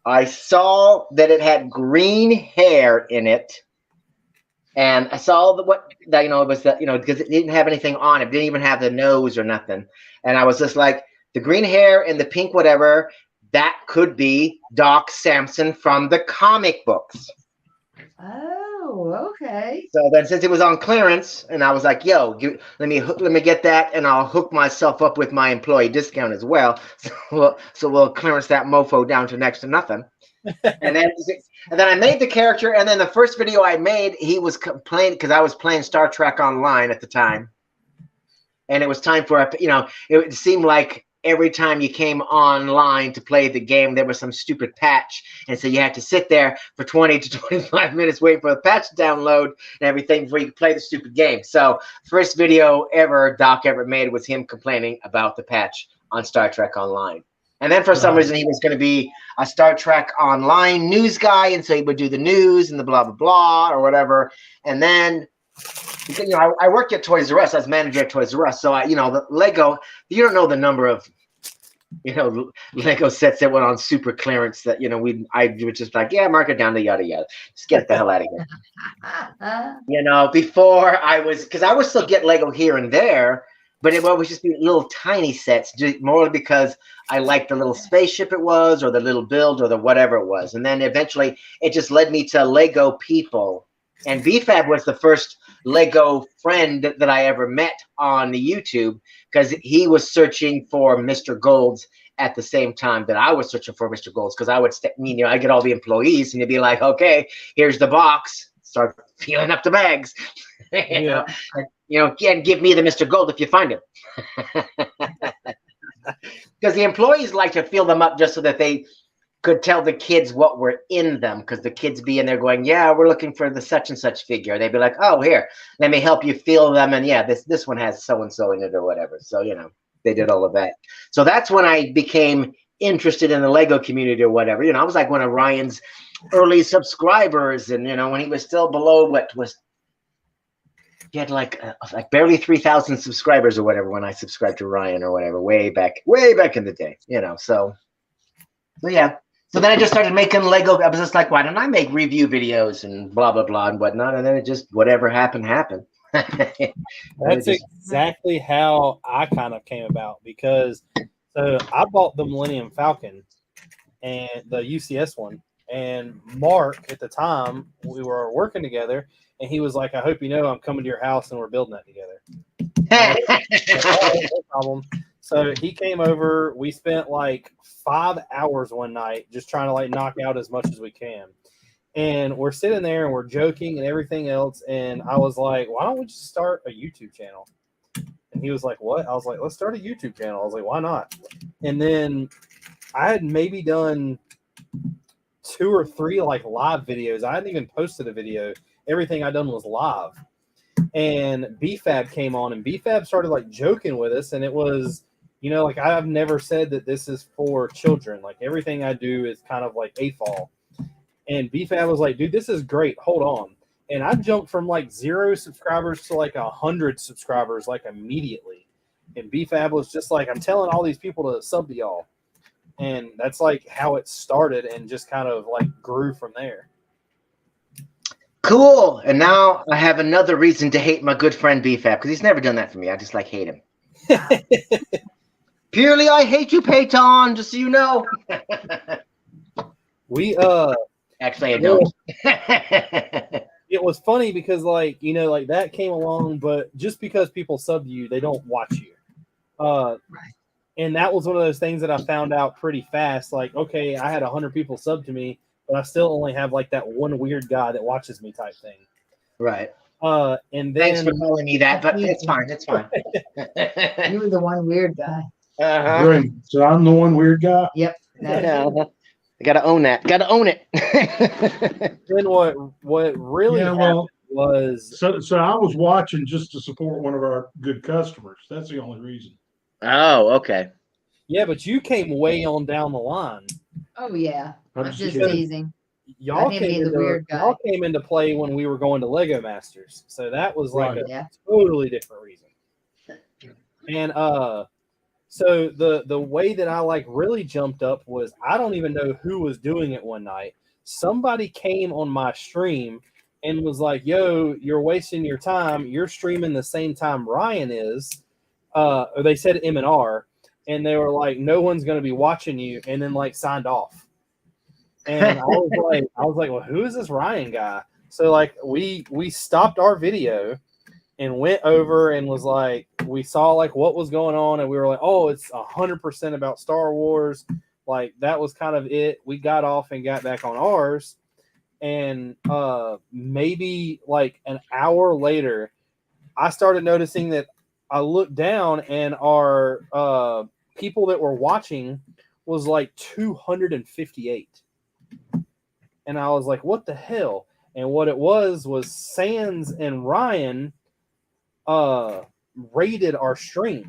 I saw that it had green hair in it, and I saw it was because it didn't have anything on it. It didn't even have the nose or nothing. And I was just like, the green hair and the pink whatever, that could be Doc Samson from the comic books. Oh, okay. So then, since it was on clearance, and I was like, "Yo, let me get that, and I'll hook myself up with my employee discount as well." So we'll clearance that mofo down to next to nothing. And then I made the character, and then the first video I made, he was complaining because I was playing Star Trek Online at the time, and it was time for it seemed like every time you came online to play the game, there was some stupid patch. And so you had to sit there for 20 to 25 minutes waiting for the patch to download and everything before you could play the stupid game. So first video ever Doc ever made was him complaining about the patch on Star Trek Online. And then for some reason, he was going to be a Star Trek Online news guy. And so he would do the news and the blah, blah, blah, or whatever. And then I worked at Toys R Us. I was manager at Toys R Us. So the Lego, you don't know the number of Lego sets that went on super clearance that I was just like, yeah, mark it down to yada yada, just get the hell out of here. Before because I would still get Lego here and there, but it would always just be little tiny sets, more because I liked the little spaceship it was, or the little build, or the whatever it was. And then eventually it just led me to Lego people, and VFab was the first Lego friend that I ever met on the YouTube, because he was searching for Mr. Golds at the same time that I was searching for Mr. Golds, because I would I get all the employees and you'd be like, okay, here's the box, start feeling up the bags. Yeah. And give me the Mr. Gold if you find him. Because the employees like to fill them up just so that they could tell the kids what were in them, because the kids be in there going, yeah, we're looking for the such and such figure. They'd be like, oh, here, let me help you fill them. And yeah, this one has so-and-so in it or whatever. So, they did all of that. So that's when I became interested in the Lego community or whatever. I was like one of Ryan's early subscribers. And, when he was still below he had like barely 3,000 subscribers or whatever when I subscribed to Ryan or whatever, way back in the day, so yeah. So then I just started making Lego. I was just like, why don't I make review videos and blah, blah, blah and whatnot. And then it just, whatever happened. That's exactly how I kind of came about, because so I bought the Millennium Falcon and the UCS one, and Mark at the time we were working together, and he was like, I hope you know I'm coming to your house and we're building that together. No problem. So he came over. We spent like 5 hours one night just trying to like knock out as much as we can. And we're sitting there and we're joking and everything else. And I was like, why don't we just start a YouTube channel? And he was like, what? I was like, let's start a YouTube channel. I was like, why not? And then I had maybe done 2 or 3 like live videos. I hadn't even posted a video. Everything I done was live. And BFAB came on, and BFAB started like joking with us. And it was, like I've never said that this is for children. Like everything I do is kind of like AFOL. And BFAB was like, dude, this is great. Hold on. And I jumped from like 0 subscribers to like 100 subscribers like immediately. And BFAB was just like, I'm telling all these people to sub to y'all. And that's like how it started and just kind of like grew from there. Cool. And now I have another reason to hate my good friend BFAB, because he's never done that for me. I just like hate him. Purely I hate you, Peyton, just so you know. We actually I don't. It was funny because like that came along, but just because people sub you, they don't watch you. Right. And that was one of those things that I found out pretty fast. Like, okay, I had 100 people sub to me, but I still only have like that one weird guy that watches me type thing. Right. And then thanks for calling me that, but it's fine. It's fine. You were the one weird guy. Great. So I'm the one weird guy. Yep. I gotta own that. Gotta own it. Then what really happened was so I was watching just to support one of our good customers. That's the only reason. Oh, okay. Yeah, but you came way on down the line. Oh yeah. I'm just kidding. teasing. Y'all came into play when we were going to Lego Masters. So that was like a totally different reason. And so the way that I like really jumped up was, I don't even know who was doing it one night. Somebody came on my stream and was like, yo, you're wasting your time. You're streaming the same time Ryan is. Or they said M&R, and they were like, no one's going to be watching you, and then like signed off. And I was like, well, who is this Ryan guy? So like we stopped our video and went over and was like, we saw like what was going on, and we were like, oh, it's 100% about Star Wars. Like that was kind of it. We got off and got back on ours, and maybe like an hour later, I started noticing that I looked down and our people that were watching was like 258. And I was like, what the hell? And what it was Sans and Ryan rated our stream.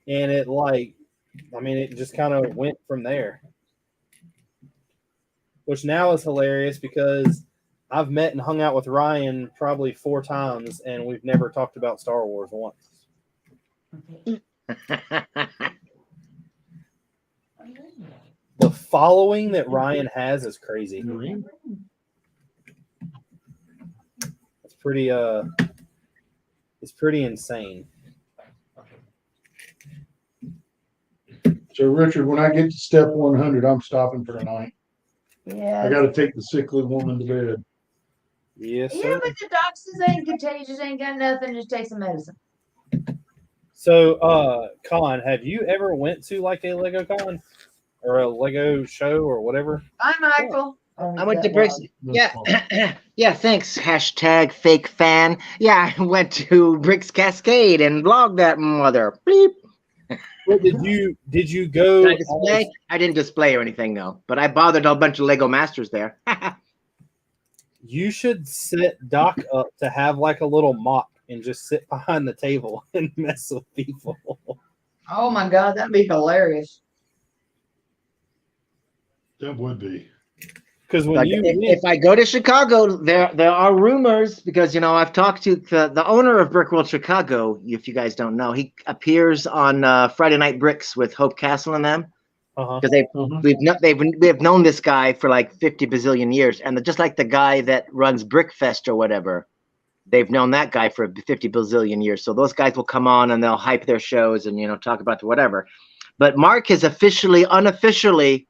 And it it just kind of went from there. Which now is hilarious because I've met and hung out with Ryan probably 4 times, and we've never talked about Star Wars once. The following that Ryan has is crazy. It's pretty insane. So Richard, when I get to step 100, I'm stopping for the night. Yeah. I got to take the sickly woman to bed. Yes, sir. Yeah, but the doctors ain't contagious, ain't got nothing. Just take some medicine. So, Con, have you ever went to like a Lego con or a Lego show or whatever? Hi, Michael. Oh, I went to that Bricks. was- Yeah, yeah. Thanks. Hashtag fake fan. Yeah, I went to Bricks Cascade and blogged that mother. Bleep. What did you go? Did I display? I didn't display or anything, no. But I bothered a bunch of Lego Masters there. You should set Doc up to have like a little mop and just sit behind the table and mess with people. Oh my God, that'd be hilarious. That would be. Because when Like, you if I go to Chicago, there are rumors because I've talked to the owner of Brick World Chicago. If you guys don't know, he appears on Friday Night Bricks with Hope Castle and them because we've known this guy for like 50 bazillion years, and just like the guy that runs Brickfest or whatever, they've known that guy for 50 bazillion years. So those guys will come on and they'll hype their shows and talk about whatever. But Mark has unofficially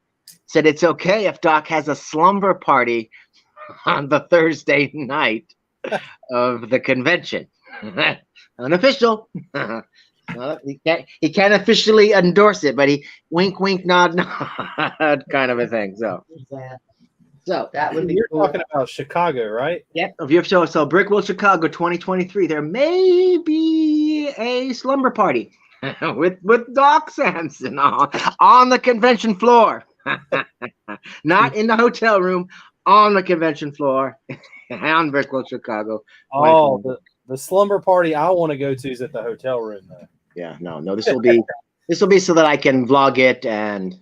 said it's okay if Doc has a slumber party on the Thursday night of the convention. Unofficial. He can't officially endorse it, but he wink, wink, nod, nod kind of a thing. So That would be you're cool. talking about Chicago, right? yep. If you're so Brick World Chicago 2023, there may be a slumber party with Doc Samson on the convention floor. Not in the hotel room, on the convention floor on Brick World Chicago. Oh, the slumber party I want to go to is at the hotel room though. Yeah, no. This will be so that I can vlog it and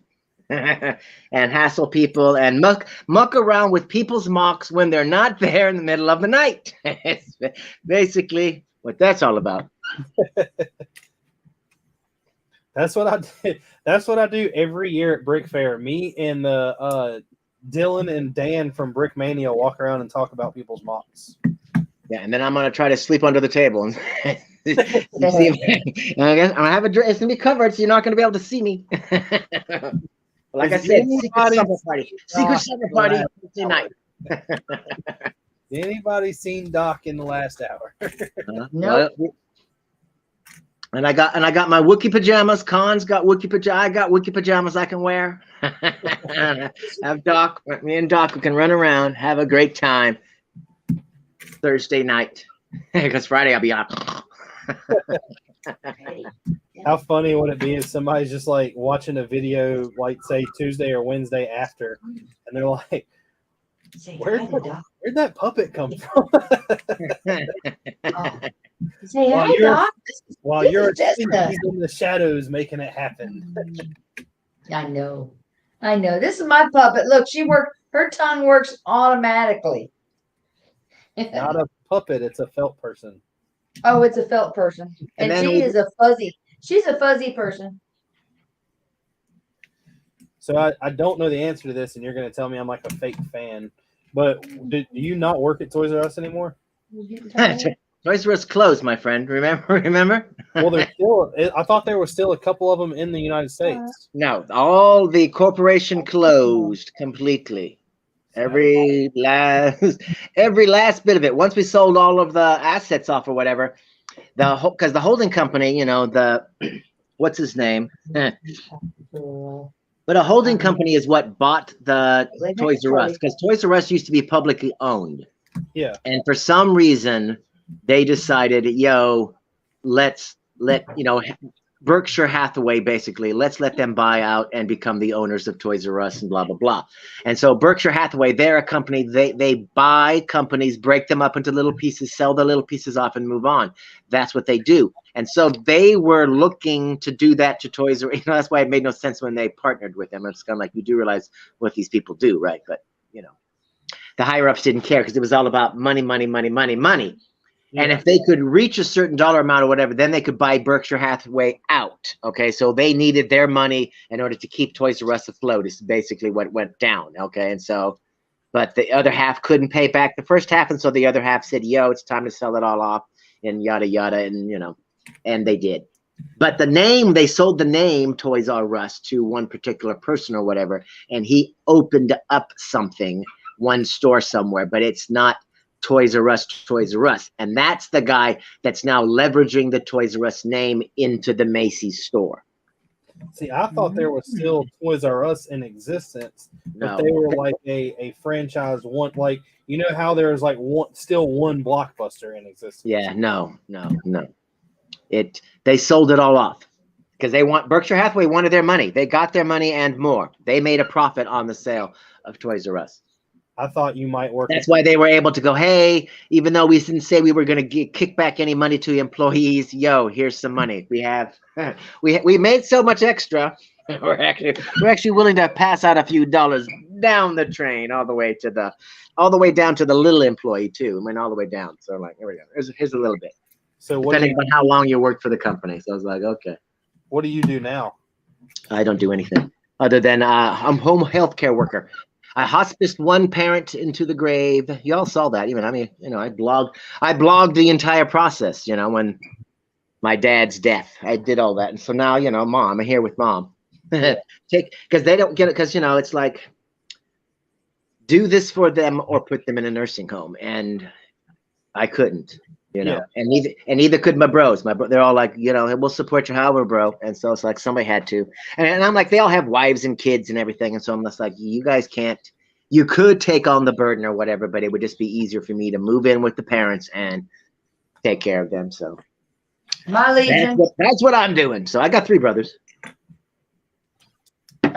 and hassle people and muck around with people's mocks when they're not there in the middle of the night. It's basically what that's all about. That's what I did. That's what I do every year at Brick Fair. Me and Dylan and Dan from Brick Mania walk around and talk about people's mocks. Yeah, and then I'm gonna try to sleep under the table and see if, I guess I'm gonna have it's gonna be covered, so you're not gonna be able to see me. Like I said, secret summer party. Secret summer party Thursday night. Anybody seen Doc in the last hour? Nope. And I got my Wookiee pajamas. Khan's got Wookiee pajamas. I got Wookiee pajamas I can wear. Have Doc, me and Doc, we can run around, have a great time Thursday night. Because Friday I'll be on. How funny would it be if somebody's just like watching a video, like say Tuesday or Wednesday after, and they're like, "Where'd that puppet come from?" Say hi, Doc. While you're in the shadows making it happen. I know. This is my puppet. Look, her tongue works automatically. Not a puppet, it's a felt person. Oh, it's a felt person. And she's a fuzzy person. So I don't know the answer to this, and you're going to tell me I'm like a fake fan. But do you not work at Toys R Us anymore? Toys R Us closed, my friend. Remember? Well, there's still. I thought there were still a couple of them in the United States. No, all the corporation closed completely. Every last bit of it. Once we sold all of the assets off or whatever, because the holding company, what's his name? But a holding company is what bought the Toys R Us, because Toys R Us used to be publicly owned. Yeah. And for some reason, they decided, let's let Berkshire Hathaway, basically, let's let them buy out and become the owners of Toys R Us and blah, blah, blah. And so Berkshire Hathaway, they're a company, they buy companies, break them up into little pieces, sell the little pieces off and move on. That's what they do. And so they were looking to do that to Toys R Us. That's why it made no sense when they partnered with them. It's kind of like, you do realize what these people do, right? But, the higher-ups didn't care because it was all about money, money, money, money, money. Yeah. And if they could reach a certain dollar amount or whatever, then they could buy Berkshire Hathaway out. Okay, so they needed their money in order to keep Toys R Us afloat. Is basically what went down. Okay, and so, but the other half couldn't pay back the first half, and so the other half said, it's time to sell it all off, and yada yada, and and they did. But the name, they sold the name Toys R Us to one particular person or whatever, and he opened up one store somewhere, but it's not Toys R Us. And that's the guy that's now leveraging the Toys R Us name into the Macy's store. See, I thought there was still Toys R Us in existence, but No. they were like a franchise one. Like, you know how there's like still one Blockbuster in existence. Yeah, no. They sold it all off because Berkshire Hathaway wanted their money. They got their money and more. They made a profit on the sale of Toys R Us. I thought you might work. That's why they were able to go, hey, even though we didn't say we were going to kick back any money to employees, here's some money. We have, we made so much extra. We're actually willing to pass out a few dollars down the train all the way down to the little employee too. I mean, all the way down. So I'm like, here we go. Here's a little bit. So depending on how long you worked for the company. So I was like, okay. What do you do now? I don't do anything other than I'm home healthcare worker. I hospiced one parent into the grave. Y'all saw that. Even I blogged the entire process, when my dad's death. I did all that. And so now, Mom, I'm here with Mom. Because they don't get it, because it's like do this for them or put them in a nursing home. And I couldn't. Yeah. And neither could my bros. They're all like, we'll support you however, bro. And so it's like somebody had to. And I'm like, they all have wives and kids and everything. And so I'm just like, you guys can't. You could take on the burden or whatever, but it would just be easier for me to move in with the parents and take care of them. So My Legion. That's what I'm doing. So I got 3 brothers.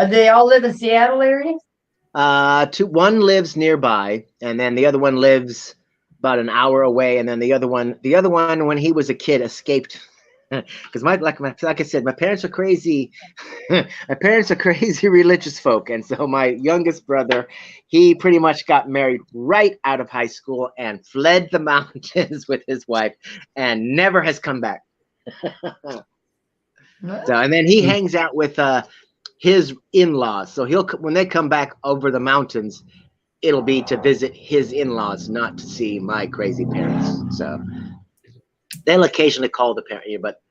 They all live in Seattle area? One lives nearby, and then the other one lives about an hour away, and then the other one, when he was a kid, escaped because like I said, my parents are crazy. My parents are crazy religious folk, and so my youngest brother, he pretty much got married right out of high school and fled the mountains with his wife, and never has come back. So, and then he hangs out with his in-laws. So when they come back over the mountains, it'll be to visit his in-laws, not to see my crazy parents. So they'll occasionally call the parent, but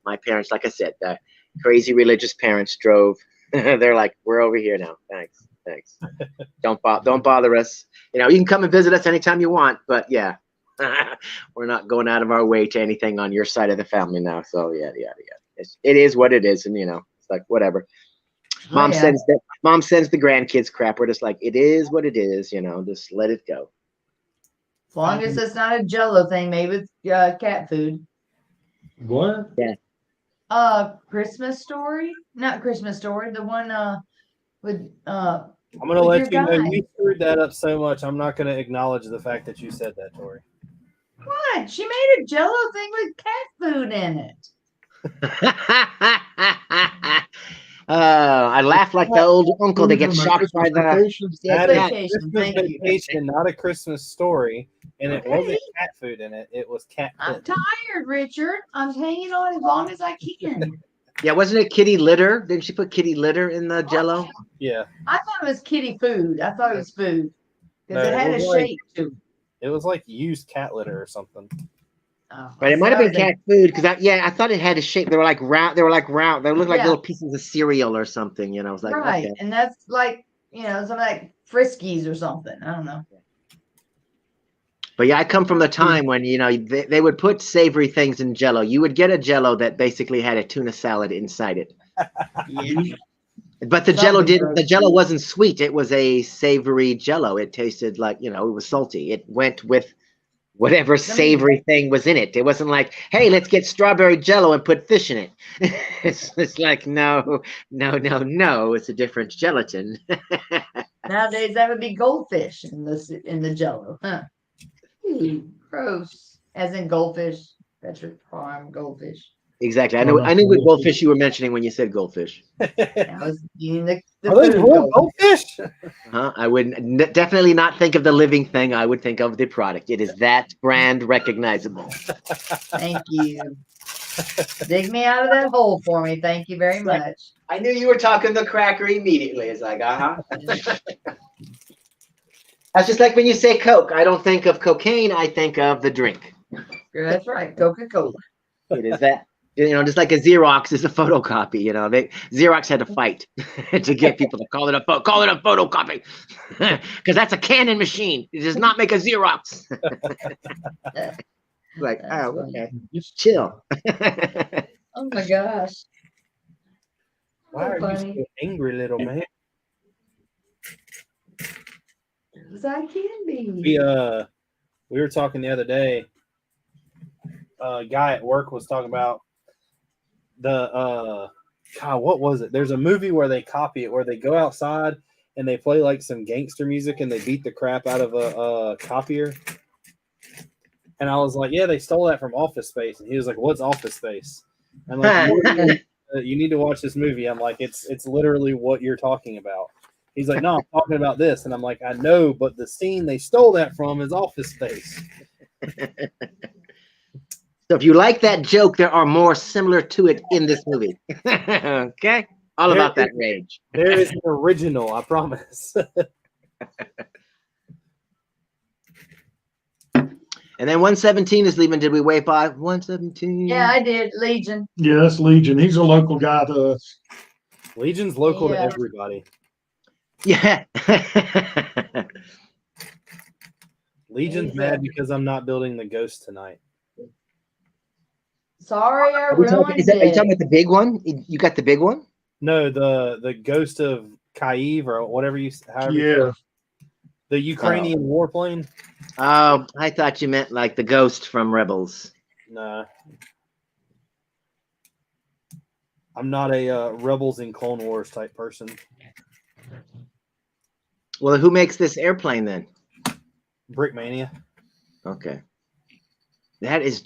my parents, like I said, the crazy religious parents drove. They're like, we're over here now. Thanks. Don't bother us. You can come and visit us anytime you want, but yeah, we're not going out of our way to anything on your side of the family now. So yeah. It is what it is, and it's like whatever. Mom sends the grandkids crap. We're just like, it is what it is, just let it go. As long as it's not a Jello thing, maybe it's cat food. What? Yeah. Christmas Story? Not Christmas Story. The one with I'm gonna let you know you screwed that up so much. I'm not gonna acknowledge the fact that you said that, Tori. What? She made a Jello thing with cat food in it. I laugh like the old uncle that gets shocked by the Vacation. Thank you. Vacation, not a Christmas Story, and it wasn't cat food in it. It was cat I'm food. tired, Richard. I'm hanging on as long as I can. Yeah, wasn't it kitty litter? Didn't she put kitty litter in the Jello? Yeah. I thought it was kitty food. I thought it was food because No, it had it a was shape too. It was like used cat litter or something. Oh, But it might have been cat food because I thought it had a shape. They were like round. They looked like little pieces of cereal or something. I was like, right, okay. and that's like something like Friskies or something. I don't know. But yeah, I come from the time when they would put savory things in Jello. You would get a Jello that basically had a tuna salad inside it. Yeah. But the Jello wasn't sweet. It was a savory Jello. It tasted like it was salty. It went with whatever savory thing was in it. It wasn't like, hey, let's get strawberry Jello and put fish in it. It's like, no. It's a different gelatin. Nowadays, that would be goldfish in the Jello, huh? Ooh, gross. As in goldfish, Patrick Farm goldfish. Exactly. I knew what goldfish you were mentioning when you said goldfish. I was eating the Are those real goldfish? I would definitely not think of the living thing. I would think of the product. It is that brand recognizable. Thank you. Dig me out of that hole for me. Thank you very much. I knew you were talking the cracker immediately. It's like, That's just like when you say Coke. I don't think of cocaine. I think of the drink. That's right. Coca-Cola. It is that. Just like a Xerox is a photocopy. Xerox had to fight to get people to call it a photocopy because that's a Canon machine. It does not make a Xerox. Like, okay, chill. Oh my gosh. Why are funny. you so angry, little man? Because I can be. We were talking the other day. A guy at work was talking about the God, what was it? There's a movie where they copy it, where they go outside and they play like some gangster music and they beat the crap out of a copier. And I was like, yeah, they stole that from Office Space. And he was like, what's Office Space? I'm like, you need to watch this movie. I'm like, it's literally what you're talking about. He's like, no, I'm talking about this. And I'm like, I know, but the scene they stole that from is Office Space. So if you like that joke, there are more similar to it in this movie. Okay? All about that rage. There is an original, I promise. And then 117 is leaving. Did we wait by 117? Yeah, I did. Legion. Yeah, that's Legion. He's a local guy to us. Legion's local to Yeah. everybody. Yeah. Legion's mad because I'm not building the ghost tonight. Sorry, I Are you ruined talking about the big one? You got the big one? No, the ghost of Kyiv or whatever Yeah. the Ukrainian warplane. Oh, I thought you meant like the ghost from Rebels. Nah. I'm not a Rebels in Clone Wars type person. Well, who makes this airplane then? Brickmania. Okay. It is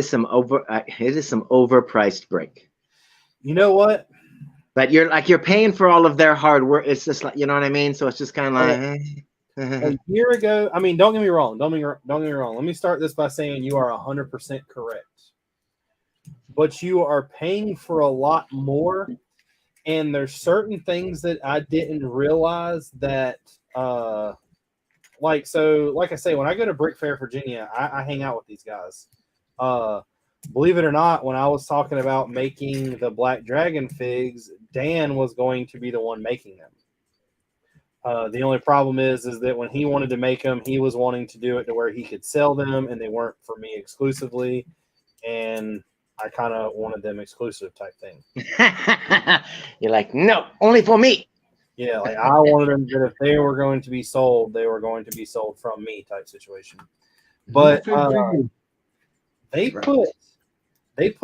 some overpriced brick. You know what? But you're paying for all of their hard work. It's just like, you know what I mean? So it's just kind of like A year ago, I mean, don't get me wrong. Don't get me wrong. Let me start this by saying you are 100% correct. But you are paying for a lot more, and there's certain things that I didn't realize that, like I say, when I go to Brick Fair, Virginia, I hang out with these guys. Believe it or not, when I was talking about making the Black Dragon figs, Dan was going to be the one making them. The only problem is that when he wanted to make them, he was wanting to do it to where he could sell them, and they weren't for me exclusively. And I kind of wanted them exclusive type thing. You're like, no, only for me. Yeah, like I wanted them that if they were going to be sold, they were going to be sold from me type situation. But they put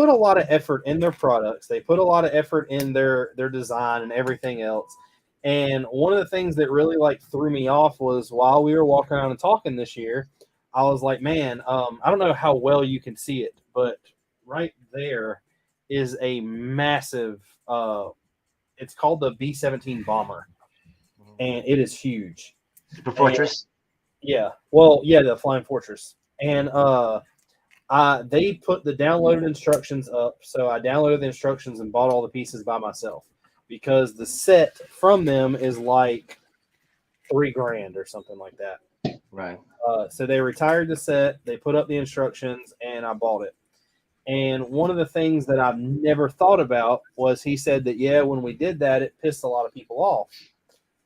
a lot of effort in their products. They put a lot of effort in their design and everything else. And one of the things that really like threw me off was while we were walking around and talking this year, I was like, man, I don't know how well you can see it, but right there is a massive, it's called the B-17 bomber, and it is huge. Super Fortress? Yeah. Well, yeah, the Flying Fortress. And they put the downloaded instructions up, so I downloaded the instructions and bought all the pieces by myself because the set from them is like $3,000 or something like that. Right. So they retired the set, they put up the instructions, and I bought it. And one of the things that I've never thought about was he said that, yeah, when we did that, it pissed a lot of people off.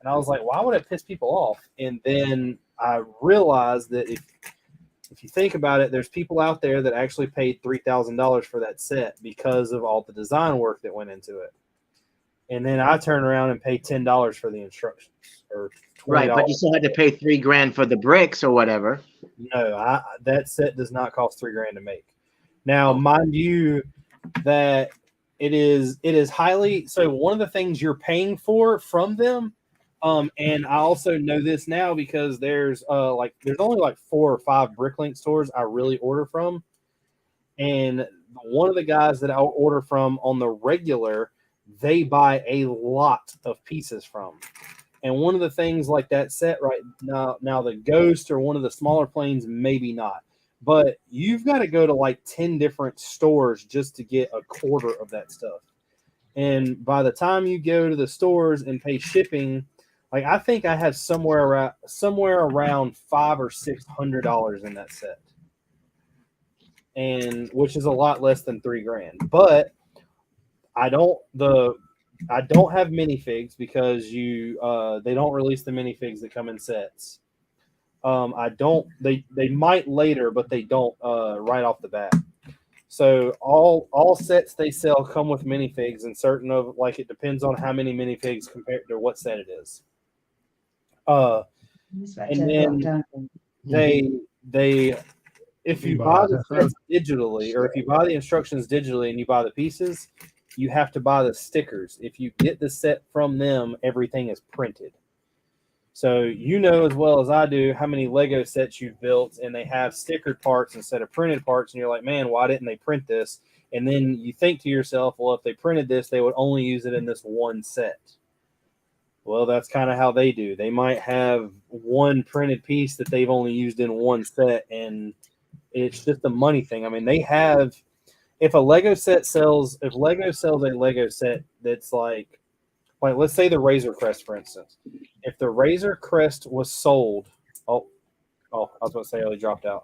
And I was like, why would it piss people off? And then I realized that if you think about it, there's people out there that actually paid $3,000 for that set because of all the design work that went into it. And then I turn around and pay $10 for the instructions, or $20. Right, but you still had to pay $3,000 for the bricks or whatever. No, that set does not cost $3,000 to make. Now, mind you, that it is highly so. One of the things you're paying for from them, and I also know this now because there's only like 4 or 5 Bricklink stores I really order from, and one of the guys that I'll order from on the regular, they buy a lot of pieces from. And one of the things like that set right now the Ghost or one of the smaller planes, maybe not. But you've got to go to like 10 different stores just to get a quarter of that stuff. And by the time you go to the stores and pay shipping, like I think I have somewhere around $500 or $600 in that set. And which is a lot less than $3,000. But I don't have minifigs because they don't release the minifigs that come in sets. They might later, but they don't right off the bat. So all sets they sell come with minifigs, and certain of like it depends on how many minifigs compared to what set it is. And then they if you buy the sets digitally, or if you buy the instructions digitally and you buy the pieces, you have to buy the stickers. If you get the set from them, everything is printed. So you know as well as I do how many Lego sets you've built, and they have stickered parts instead of printed parts, and you're like, man, why didn't they print this? And then you think to yourself, well, if they printed this, they would only use it in this one set. Well, that's kind of how they do. They might have one printed piece that they've only used in one set, and it's just a money thing. I mean, they have, if Lego sells a Lego set that's like let's say the Razor Crest, for instance. If the Razor Crest was sold, I was going to say it dropped out.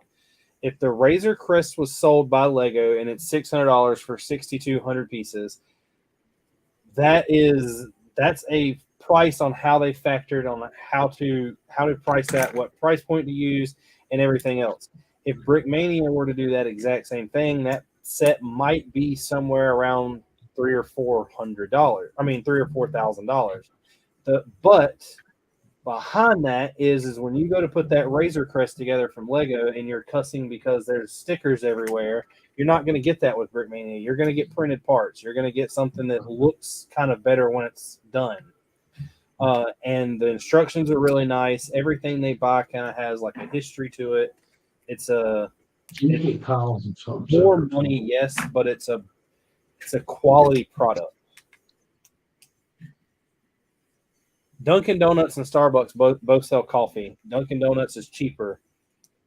If the Razor Crest was sold by Lego and it's $600 for 6,200 pieces, that's a price on how they factored on how to price that, what price point to use, and everything else. If Brickmania were to do that exact same thing, that set might be somewhere around $300 or $400. I mean, $3,000 or $4,000. But behind that is when you go to put that Razor Crest together from Lego and you're cussing because there's stickers everywhere, you're not going to get that with Brickmania. You're going to get printed parts. You're going to get something that looks kind of better when it's done. And the instructions are really nice. Everything they buy kind of has like a history to it. It's more money, yes, but it's a quality product. Dunkin' Donuts and Starbucks both sell coffee. Dunkin' Donuts is cheaper.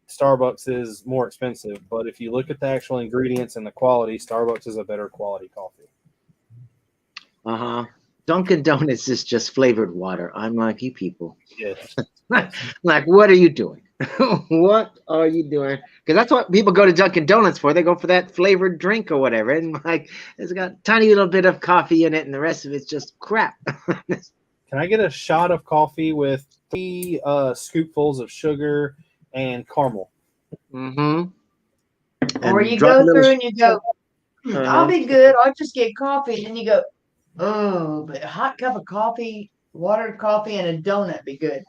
Starbucks is more expensive. But if you look at the actual ingredients and the quality, Starbucks is a better quality coffee. Uh-huh. Dunkin' Donuts is just flavored water. I'm like, you people. Yes. Like, what are you doing? What are you doing? Because that's what people go to Dunkin' Donuts for. They go for that flavored drink or whatever. And like, it's got a tiny little bit of coffee in it, and the rest of it's just crap. Can I get a shot of coffee with 3 scoopfuls of sugar and caramel? Mm-hmm. Or you go through and you go, I'll be good. I'll just get coffee. And then you go, oh, but a hot cup of coffee, watered coffee, and a donut be good.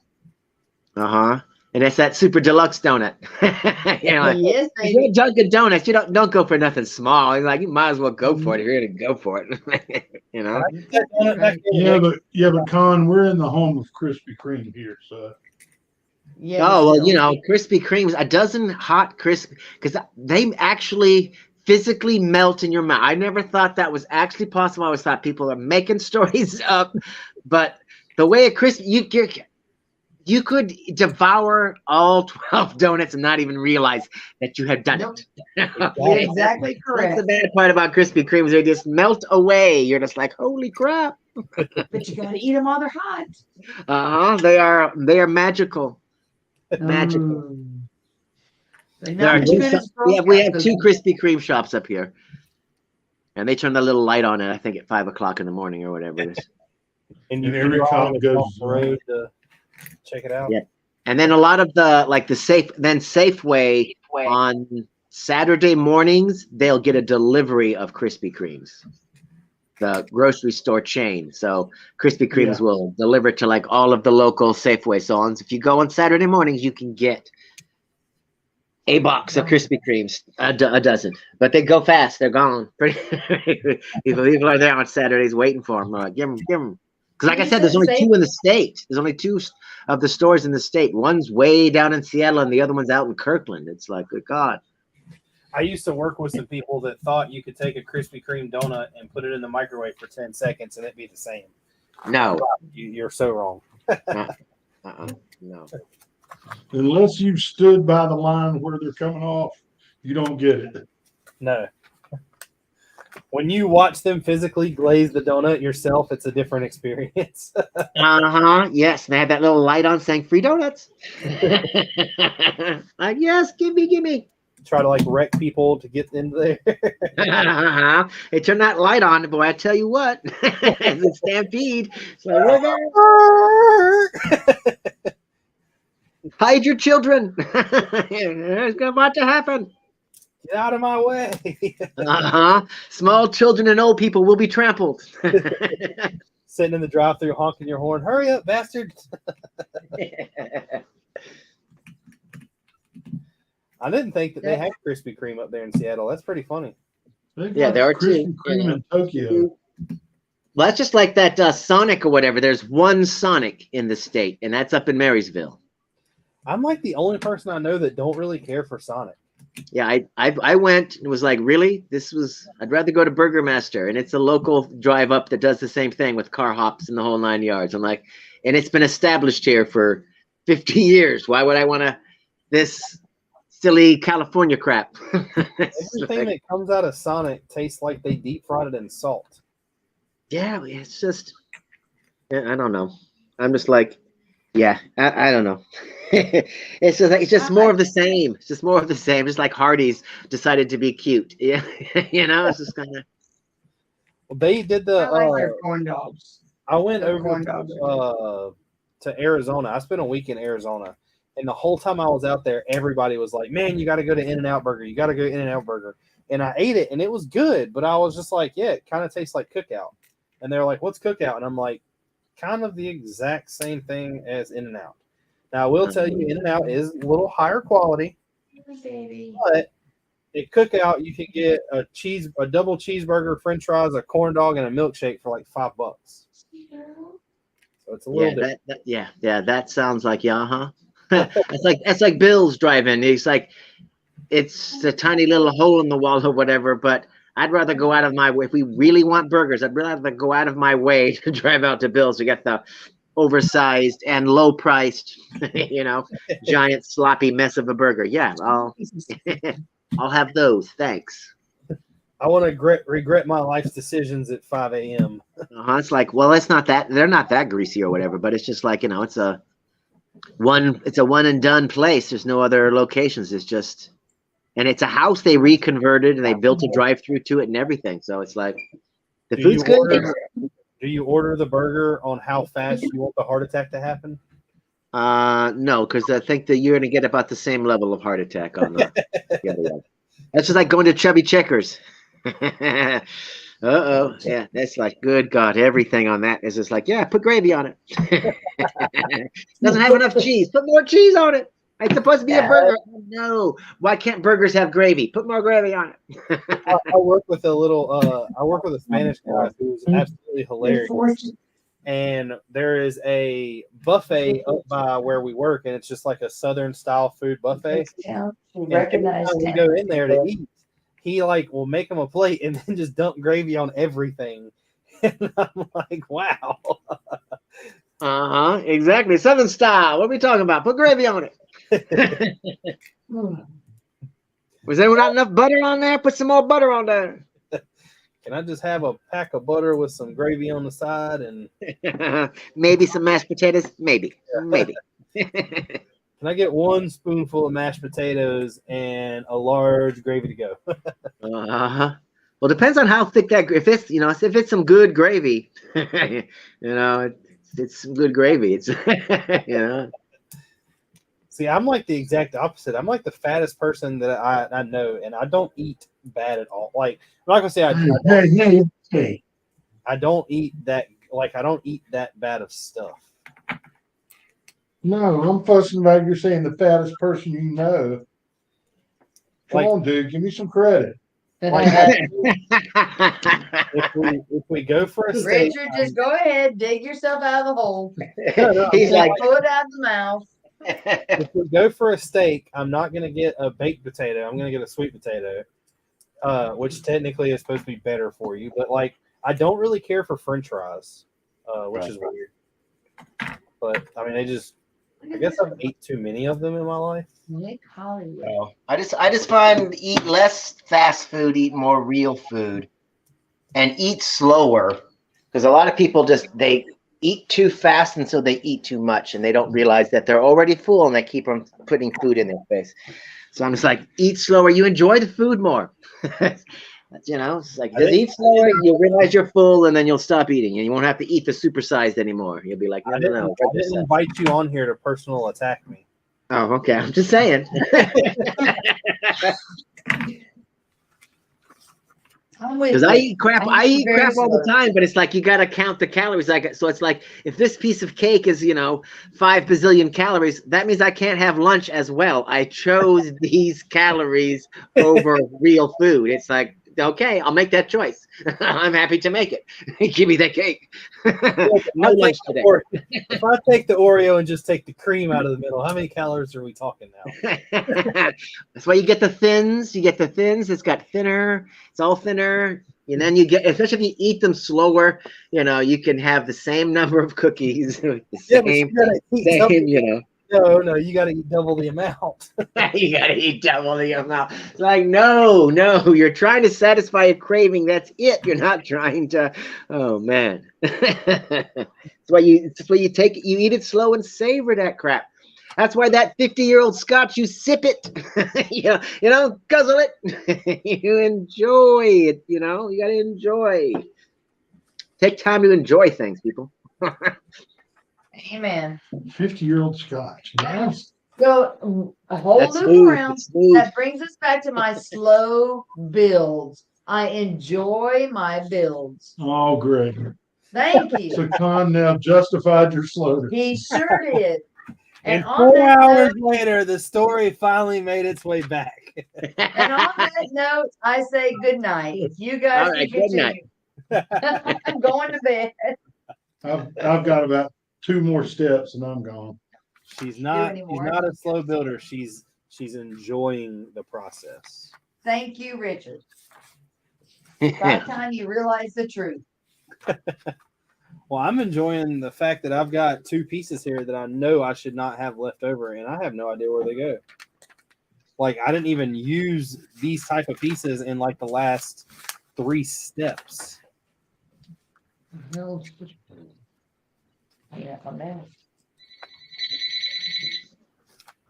Uh-huh. And it's that super deluxe donut. Like, yes, if you're Dunkin' Donuts, you don't go for nothing small. It's like, you might as well go for it if you're gonna go for it. You know? Yeah, but Con, we're in the home of Krispy Kreme here, so. Yeah, oh well, you know, Krispy Kremes, a dozen hot crisp, because they actually physically melt in your mouth. I never thought that was actually possible. I always thought people are making stories up, but the way a crisp, you could devour all 12 donuts and not even realize that you had done it. You're exactly correct. That's the bad part about Krispy Kremes. They just melt away. You're just like, holy crap. But you got to eat them while they're hot. Uh-huh. They are magical. Magical. There are we have 2 Krispy Kreme shops up here. And they turn the little light on it, I think, at 5 o'clock in the morning or whatever it is. And you every cop goes off the road to check it out. Yeah. And then a lot of Safeway on Saturday mornings, they'll get a delivery of Krispy Kremes, the grocery store chain. So Krispy Kremes will deliver to like all of the local Safeway salons. If you go on Saturday mornings, you can get a box of Krispy Kremes, a dozen. But they go fast. They're gone. People are there on Saturdays waiting for them. Give them. Because like I said, there's only 2 in the state. There's only 2 of the stores in the state. One's way down in Seattle and the other one's out in Kirkland. It's like, good God. I used to work with some people that thought you could take a Krispy Kreme donut and put it in the microwave for 10 seconds and it'd be the same. No. You're so wrong. No. Unless you've stood by the line where they're coming off, you don't get it. No. When you watch them physically glaze the donut yourself, it's a different experience. Yes, and they had that little light on saying free donuts. Like, yes, give me. Try to like wreck people to get into there. They turn that light on, boy. I tell you what, it's a stampede. So hide your children. It's about to happen. Get out of my way. Small children and old people will be trampled. Sitting in the drive-thru honking your horn. Hurry up, bastard. I didn't think that they had Krispy Kreme up there in Seattle. That's pretty funny. Yeah, there are Krispy two. Kreme in Tokyo. Well, that's just like that Sonic or whatever. There's one Sonic in the state, and that's up in Marysville. I'm like the only person I know that don't really care for Sonic. Yeah, I went and was like, really? I'd rather go to Burger Master, and it's a local drive up that does the same thing with car hops and the whole 9 yards. I'm like, and it's been established here for 50 years. Why would I want this silly California crap? Everything that comes out of Sonic tastes like they deep fried it in salt. Yeah, it's just, I don't know. I'm just like, yeah, I don't know. It's just more of the same. It's just more of the same. Just like Hardee's decided to be cute. Yeah, it's just kind of. Well, they did the. I like their corn dogs. I went Their over corn dogs to Arizona. I spent a week in Arizona, and the whole time I was out there, everybody was like, "Man, you got to go to In-N-Out Burger. You got to go to In-N-Out Burger." And I ate it, and it was good, but I was just like, "Yeah, it kind of tastes like Cookout." And they're like, "What's Cookout?" And I'm like, "Kind of the exact same thing as In-N-Out." Now, I will tell you, In-N-Out is a little higher quality, but at Cookout, you can get a double cheeseburger, French fries, a corn dog, and a milkshake for like $5. So it's a little bit. That sounds like That's like Bill's driving. He's like, it's a tiny little hole in the wall or whatever, but I'd rather go out of my way. If we really want burgers, I'd rather go out of my way to drive out to Bill's. We got the oversized and low priced, giant sloppy mess of a burger. Yeah, I'll have those. Thanks. I want to regret my life's decisions at 5 a.m. It's like, well, it's not that they're not that greasy or whatever, but it's just like, it's a one and done place. There's no other locations. It's just, and it's a house they reconverted and they built a drive-through to it and everything. So it's like the food's good. Do you order the burger on how fast you want the heart attack to happen? No, because I think that you're going to get about the same level of heart attack on the other one. That's just like going to Chubby Checkers. Yeah, that's like, good God, everything on that is just like, yeah, put gravy on it. Doesn't have enough cheese. Put more cheese on it. It's supposed to be a burger. No, why can't burgers have gravy? Put more gravy on it. I work with a Spanish guy who's absolutely hilarious. And there is a buffet up by where we work, and it's just like a Southern style food buffet. Yeah, and every time we go in there to eat, he will make them a plate and then just dump gravy on everything. And I'm like, wow. Exactly. Southern style. What are we talking about? Put gravy on it. Was there not enough butter on there? Put some more butter on there. Can I just have a pack of butter with some gravy on the side and maybe some mashed potatoes? Maybe. Can I get one spoonful of mashed potatoes and a large gravy to go? Well, depends on how thick that. If it's some good gravy, it's some good gravy. It's See, I'm like the exact opposite. I'm like the fattest person that I know, and I don't eat bad at all. Like, I'm not gonna say I don't eat that. Like, I don't eat that bad of stuff. No, I'm fussing about you're saying the fattest person you know. Come on, dude, give me some credit. If we go for a steak, Richard, just go ahead, dig yourself out of the hole. He's like, pull it out of the mouth. If we go for a steak, I'm not going to get a baked potato. I'm going to get a sweet potato, which technically is supposed to be better for you. But, like, I don't really care for French fries, which is weird. But, I mean, I guess I've ate too many of them in my life. Nick Hollywood. No. I just find eat less fast food, eat more real food, and eat slower. Because a lot of people they eat too fast, and so they eat too much, and they don't realize that they're already full, and they keep on putting food in their face. So I'm just like, eat slower. You enjoy the food more. It's like, just eat slower. You'll realize you're full, and then you'll stop eating, and you won't have to eat the supersized anymore. You'll be like, no. I didn't invite you on here to personal attack me. Oh, okay. I'm just saying. I'm with Because you. I eat crap. I eat eat very crap all the slow. time, but it's like you got to count the calories. Like, so it's like if this piece of cake is 5 bazillion calories, that means I can't have lunch as well. I chose these calories over real food. It's like, okay, I'll make that choice. I'm happy to make it. Give me that cake. No lunch today. If I take the Oreo and just take the cream out of the middle, how many calories are we talking now? That's why you get the thins. You get the thins. It's got thinner. It's all thinner. And then you get, especially if you eat them slower, you can have the same number of cookies. The Yeah, but same, you gotta eat same, No, you gotta eat double the amount. you gotta eat double the amount. It's like, no, you're trying to satisfy a craving. That's it. You're not trying to. Oh man, that's why you you eat it slow and savor that crap. That's why that 50-year-old scotch, you sip it, guzzle it, you enjoy it. You gotta enjoy. Take time to enjoy things, people. Amen. 50-year-old scotch. Yes. So a whole That's loop smooth. around. It's smooth. That brings us back to my slow builds. I enjoy my builds. Oh, great. Thank you. So Con now justified your slowness. He sure did. And on 4 that hours later, the story finally made its way back. And on that note, I say good night. You guys All right, can good night. continue. I'm going to bed. I've got about 2 more steps and I'm gone. She's not anymore. a slow builder. She's enjoying the process. Thank you, Richard. By the time you realize the truth. Well, I'm enjoying the fact that I've got 2 pieces here that I know I should not have left over, and I have no idea where they go. Like, I didn't even use these type of pieces in like the last 3 steps. Yeah, on that.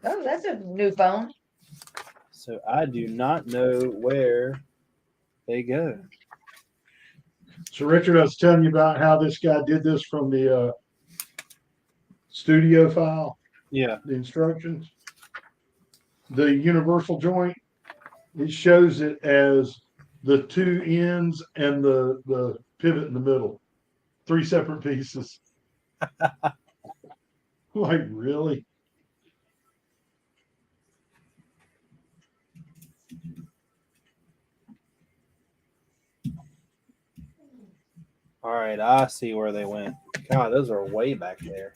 Oh, that's a new phone. So I do not know where they go. So Richard, I was telling you about how this guy did this from the studio file, Yeah. the instructions. The universal joint, it shows it as the 2 ends and the pivot in the middle. 3 separate pieces. Like, really? All right, I see where they went. God, those are way back there.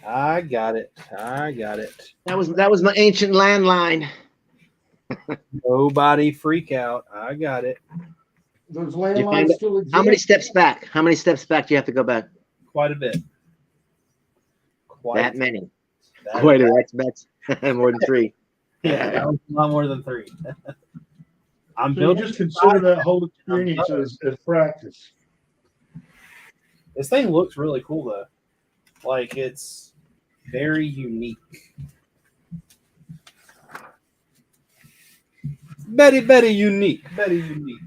I got it. That was my ancient landline. Nobody freak out. I got it. Those You find landlines it? still exist? How many steps back? How many steps back do you have to go back? Quite a bit. That many. Quite a that's more than 3. Yeah, that was a lot more than 3. I'm So you building. just consider that whole experience as practice. This thing looks really cool though. Like, it's very unique. Very unique. Very unique.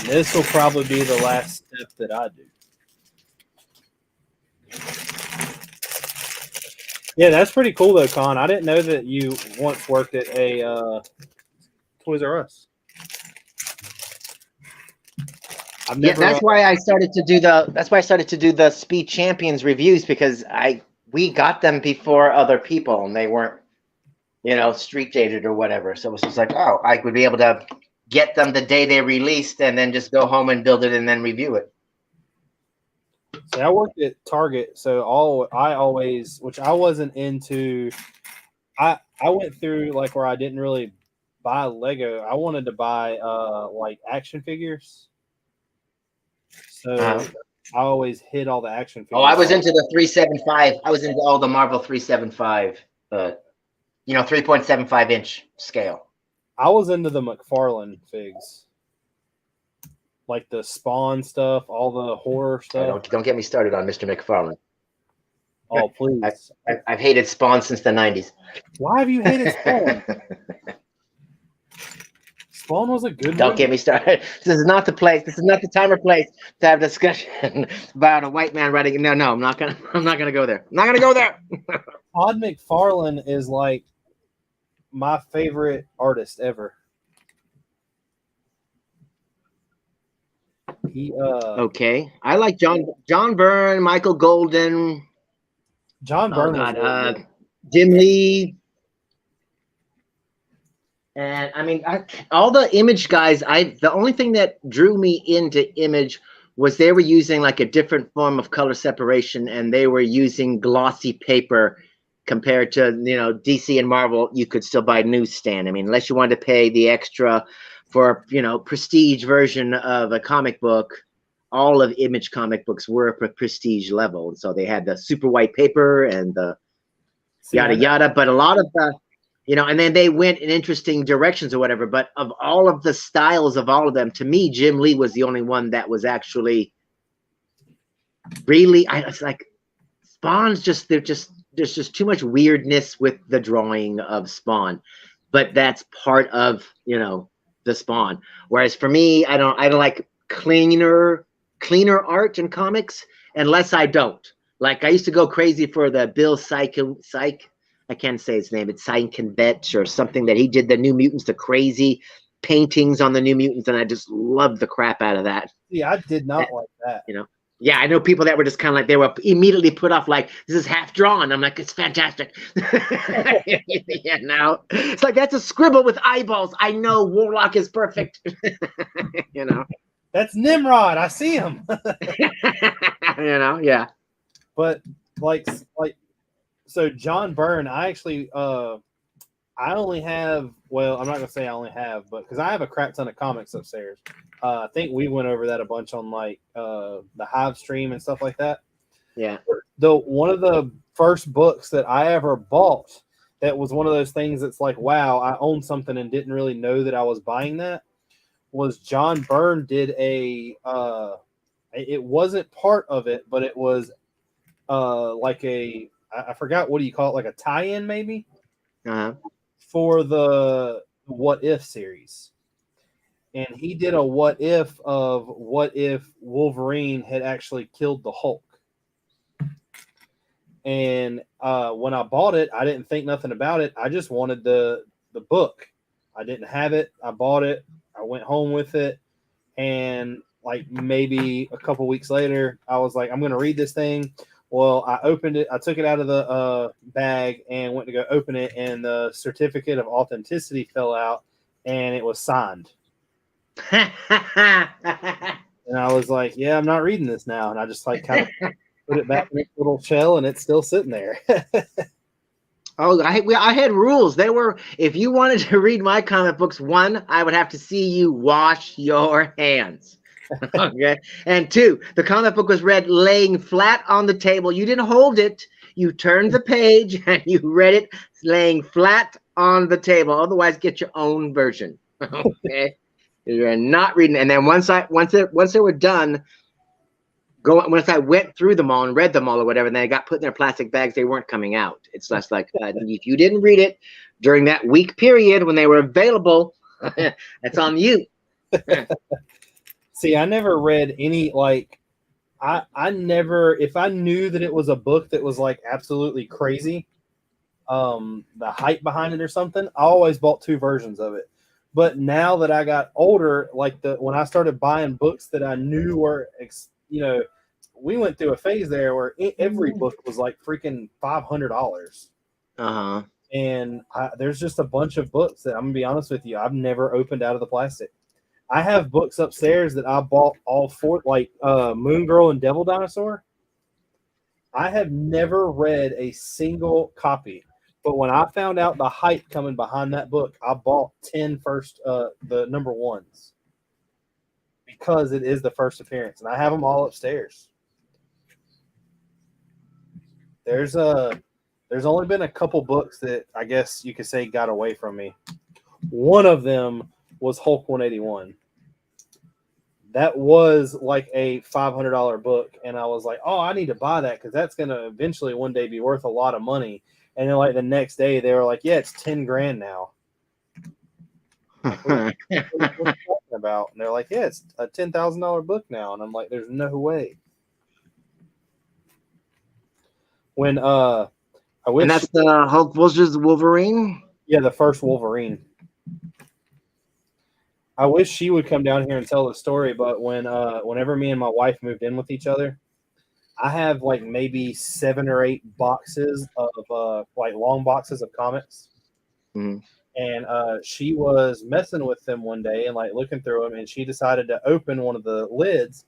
This will probably be the last step that I do. Yeah, that's pretty cool though, Con. I didn't know that you once worked at a Toys R Us. I've never, That's why I started to do the Speed Champions reviews, because we got them before other people and they weren't, street dated or whatever. So it was just like, oh, I would be able to get them the day they released and then just go home and build it and then review it. See, I worked at Target, so I always, which I wasn't into, I went through like where I didn't really buy Lego. I wanted to buy like action figures. So I always hid all the action figures. Oh, I was into the 375. I was into all the Marvel 375, 3.75 inch scale. I was into the McFarlane figs. Like the Spawn stuff, all the horror stuff. Don't get me started on Mr. McFarlane. Oh, please. I've hated Spawn since the 90s. Why have you hated Spawn? Spawn was a good Don't one. get me started. This is not the place. This is not the time or place to have discussion about a white man writing. No, I'm not gonna go there. I'm not gonna go there. Todd McFarlane is like my favorite artist ever. He Okay, I like John Byrne, Michael Golden. John Oh Byrne was God, really good. Jim Lee. And I mean, all the Image guys. The only thing that drew me into Image was they were using like a different form of color separation, and they were using glossy paper compared to DC and Marvel. You could still buy newsstand. I mean, unless you wanted to pay the extra for prestige version of a comic book. All of Image comic books were a prestige level, and so they had the super white paper and the yada yada. But a lot of the and then they went in interesting directions or whatever. But of all of the styles of all of them, to me, Jim Lee was the only one that was actually really. It's like Spawn's there's just too much weirdness with the drawing of Spawn, but that's part of the Spawn. Whereas for me, I don't like cleaner art in comics unless I don't. Like I used to go crazy for the Bill Psych. I can't say his name. It's Seinkenbetch or something that he did the New Mutants, the crazy paintings on the New Mutants, and I just loved the crap out of that. Yeah, I did not like that. Yeah, I know people that were just kind of like they were immediately put off. Like this is half drawn. I'm like, it's fantastic. It's like that's a scribble with eyeballs. I know Warlock is perfect. That's Nimrod. I see him. Yeah. But so John Byrne, I actually I only have, well, I'm not gonna say I only have, but because I have a crap ton of comics upstairs. I think we went over that a bunch on like the Hive stream and stuff like that. Yeah. One of the first books that I ever bought that was one of those things that's like, wow, I owned something and didn't really know that I was buying that, was John Byrne did a it wasn't part of it, but it was like I forgot, what do you call it, like a tie-in maybe for the What If series. And he did a what if Wolverine had actually killed the Hulk. And when I bought it, I didn't think nothing about it. I just wanted the book. I didn't have it. I bought it. I went home with it. And like maybe a couple weeks later, I was like, I'm going to read this thing. Well, I opened it. I took it out of the bag and went to go open it. And the certificate of authenticity fell out and it was signed. And I was like, yeah, I'm not reading this now. And I just like kind of put it back in its little shell and it's still sitting there. Oh, I had rules. They were, if you wanted to read my comic books, 1, I would have to see you wash your hands. Okay. And 2, the comic book was read laying flat on the table. You didn't hold it. You turned the page and you read it laying flat on the table. Otherwise, get your own version. Okay. You're not reading. And then once they were done, once I went through them all and read them all or whatever, and they got put in their plastic bags, they weren't coming out. It's less like if you didn't read it during that week period when they were available, that's on you. See, I never read any, like, I never, if I knew that it was a book that was like absolutely crazy, the hype behind it or something, I always bought 2 versions of it. But now that I got older, like when I started buying books that I knew were, we went through a phase there where every book was like freaking $500. And there's just a bunch of books that I'm gonna be honest with you, I've never opened out of the plastic. I have books upstairs that I bought all 4, like Moon Girl and Devil Dinosaur. I have never read a single copy. But when I found out the hype coming behind that book, I bought 10 first, the number 1s. Because it is the first appearance. And I have them all upstairs. There's only been a couple books that I guess you could say got away from me. One of them was Hulk 181. That was like a $500 book. And I was like, oh, I need to buy that because that's going to eventually one day be worth a lot of money. And then like the next day they were like, yeah, it's $10,000 now. Like, what are you talking about? And they're like, yeah, it's a $10,000 book now. And I'm like, there's no way. When I wish, And that's the Hulk versus Wolverine. yeah, the first Wolverine. I wish she would come down here and tell the story, but whenever me and my wife moved in with each other, I have like maybe 7 or 8 boxes of like long boxes of comics. Mhm. And she was messing with them one day and like looking through them, and she decided to open one of the lids,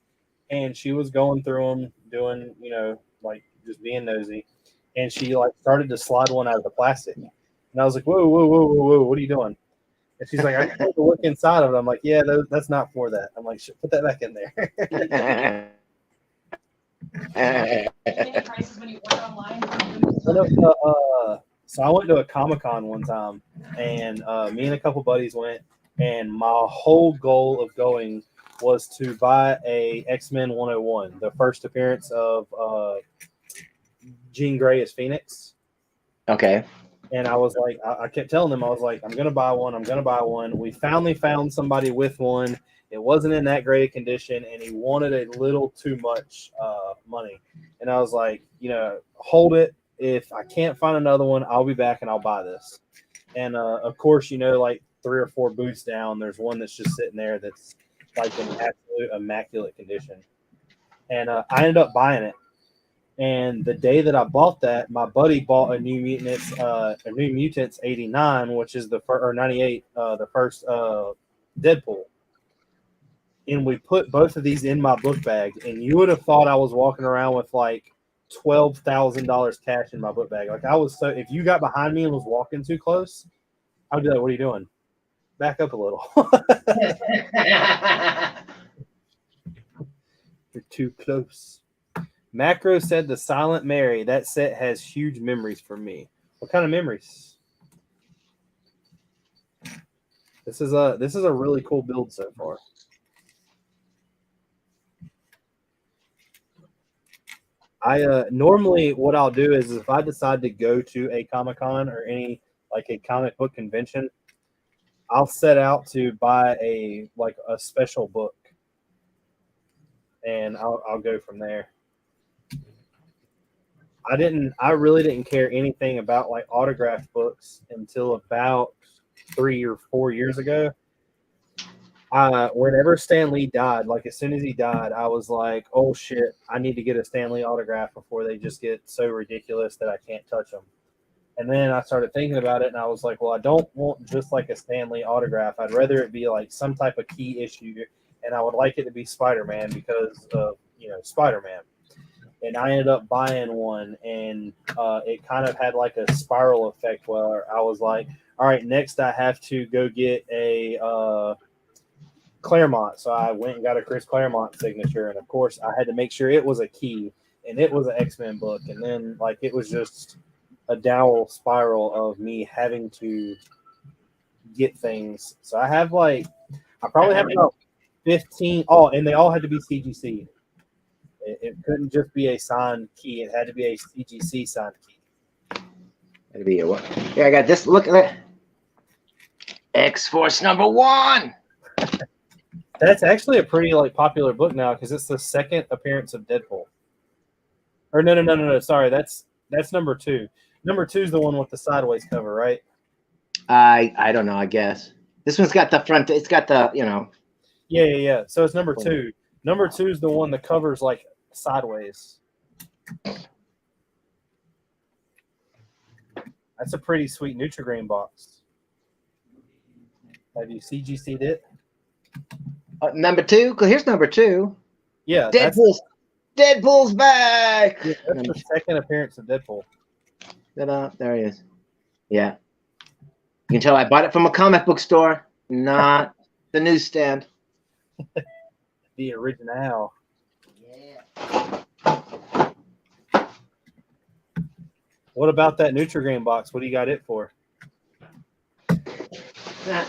and she was going through them, doing, like just being nosy, and she like started to slide one out of the plastic, and I was like, whoa, whoa, whoa, whoa, whoa, what are you doing? And she's like, I just want to look inside of it. I'm like, yeah, that's not for that. I'm like, put that back in there. So I went to a Comic-Con one time, and me and a couple buddies went, and my whole goal of going was to buy a X-Men 101, the first appearance of Jean Grey as Phoenix. Okay. And I was like, I kept telling them, I was like, I'm going to buy one. I'm going to buy one. We finally found somebody with one. It wasn't in that great a condition, and he wanted a little too much money. And I was like, hold it. If I can't find another one, I'll be back and I'll buy this. And of course, like 3 or 4 booths down, there's one that's just sitting there that's like in absolute immaculate condition. And I ended up buying it. And the day that I bought that, my buddy bought a New Mutants 89, which is or 98, the first Deadpool. And we put both of these in my book bag, and you would have thought I was walking around with like $12,000 cash in my book bag. Like, I was so, if you got behind me and was walking too close, I'd be like, what are you doing? Back up a little. You're too close. Macro said the Silent Mary. That set has huge memories for me. What kind of memories? This is a really cool build so far. I normally what I'll do is if I decide to go to a Comic-Con or any like a comic book convention, I'll set out to buy a special book, and I'll go from there. I really didn't care anything about like autographed books until about 3 or 4 years ago. Whenever Stan Lee died, like as soon as he died, I was like, oh shit, I need to get a Stan Lee autograph before they just get so ridiculous that I can't touch them. And then I started thinking about it, and I was like, well, I don't want just like a Stan Lee autograph. I'd rather it be like some type of key issue, and I would like it to be Spider-Man because of, Spider-Man. And I ended up buying one, and it kind of had like a spiral effect where I was like, all right, next I have to go get a Claremont. So I went and got a Chris Claremont signature, and of course I had to make sure it was a key, and it was an X-Men book. And then like it was just a downward spiral of me having to get things. So I probably have about 15. Oh, and they all had to be CGC. It couldn't just be a signed key. It had to be a CGC signed key. That'd be a what? Yeah, I got this. Look at that. X-Force #1. That's actually a pretty popular book now because it's the second appearance of Deadpool. Or no. Sorry, that's #2. #2 is the one with the sideways cover, right? I don't know. I guess this one's got the front. It's got the Yeah. So it's #2. #2 is the one that covers like sideways. That's a pretty sweet Nutri-Grain box. Have you CGC'd it? #2. Here's #2. Yeah, Deadpool's back. Yeah, that's the second appearance of Deadpool. There he is. Yeah, you can tell I bought it from a comic book store, not the newsstand. The original. Yeah. What about that Nutri-Grain box? What do you got it for? I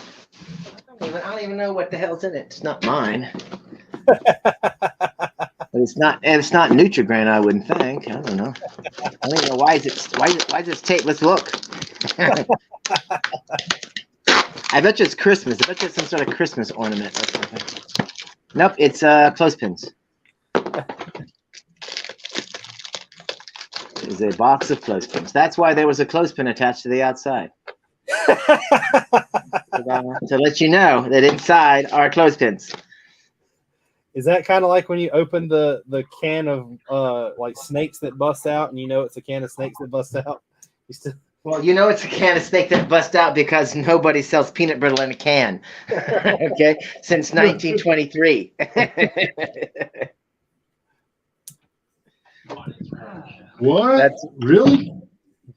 don't even know what the hell's in it. It's not mine. But it's not Nutri-Grain, I wouldn't think. I don't know. I don't even know why is this tape? Let's look. I bet you it's Christmas. I bet you it's some sort of Christmas ornament or something. Nope, it's clothespins. It's a box of clothespins. That's why there was a clothespin attached to the outside. To let you know that inside are clothespins. Is that kind of like when you open the can of like snakes that bust out, and you know it's a can of snakes that bust out? You still... Well, you know it's a can of snake that bust out because nobody sells peanut brittle in a can. Okay, since 1923. What? Really?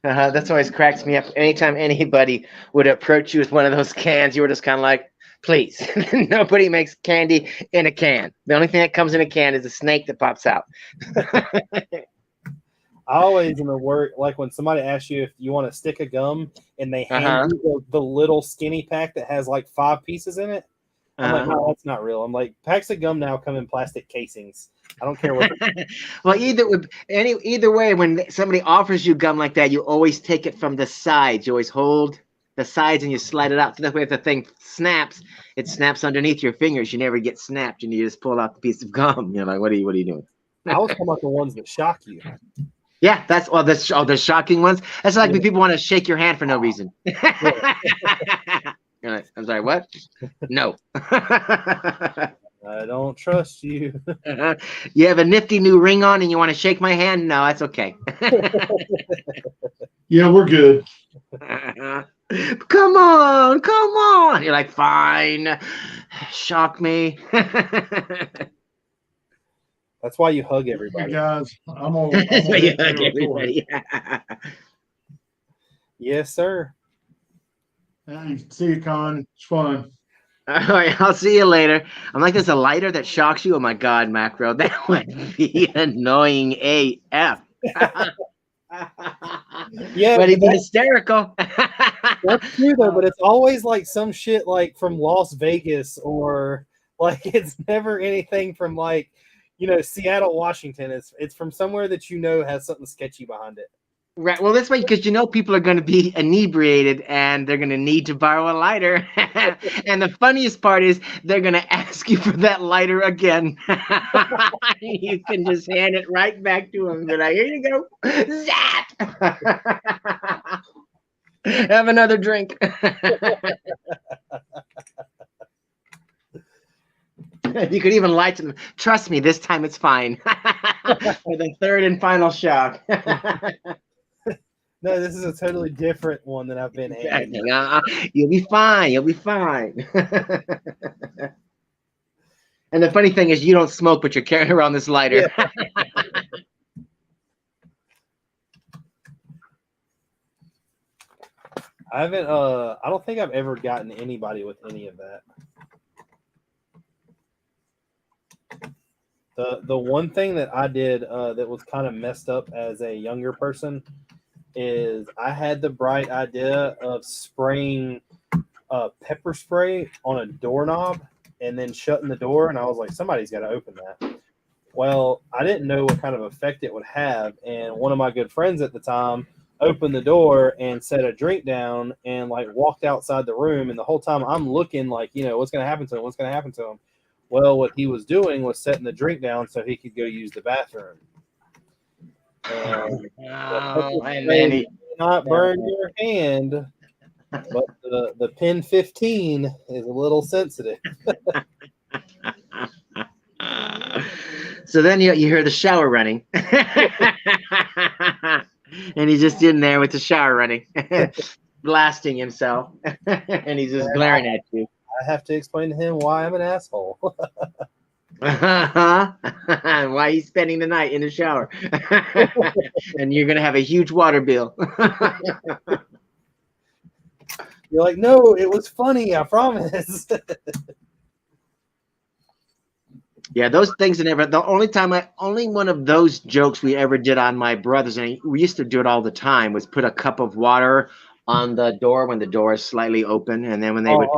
That's always cracks me up. Anytime anybody would approach you with one of those cans, you were just kind of like, please. Nobody makes candy in a can. The only thing that comes in a can is a snake that pops out. I always in the work, like when somebody asks you if you want a stick of gum and they hand you the little skinny pack that has like 5 pieces in it. I'm like, no, that's not real. I'm like, packs of gum now come in plastic casings. I don't care what. Well, either way, when somebody offers you gum like that, you always take it from the sides. You always hold the sides and you slide it out. So that way, if the thing snaps, it snaps underneath your fingers. You never get snapped, and you just pull out the piece of gum. You're like, what are you doing? I was talking about the ones that shock you. Yeah, that's the shocking ones. That's like when people want to shake your hand for no reason. You're like, I'm sorry, what? No. I don't trust you. You have a nifty new ring on and you want to shake my hand? No, that's okay. Yeah, we're good. Come on. You're like, fine. Shock me. That's why you hug Hey everybody. guys, I'm gonna That's why you hit the hug everybody. Yes, sir. Hey, see you, Con. It's fun. All right, I'll see you later. I'm like, there's a lighter that shocks you. Oh my God, Macro, that would be annoying AF. Yeah, but he'd be hysterical. That's true though, but it's always like some shit like from Las Vegas, or like it's never anything from like, Seattle, Washington. It's from somewhere that has something sketchy behind it. Right. Well, that's why, because people are going to be inebriated and they're going to need to borrow a lighter. And the funniest part is they're going to ask you for that lighter again. You can just hand it right back to them. Be like, here you go. Zap! Have another drink. You could even lie to them. Trust me, this time it's fine. For the third and final shock. No, this is a totally different one that I've been in. You'll be fine. You'll be fine. And the funny thing is, you don't smoke, but you're carrying around this lighter. Yeah. I don't think I've ever gotten anybody with any of that. The one thing that I did that was kind of messed up as a younger person is I had the bright idea of spraying pepper spray on a doorknob and then shutting the door, and I was like, somebody's got to open that. Well, I didn't know what kind of effect it would have, and one of my good friends at the time opened the door and set a drink down and like walked outside the room, and the whole time I'm looking like, what's going to happen to him? What's going to happen to him? Well, what he was doing was setting the drink down so he could go use the bathroom. And then he not burn your hand, but the pin 15 is a little sensitive. So then you hear the shower running. And he's just in there with the shower running, blasting himself. And he's just glaring at you. I have to explain to him why I'm an asshole. Why he's spending the night in the shower. And you're going to have a huge water bill. You're like, no, it was funny, I promise. Yeah, those things are never. The only one of those jokes we ever did on my brothers, and we used to do it all the time, was put a cup of water on the door when the door is slightly open, and then when they would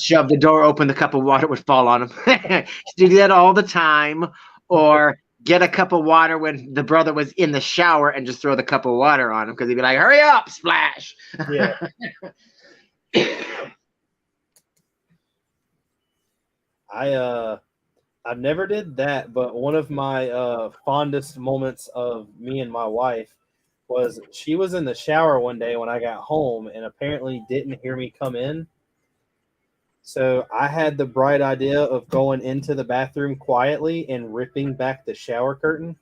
shove the door open, the cup of water would fall on them. Do that all the time, or get a cup of water when the brother was in the shower and just throw the cup of water on him because he'd be like, "Hurry up, splash!" Yeah. I never did that, but one of my fondest moments of me and my wife was she was in the shower one day when I got home and apparently didn't hear me come in. So I had the bright idea of going into the bathroom quietly and ripping back the shower curtain.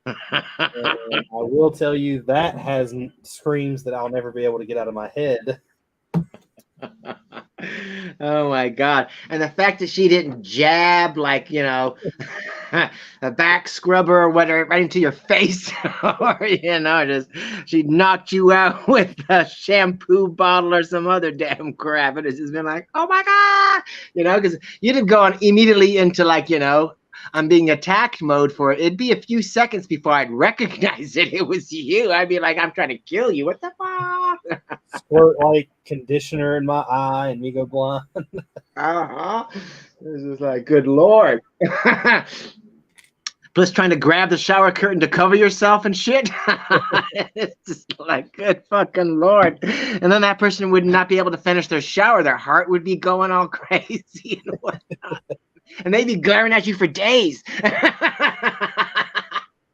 And I will tell you that has screams that I'll never be able to get out of my head. Oh my God. And the fact that she didn't jab like, a back scrubber or whatever right into your face, or, just she knocked you out with a shampoo bottle or some other damn crap. And it's just been like, oh my God, because you didn't go on immediately into like, I'm being attacked mode for it. It'd be a few seconds before I'd recognize it was you. I'd be like, I'm trying to kill you. What the fuck? Squirt like conditioner in my eye and me go blind. This is like, good Lord. Plus trying to grab the shower curtain to cover yourself and shit. It's just like, good fucking Lord. And then that person would not be able to finish their shower. Their heart would be going all crazy and whatnot. And they'd be glaring at you for days.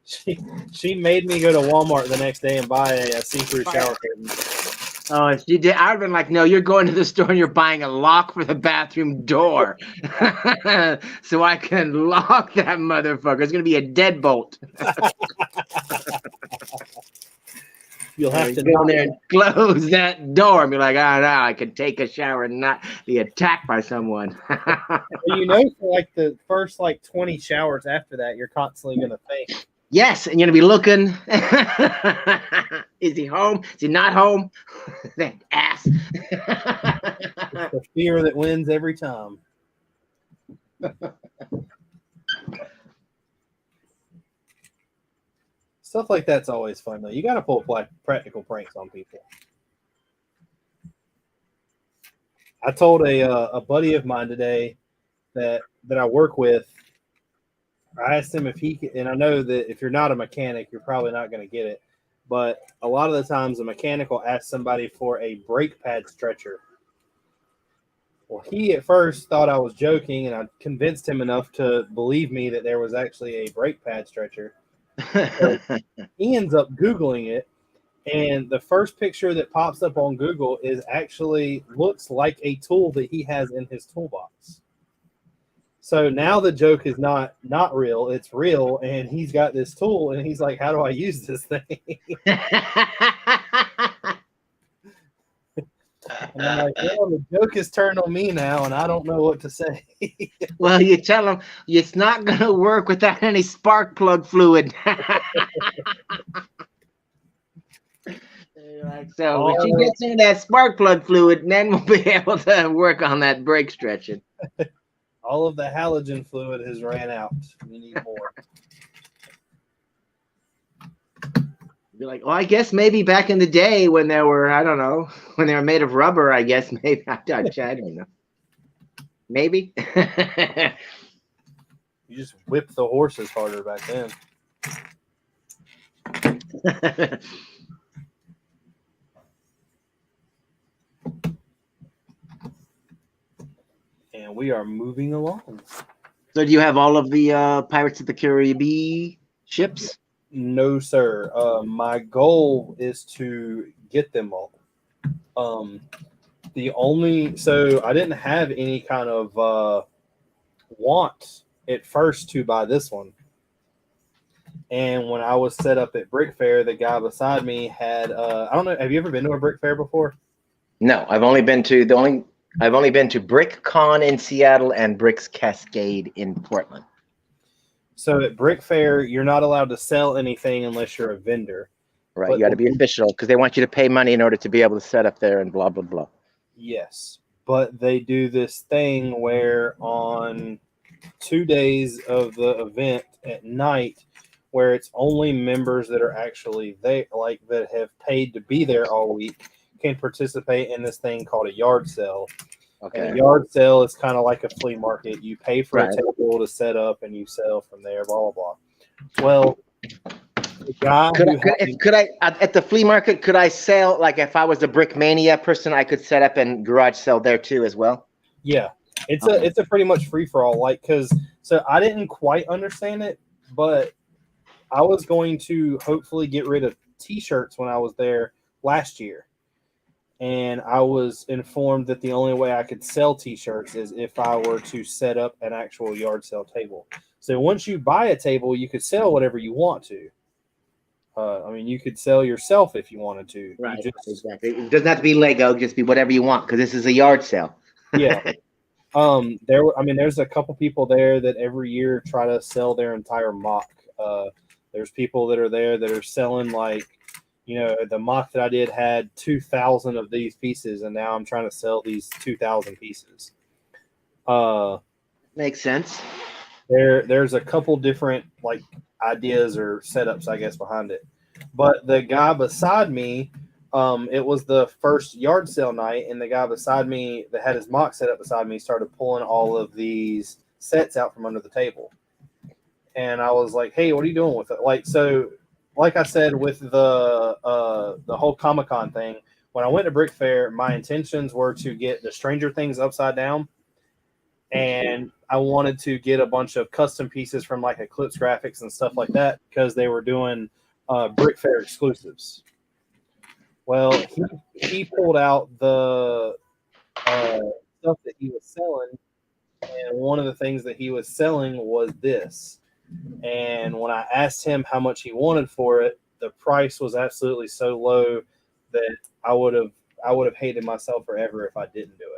She made me go to Walmart the next day and buy a see-through shower curtain. Oh, if you did, I'd have been like, no, you're going to the store and you're buying a lock for the bathroom door. So I can lock that motherfucker. It's going to be a deadbolt. You'll have to go there and close that door and be like, oh, no, I can take a shower and not be attacked by someone. Well, for like the first 20 showers after that, you're constantly going to think. Yes, and you're going to be looking. Is he home? Is he not home? That ass. It's the fear that wins every time. Stuff like that's always fun, though. You got to pull practical pranks on people. I told a buddy of mine today that I work with. I asked him if he could, and I know that if you're not a mechanic, you're probably not going to get it. But a lot of the times, a mechanic will ask somebody for a brake pad stretcher. Well, he at first thought I was joking, and I convinced him enough to believe me that there was actually a brake pad stretcher. So he ends up Googling it, and the first picture that pops up on Google looks like a tool that he has in his toolbox. So now the joke is not real, it's real, and he's got this tool, and he's like, how do I use this thing? And I'm like, well, the joke is turned on me now, and I don't know what to say. Well, you tell him it's not going to work without any spark plug fluid. So when she gets into that spark plug fluid, then we'll be able to work on that brake stretching. All of the halogen fluid has ran out. We need more. Be like, well, I guess maybe back in the day when they were, I don't know, when they were made of rubber, I guess maybe I don't know. Maybe. You just whipped the horses harder back then. And we are moving along. So do you have all of the Pirates of the Caribbean ships? No, sir. My goal is to get them all. So I didn't have any kind of want at first to buy this one. And when I was set up at Brick Fair, the guy beside me had I don't know, have you ever been to a Brick Fair before? No, I've only been to BrickCon in Seattle and Bricks Cascade in Portland. So at Brick Fair, you're not allowed to sell anything unless you're a vendor. Right, but you got to be official because they want you to pay money in order to be able to set up there and blah, blah, blah. Yes, but they do this thing where on 2 days of the event at night, where it's only members that are actually there, like that have paid to be there all week, can participate in this thing called a yard sale. Okay. And a yard sale is kind of like a flea market. You pay for a table to set up, and you sell from there. Blah blah blah. Well, the guy could I at the flea market? Could I sell, like if I was a Brickmania person, I could set up and garage sell there too as well? Yeah. It's a pretty much free for all. Like, so I didn't quite understand it, but I was going to hopefully get rid of T-shirts when I was there last year. And I was informed that the only way I could sell T-shirts is if I were to set up an actual yard sale table. So once you buy a table, you could sell whatever you want to. I mean, you could sell yourself if you wanted to. Right, exactly. It doesn't have to be Lego, just be whatever you want, because this is a yard sale. Yeah. There's a couple people there that every year try to sell their entire mock. There's people that are there that are selling, like, the mock that I did had 2,000 of these pieces, and now I'm trying to sell these 2,000 pieces. Makes sense. There's a couple different like ideas or setups, I guess, behind it. But the guy beside me, it was the first yard sale night, and the guy beside me that had his mock set up beside me started pulling all of these sets out from under the table. And I was like, hey, what are you doing with it? Like I said, with the whole Comic-Con thing, when I went to Brick Fair, my intentions were to get the Stranger Things upside down, and I wanted to get a bunch of custom pieces from like Eclipse Graphics and stuff like that because they were doing Brick Fair exclusives. Well, he pulled out the stuff that he was selling, and one of the things that he was selling was this. And when I asked him how much he wanted for it, the price was absolutely so low that I would have hated myself forever if I didn't do it.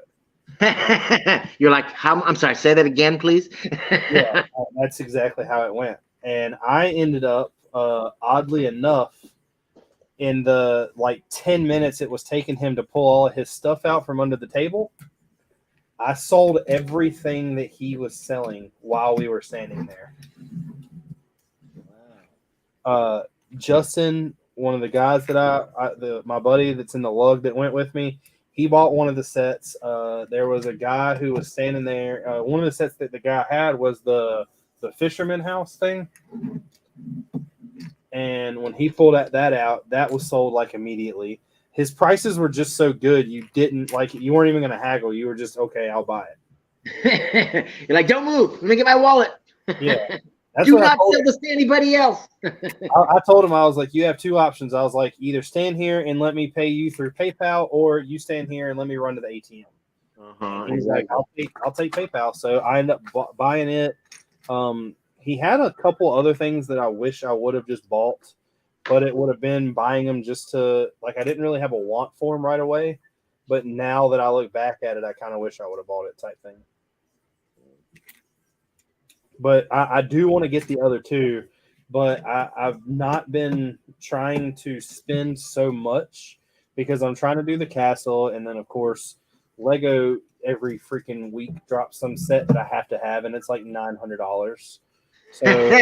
You're like, how? I'm sorry, say that again, please. Yeah, that's exactly how it went. And I ended up, oddly enough, in the 10 minutes it was taking him to pull all of his stuff out from under the table, I sold everything that he was selling while we were standing there. Justin, one of the guys that my buddy that's in the lug that went with me, he bought one of the sets. There was a guy who was standing there. One of the sets that the guy had was the fisherman house thing. And when he pulled that out, that was sold immediately. His prices were just so good, you weren't even going to haggle. You were just, okay, I'll buy it. You're like, don't move. Let me get my wallet. Yeah. Do not sell this to anybody else. I told him, I was like, you have two options. I was like, either stand here and let me pay you through PayPal, or you stand here and let me run to the ATM. He's like, I'll take PayPal. So I ended up buying it. He had a couple other things that I wish I would have just bought, but it would have been buying them just to, I didn't really have a want for them right away. But now that I look back at it, I kind of wish I would have bought it type thing. But I do want to get the other two, but I've not been trying to spend so much because I'm trying to do the castle. And then, of course, Lego every freaking week drops some set that I have to have, and it's like $900. So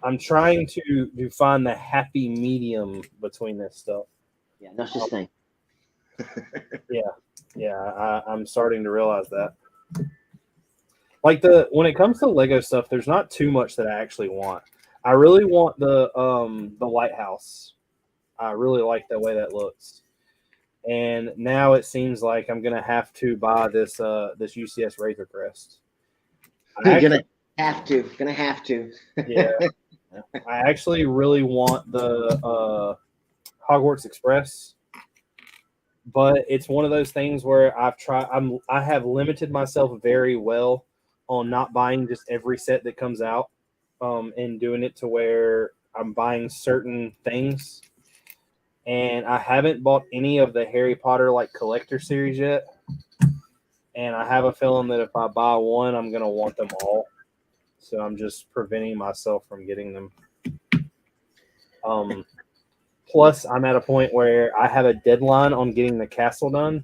I'm trying to find the happy medium between this stuff. Yeah, that's just thing. Yeah, I'm starting to realize that. When it comes to Lego stuff, there's not too much that I actually want. I really want the lighthouse. I really like the way that looks. And now it seems like I'm gonna have to buy this UCS Razor Crest. Gonna have to. Yeah. I actually really want the Hogwarts Express, but it's one of those things where I have limited myself very well on not buying just every set that comes out, and doing it to where I'm buying certain things. And I haven't bought any of the Harry Potter collector series yet. And I have a feeling that if I buy one, I'm going to want them all. So I'm just preventing myself from getting them. Plus, I'm at a point where I have a deadline on getting the castle done.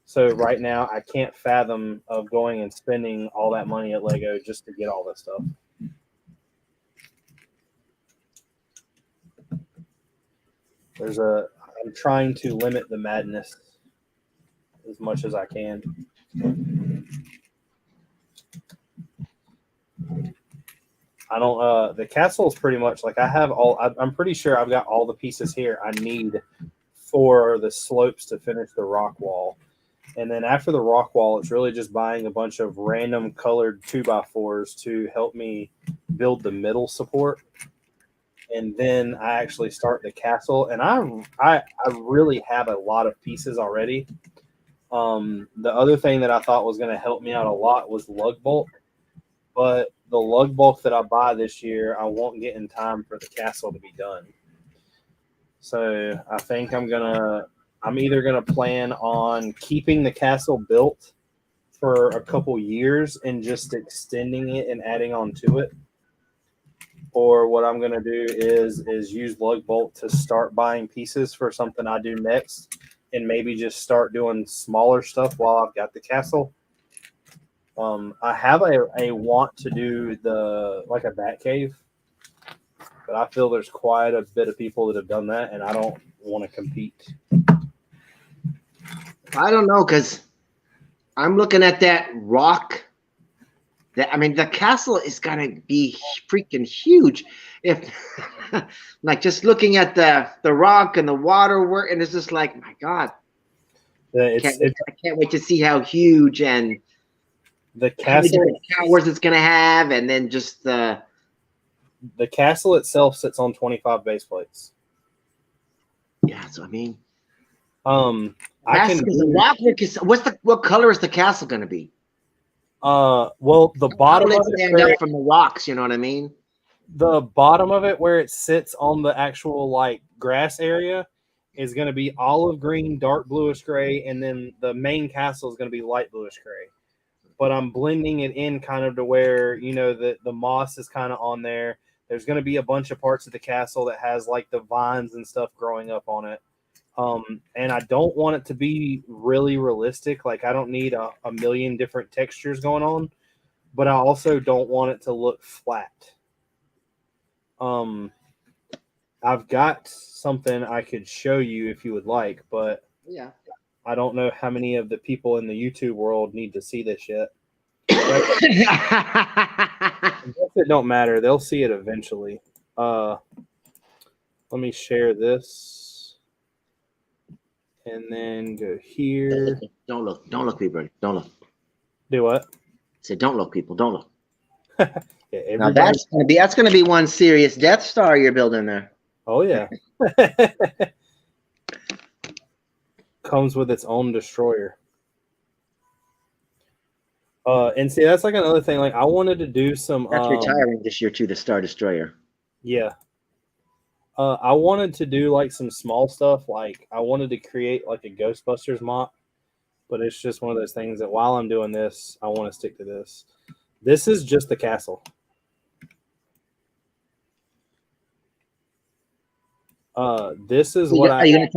So right now, I can't fathom of going and spending all that money at Lego just to get all this stuff. I'm trying to limit the madness as much as I can. The castle is pretty much I'm pretty sure I've got all the pieces here I need for the slopes to finish the rock wall. And then after the rock wall, it's really just buying a bunch of random colored 2x4s to help me build the middle support. And then I actually start the castle. And I really have a lot of pieces already. The other thing that I thought was going to help me out a lot was lug bulk. But the lug bulk that I buy this year, I won't get in time for the castle to be done. So I think I'm either gonna plan on keeping the castle built for a couple years and just extending it and adding on to it, or what I'm gonna do is use lug bolt to start buying pieces for something I do next, and maybe just start doing smaller stuff while I've got the castle. I have a want to do like a bat cave, but I feel there's quite a bit of people that have done that, and I don't want to compete. I don't know, because I'm looking at that rock. The castle is gonna be freaking huge. If like just looking at the rock and the water work, and it's just like, my God, I can't wait to see how huge and the castle towers it's gonna have, and then just the castle itself sits on 25 base plates. Yeah, so I mean, the rock work is what color is the castle gonna be? Well, the bottom of it stand up from the rocks, you know what I mean? The bottom of it, where it sits on the actual like grass area, is going to be olive green, dark bluish gray, and then the main castle is going to be light bluish gray. But I'm blending it in kind of to where, you know, the moss is kind of on there. There's going to be a bunch of parts of the castle that has like the vines and stuff growing up on it. And I don't want it to be really realistic. Like, I don't need a million different textures going on, but I also don't want it to look flat. I've got something I could show you if you would like, but yeah, I don't know how many of the people in the YouTube world need to see this yet. I guess it don't matter. They'll see it eventually. Let me share this. And then go here. Don't look, people. Don't look. Do what? Say, don't look, people. Don't look. Yeah, now that's gonna be one serious Death Star you're building there. Oh yeah. Comes with its own destroyer. And see, that's like another thing. Like, I wanted to do some. That's retiring this year too, the Star Destroyer. Yeah. I wanted to do like some small stuff. Like, I wanted to create like a Ghostbusters mock, but it's just one of those things that while I'm doing this, I want to stick to this. This is just the castle. This is what are you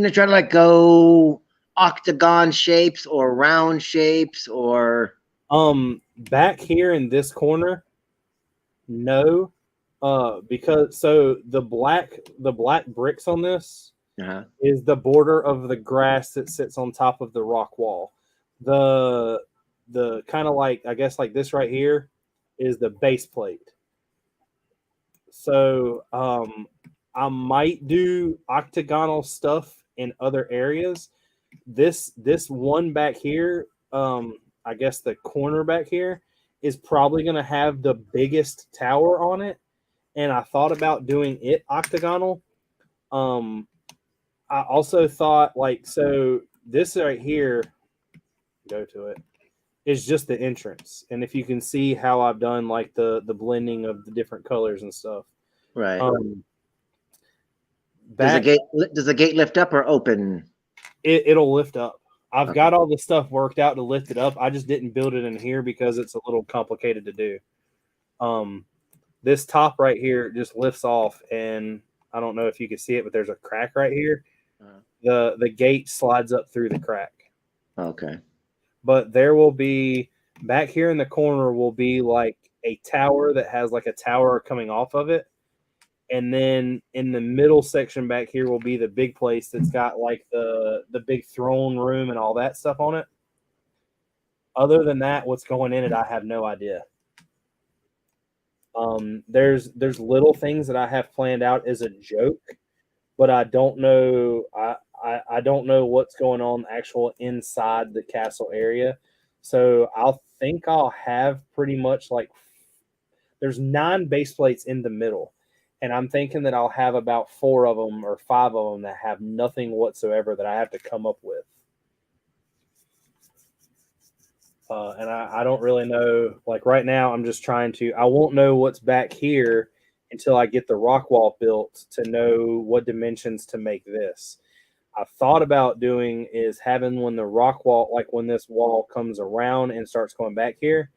gonna try to like go octagon shapes or round shapes or back here in this corner? No. Because so the black bricks on this is the border of the grass that sits on top of the rock wall. The kind of like, I guess like this right here is the base plate. So I might do octagonal stuff in other areas. This one back here, I guess the corner back here is probably going to have the biggest tower on it. And I thought about doing it octagonal. I also thought like, so this right here, go to it, is just the entrance. And if you can see how I've done like the blending of the different colors and stuff. Right. Does the gate lift up or open? It'll lift up. I've got all the stuff worked out to lift it up. I just didn't build it in here because it's a little complicated to do. This top right here just lifts off, and I don't know if you can see it, but there's a crack right here. The gate slides up through the crack. Okay. But there will be, back here in the corner will be like a tower that has like a tower coming off of it. And then in the middle section back here will be the big place that's got like the big throne room and all that stuff on it. Other than that, what's going in it, I have no idea. There's little things that I have planned out as a joke, but I don't know. I don't know what's going on actual inside the castle area. So I'll have pretty much like there's 9 base plates in the middle. And I'm thinking that I'll have about 4 of them or 5 of them that have nothing whatsoever that I have to come up with. And I don't really know. Like right now, I'm just trying to. I won't know what's back here until I get the rock wall built to know what dimensions to make this. I thought about doing is having when the rock wall, like when this wall comes around and starts going back here,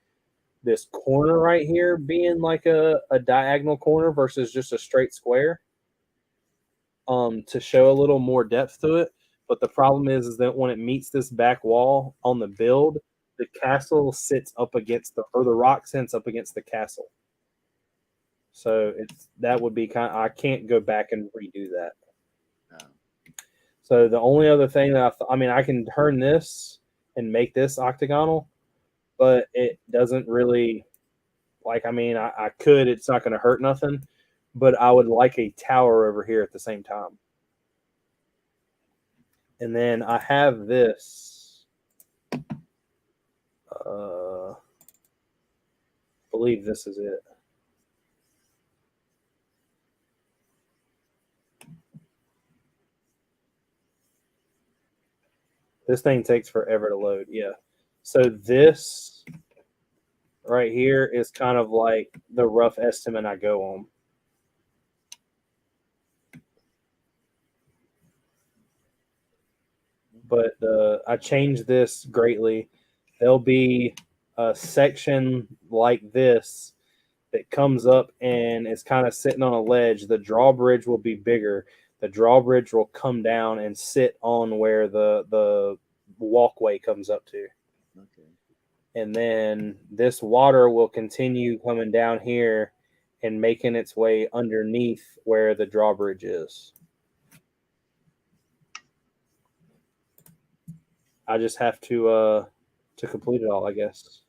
this corner right here being like a diagonal corner versus just a straight square, to show a little more depth to it. But the problem is that when it meets this back wall on the build, the castle sits up against the rock sits up against the castle. So that would be I can't go back and redo that. Oh. So the only other thing that I can turn this and make this octagonal, but it doesn't really I could, it's not going to hurt nothing, but I would like a tower over here at the same time. And then I have this. I believe this is it. This thing takes forever to load. Yeah. So this right here is kind of like the rough estimate I go on. But I changed this greatly. There'll be a section like this that comes up and it's kind of sitting on a ledge. The drawbridge will be bigger. The drawbridge will come down and sit on where the walkway comes up to. Okay. And then this water will continue coming down here and making its way underneath where the drawbridge is. I just have to complete it all, I guess.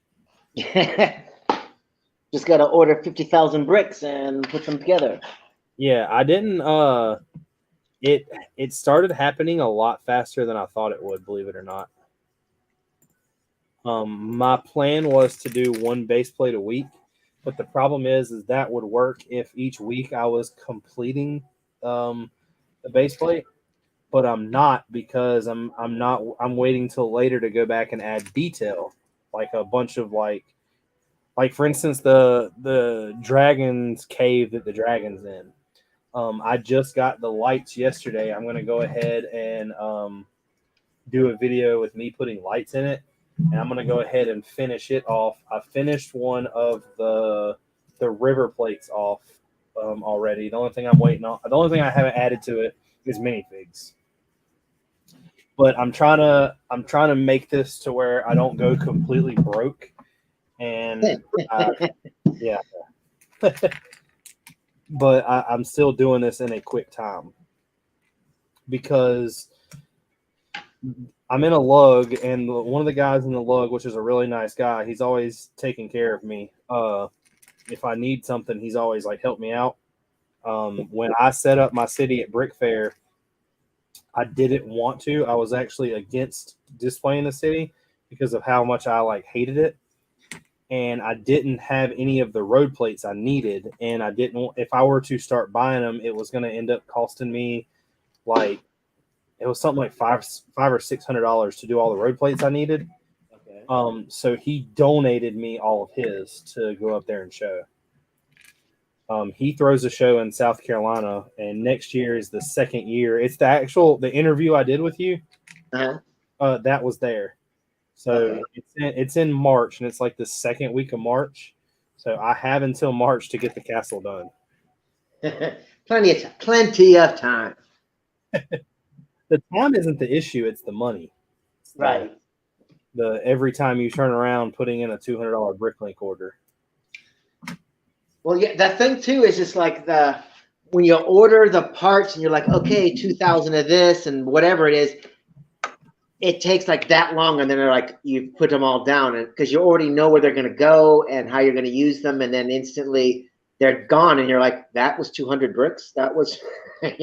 Just got to order 50,000 bricks and put them together. Yeah, I didn't. It started happening a lot faster than I thought it would, believe it or not. My plan was to do 1 base plate a week, but the problem is that would work if each week I was completing the base plate. But I'm not, because I'm waiting till later to go back and add detail, like a bunch of like for instance the dragon's cave that the dragon's in. I just got the lights yesterday. I'm gonna go ahead and do a video with me putting lights in it, and I'm gonna go ahead and finish it off. I finished one of the river plates off already. The only thing I'm waiting on, the only thing I haven't added to it is minifigs. But I'm trying to make this to where I don't go completely broke, and yeah. But I'm still doing this in a quick time because I'm in a lug, and one of the guys in the lug, which is a really nice guy, he's always taking care of me. If I need something, he's always like help me out. When I set up my city at Brick Fair, I didn't want to. I was actually against displaying the city because of how much I hated it. And I didn't have any of the road plates I needed. And I didn't, if I were to start buying them, it was going to end up costing me it was something like $500 or $600 to do all the road plates I needed. Okay. So he donated me all of his to go up there and show. He throws a show in South Carolina, and next year is the 2nd year. It's the interview I did with you. Uh-huh. That was there. So okay. It's in March, and it's like the 2nd week of March. So I have until March to get the castle done. Plenty of time. The time isn't the issue; it's the money. Right. The every time you turn around, putting in a $200 Bricklink order. Well, yeah, that thing too is just like when you order the parts and you're like, okay, 2,000 of this and whatever it is, it takes like that long, and then they're like, you put them all down, and because you already know where they're going to go and how you're going to use them, and then instantly they're gone, and you're like, that was 200 bricks. That was, I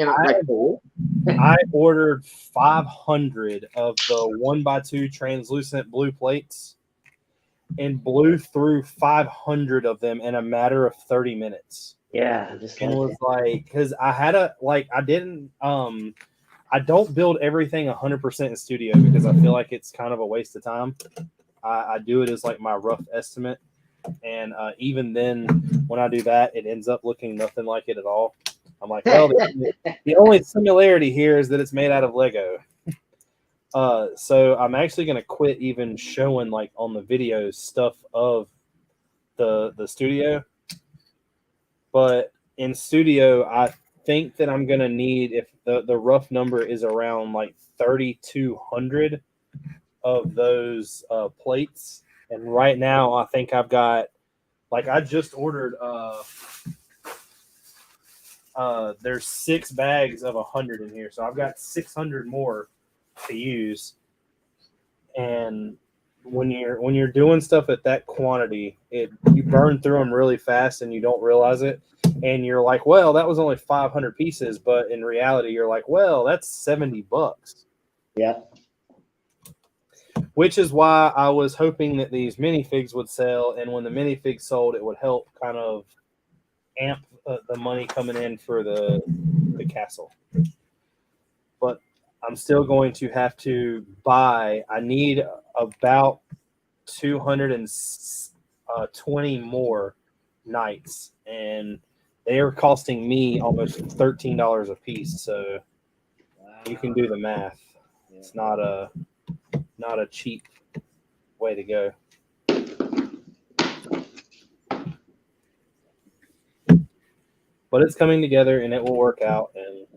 ordered 500 of the 1x2 translucent blue plates and blew through 500 of them in a matter of 30 minutes. Yeah, just and was like, because I had I don't build everything 100% in studio because I feel like it's kind of a waste of time. I do it as like my rough estimate. And even then, when I do that, it ends up looking nothing like it at all. I'm like, well, the only similarity here is that it's made out of Lego. So I'm actually going to quit even showing like on the videos stuff of the studio. But in studio, I think that I'm going to need, if the rough number is around like 3,200 of those plates. And right now, I think I've got, like, I just ordered, there's 6 bags of 100 in here. So I've got 600 more to use. And when you're doing stuff at that quantity, you burn through them really fast and you don't realize it. And you're like, well, that was only 500 pieces. But in reality, you're like, well, that's $70. Yeah. Which is why I was hoping that these minifigs would sell, and when the minifigs sold, it would help kind of amp the money coming in for the castle. But I'm still going to have to buy. I need about 220 more knights, and they are costing me almost $13 a piece. So you can do the math. It's not a cheap way to go. But it's coming together and it will work out, and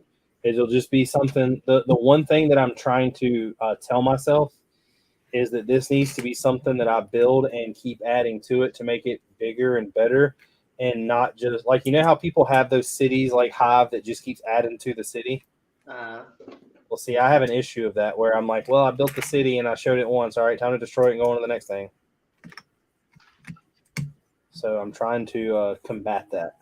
it'll just be something. The one thing that I'm trying to tell myself is that this needs to be something that I build and keep adding to it to make it bigger and better, and not just like, you know how people have those cities like Hive that just keeps adding to the city. Well, see, I have an issue of that where I'm like, well, I built the city and I showed it once. All right, time to destroy it and go on to the next thing. So I'm trying to combat that.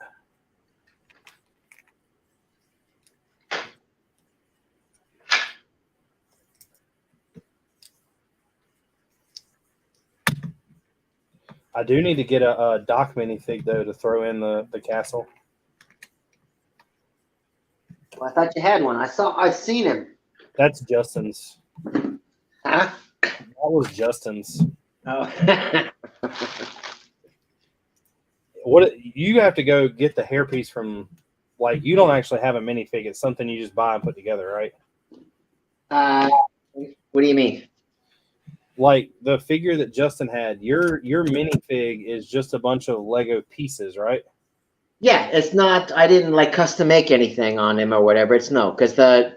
I do need to get a dock minifig, though, to throw in the castle. Well, I thought you had one. I've seen him. That's Justin's. Huh? That was Justin's. Oh. What you have to go get the hairpiece from, like, you don't actually have a minifig. It's something you just buy and put together, right? What do you mean? Like the figure that Justin had, your minifig is just a bunch of Lego pieces, right? Yeah, it's not. I didn't like custom make anything on him or whatever. It's no, because the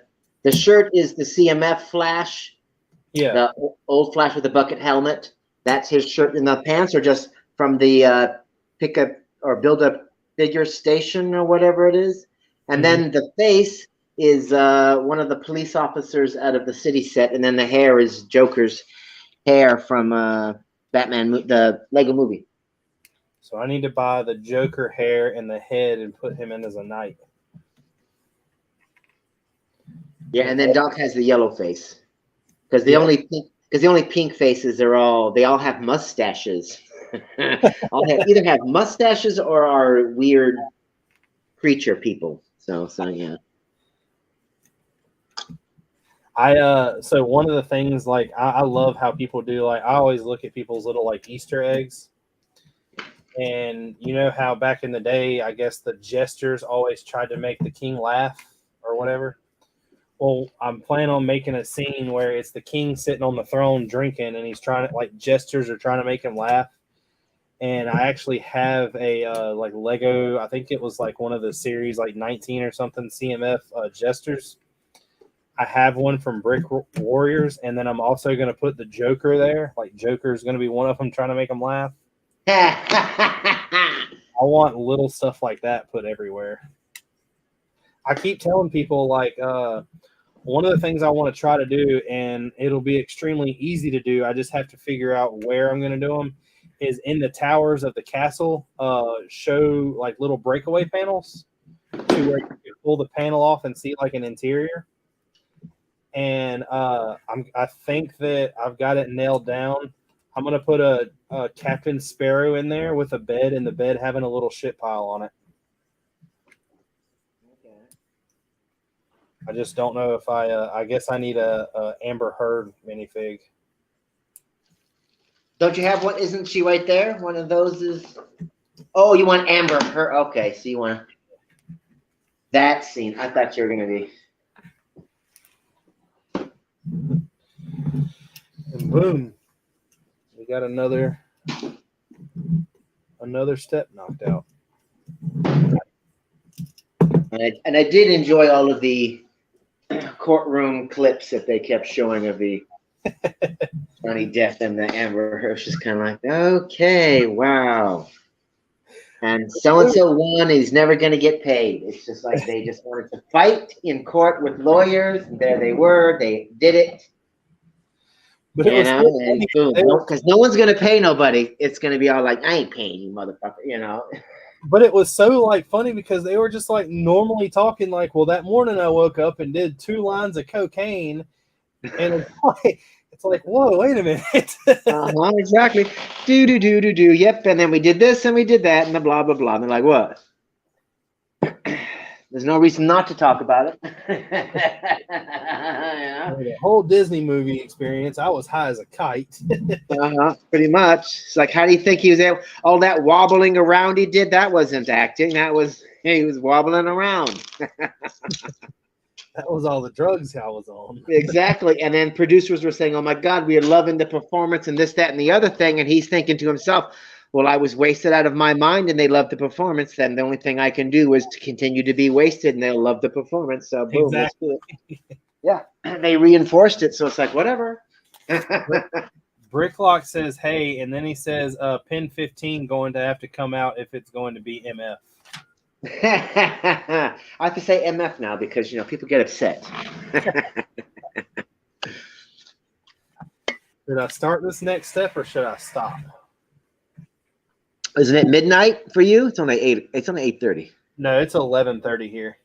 shirt is the CMF Flash. Yeah. The old Flash with the bucket helmet. That's his shirt, and the pants are just from the pick up or build up figure station or whatever it is. And then the face is one of the police officers out of the city set, and then the hair is Joker's hair from Batman, the Lego movie. So I need to buy the Joker hair and the head and put him in as a knight. Yeah, and then Doc has the yellow face because the only pink faces they all have mustaches. Either have mustaches or are weird creature people. So yeah. So one of the things, like, I love how people do, like, I always look at people's little like Easter eggs, and you know how back in the day, I guess the jesters always tried to make the king laugh or whatever. Well, I'm planning on making a scene where it's the king sitting on the throne drinking, and he's trying to, like, jesters are trying to make him laugh. And I actually have a like Lego, I think it was like one of the series like 19 or something CMF jesters. I have one from Brick Warriors, and then I'm also going to put the Joker there. Like, Joker is going to be one of them trying to make them laugh. I want little stuff like that put everywhere. I keep telling people, like, one of the things I want to try to do, and it'll be extremely easy to do, I just have to figure out where I'm going to do them, is in the towers of the castle show like little breakaway panels to where you can pull the panel off and see like an interior. And I think that I've got it nailed down. I'm gonna put a Captain Sparrow in there with a bed, and the bed having a little shit pile on it. I just don't know if I guess I need a Amber Heard minifig. Don't you have one? Isn't she right there? One of those is. Oh, you want Amber Heard? Okay, so you want that scene. I thought you were gonna be. And boom, we got another step knocked out. And I did enjoy all of the courtroom clips that they kept showing of the Johnny Depp and the Amber Heard. Just kind of like, okay, wow. And so won. He's never going to get paid. It's just like they just wanted to fight in court with lawyers. And there they were. They did it. But it was and boom, because no one's going to pay nobody. It's going to be all like, I ain't paying you, motherfucker, you know. But it was so like funny because they were just like normally talking like, well, that morning I woke up and did 2 lines of cocaine, and it's like whoa, wait a minute. Exactly. Do. Yep. And then we did this and we did that and the blah blah blah. And they're like, what? There's no reason not to talk about it. Yeah. The whole Disney movie experience, I was high as a kite. Pretty much. It's like, how do you think he was there? All that wobbling around he did, that wasn't acting. He was wobbling around. That was all the drugs I was on. Exactly. And then producers were saying, oh my God, we are loving the performance and this, that, and the other thing. And he's thinking to himself, well, I was wasted out of my mind and they loved the performance. Then the only thing I can do is to continue to be wasted and they'll love the performance. So boom. Exactly. Yeah. They reinforced it. So it's like, whatever. Bricklock says, hey, and then he says, pin 15 going to have to come out if it's going to be MF. I have to say MF now because, you know, people get upset. Should I start this next step or should I stop? Isn't it midnight for you? It's only 8. It's only 8:30. No, it's 11:30 here.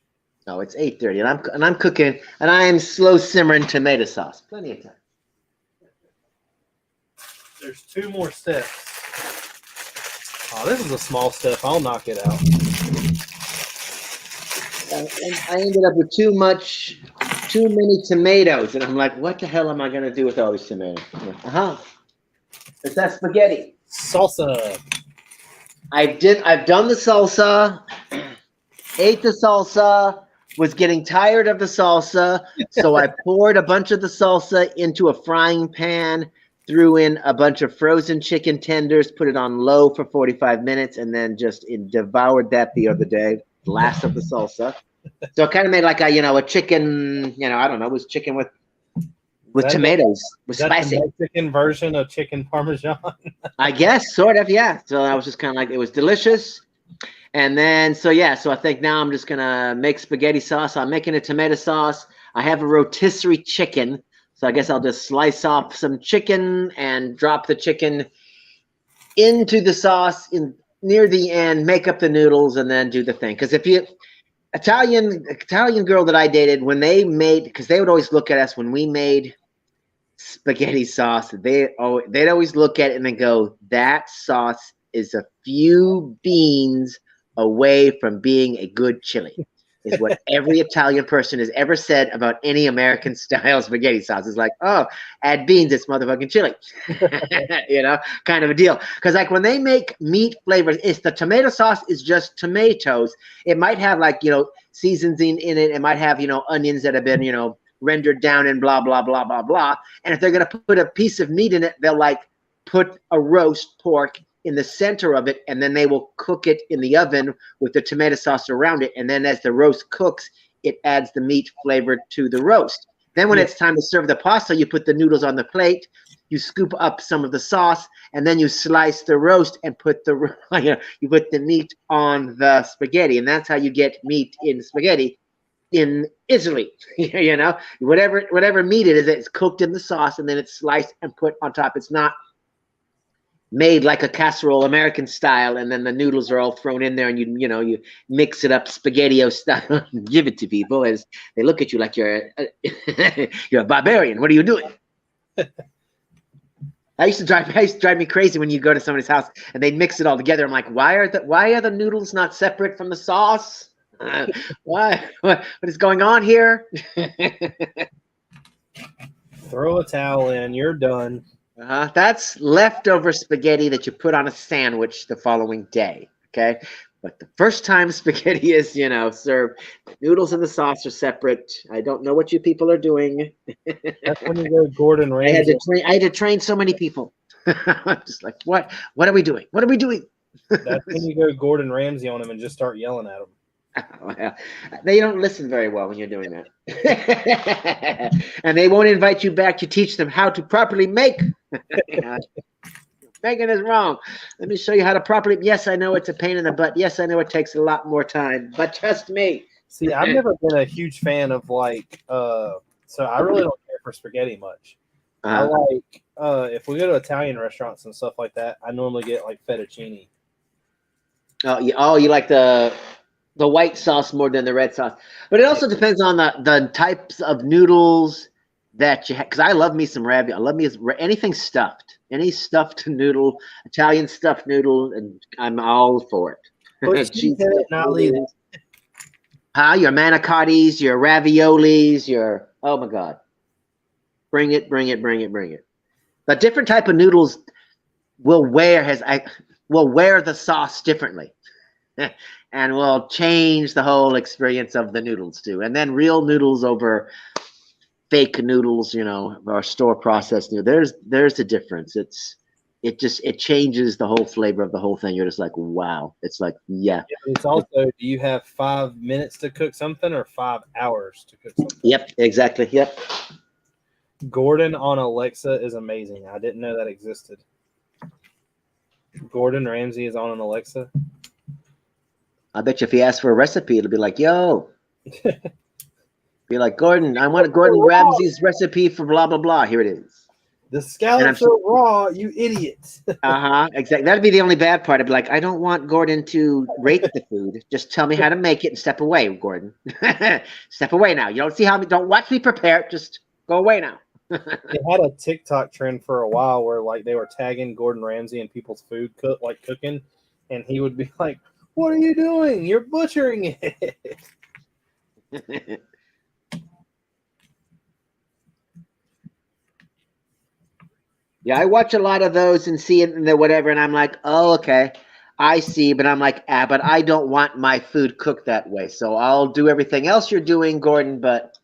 No, it's 8:30, and I'm cooking, and I am slow simmering tomato sauce. Plenty of time. There's 2 more steps. Oh, this is a small step. I'll knock it out. I ended up with too many tomatoes, and I'm like, what the hell am I gonna do with all these tomatoes? It's that spaghetti. Salsa. I've done the salsa, ate the salsa, was getting tired of the salsa, so I poured a bunch of the salsa into a frying pan, threw in a bunch of frozen chicken tenders, put it on low for 45 minutes, and then just devoured that the other day, last of the salsa. So it kind of made like a chicken, I don't know, it was chicken with tomatoes, with spicy. The Mexican version of chicken parmesan. I guess, sort of, yeah. So I was just kind of like, it was delicious. And then, so I think now I'm just going to make spaghetti sauce. I'm making a tomato sauce. I have a rotisserie chicken. So I guess I'll just slice off some chicken and drop the chicken into the sauce near the end, make up the noodles, and then do the thing. Because Italian girl that I dated, when they made, because they would always look at us when we made spaghetti sauce, they'd always look at it and then go, that sauce is a few beans away from being a good chili, is what every Italian person has ever said about any American style spaghetti sauce. It's like, oh, add beans, it's motherfucking chili. Kind of a deal. Because like when they make meat flavors, the tomato sauce is just tomatoes. It might have seasoning in it. It might have, onions that have been, rendered down and blah, blah, blah, blah, blah. And if they're going to put a piece of meat in it, they'll put a roast pork in the center of it, and then they will cook it in the oven with the tomato sauce around it. And then as the roast cooks, it adds the meat flavor to the roast. Then when it's time to serve the pasta, you put the noodles on the plate, you scoop up some of the sauce, and then you slice the roast and put you put the meat on the spaghetti. And that's how you get meat in spaghetti in Italy. Whatever meat it is, it's cooked in the sauce and then it's sliced and put on top. It's not made like a casserole, American style, and then the noodles are all thrown in there, and you mix it up spaghetti-o style, and give it to people as they look at you like you're a barbarian. What are you doing? I used to drive me crazy when you go to somebody's house and they mix it all together. I'm like, why are the noodles not separate from the sauce? Why? What is going on here? Throw a towel in. You're done. That's leftover spaghetti that you put on a sandwich the following day. Okay, but the first time spaghetti is, served, the noodles and the sauce are separate. I don't know what you people are doing. That's when you go Gordon Ramsay. I had to train so many people. I'm just like, what are we doing? What are we doing? That's when you go Gordon Ramsay on them and just start yelling at them. Well, they don't listen very well when you're doing that. And they won't invite you back to teach them how to properly make. Making is wrong. Let me show you how to properly. Yes, I know it's a pain in the butt. Yes, I know it takes a lot more time, but trust me. See, I've never been a huge fan of so I really don't care for spaghetti much. I like if we go to Italian restaurants and stuff like that, I normally get like fettuccine. Oh, you like the white sauce more than the red sauce, but it also depends on the types of noodles that you have. Because I love me some ravioli. I love me anything stuffed, any stuffed noodle, Italian stuffed noodle, and I'm all for it. Cheese in it, not leave it. Your manicottis, your raviolis, oh my God, bring it. The different type of noodles will wear the sauce differently. And will change the whole experience of the noodles too. And then real noodles over fake noodles, or store processed noodles. There's a difference. It changes the whole flavor of the whole thing. You're just like, wow. It's like, yeah. It's also, do you have 5 minutes to cook something or 5 hours to cook something? Yep, exactly. Yep. Gordon on Alexa is amazing. I didn't know that existed. Gordon Ramsay is on an Alexa. I bet you if you ask for a recipe, it'll be like, yo. Be like, Gordon, I want Gordon Ramsay's recipe for blah, blah, blah. Here it is. The scallops are raw, you idiots. Exactly. That'd be the only bad part. I'd be like, I don't want Gordon to rate the food. Just tell me how to make it and step away, Gordon. Step away now. You don't watch me prepare it. Just go away now. They had a TikTok trend for a while where they were tagging Gordon Ramsay in people's food cooking, and he would be like, "What are you doing? You're butchering it." Yeah, I watch a lot of those and see it and whatever, and I'm like, oh, okay, I see, but I'm like, but I don't want my food cooked that way, so I'll do everything else you're doing, Gordon, but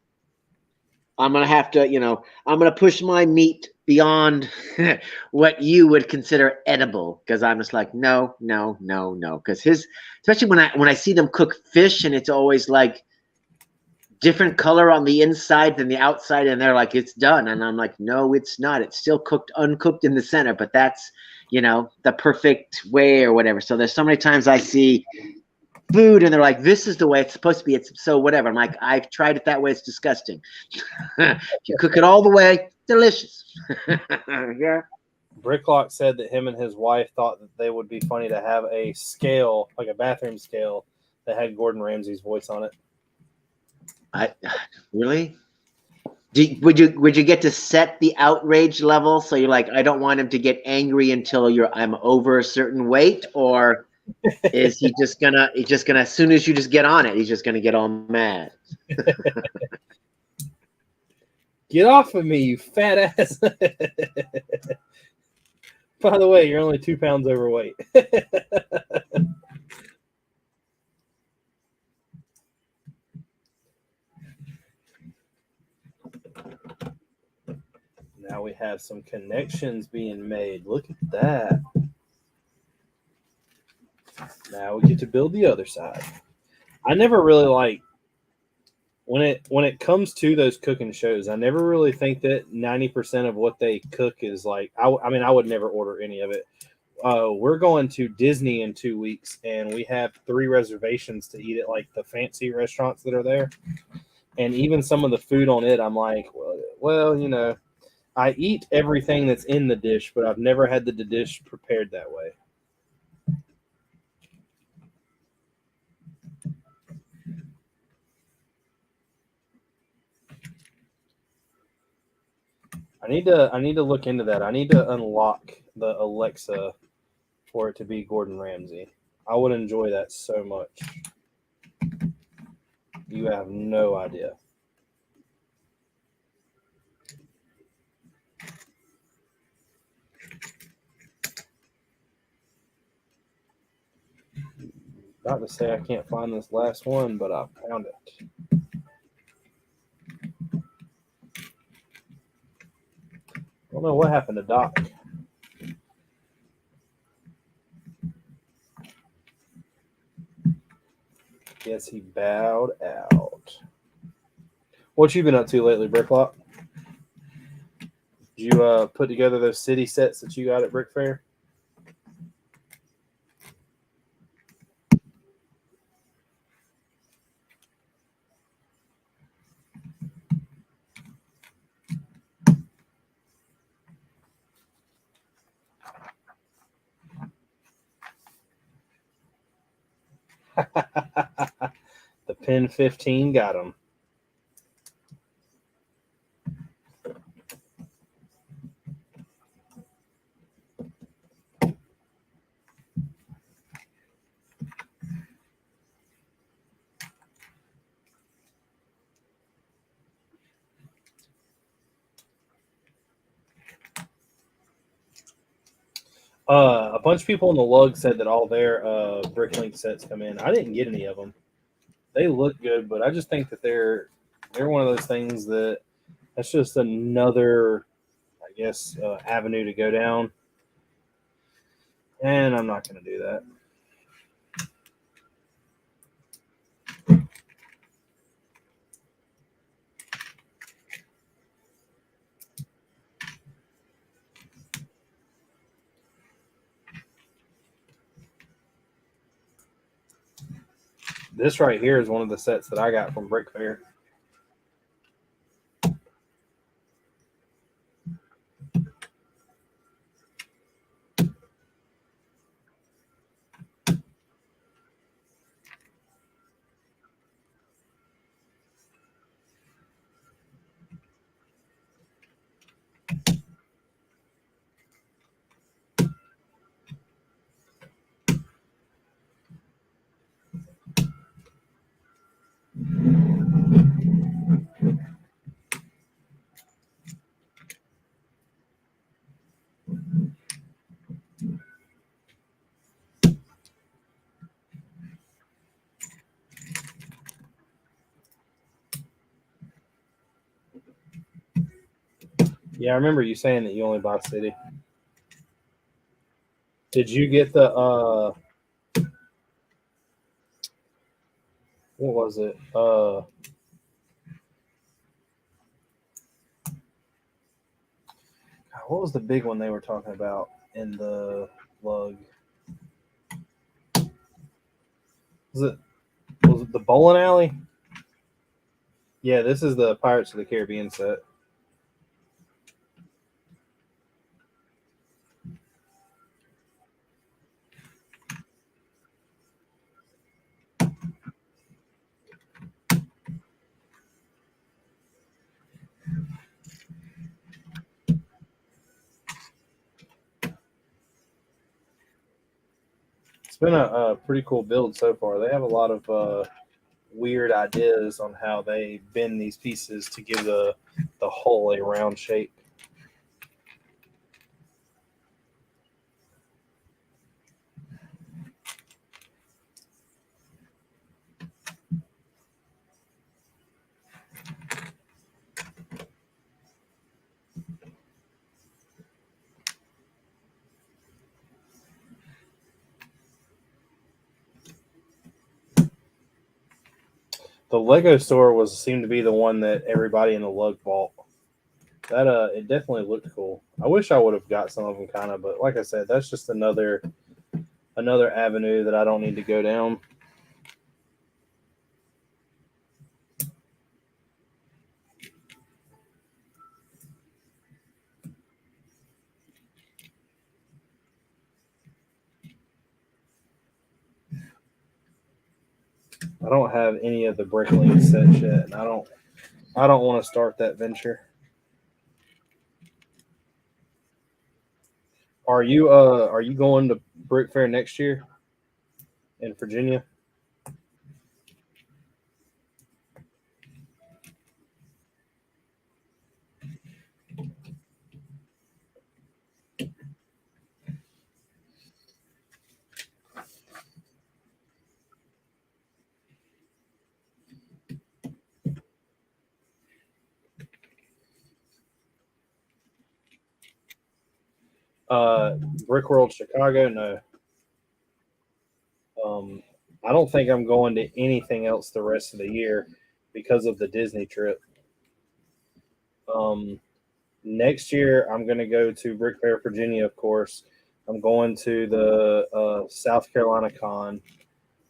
I'm going to have to, I'm going to push my meat beyond what you would consider edible, because I'm just like, no, because especially when I see them cook fish and it's always like different color on the inside than the outside, and they're like, it's done, and I'm like, no, it's not. It's still uncooked in the center, but that's, the perfect way or whatever. So there's so many times I see food and they're like, this is the way it's supposed to be. It's so whatever. I'm like, I've tried it that way. It's disgusting. If you cook it all the way, delicious. Yeah. Bricklock said that him and his wife thought that they would be funny to have a scale, like a bathroom scale, that had Gordon Ramsay's voice on it. Really? Would you get to set the outrage level? So you're like, I don't want him to get angry until I'm over a certain weight, or is he just gonna as soon as you just get on it, he's just gonna get all mad? Get off of me, you fat ass. By the way, you're only 2 pounds overweight. Now we have some connections being made. Look at that. Now we get to build the other side. I never really like when it comes to those cooking shows. I never really think that 90% of what they cook is like. I mean, I would never order any of it. We're going to Disney in 2 weeks, and we have 3 reservations to eat at like the fancy restaurants that are there. And even some of the food on it, I'm like, well, I eat everything that's in the dish, but I've never had the dish prepared that way. I need to look into that. I need to unlock the Alexa for it to be Gordon Ramsay. I would enjoy that so much. You have no idea. About to say I can't find this last one, but I found it. I don't know what happened to Doc. Guess he bowed out. What you been up to lately, Bricklock? Did you put together those city sets that you got at Brick Fair? The Pin 15 got him. A bunch of people in the lug said that all their Bricklink sets come in. I didn't get any of them. They look good, but I just think that they're one of those things that's just another, I guess, avenue to go down. And I'm not going to do that. This right here is one of the sets that I got from Brick Fair. Yeah, I remember you saying that you only buy City. Did you get the what was it? What was the big one they were talking about in the lug? Was it the bowling alley? Yeah, this is the Pirates of the Caribbean set. It's been a pretty cool build so far. They have a lot of weird ideas on how they bend these pieces to give the hull a round shape. The Lego store seemed to be the one that everybody in the lug bought. That it definitely looked cool. I wish I would have got some of them kind of, but like I said, that's just another avenue that I don't need to go down. I don't have any of the Brickin sets yet, and I don't want to start that venture. Are you going to Brick Fair next year in Virginia? Brick World Chicago, no. I don't think I'm going to anything else the rest of the year because of the Disney trip. Next year, I'm going to go to Brick Fair, Virginia, of course. I'm going to the South Carolina Con.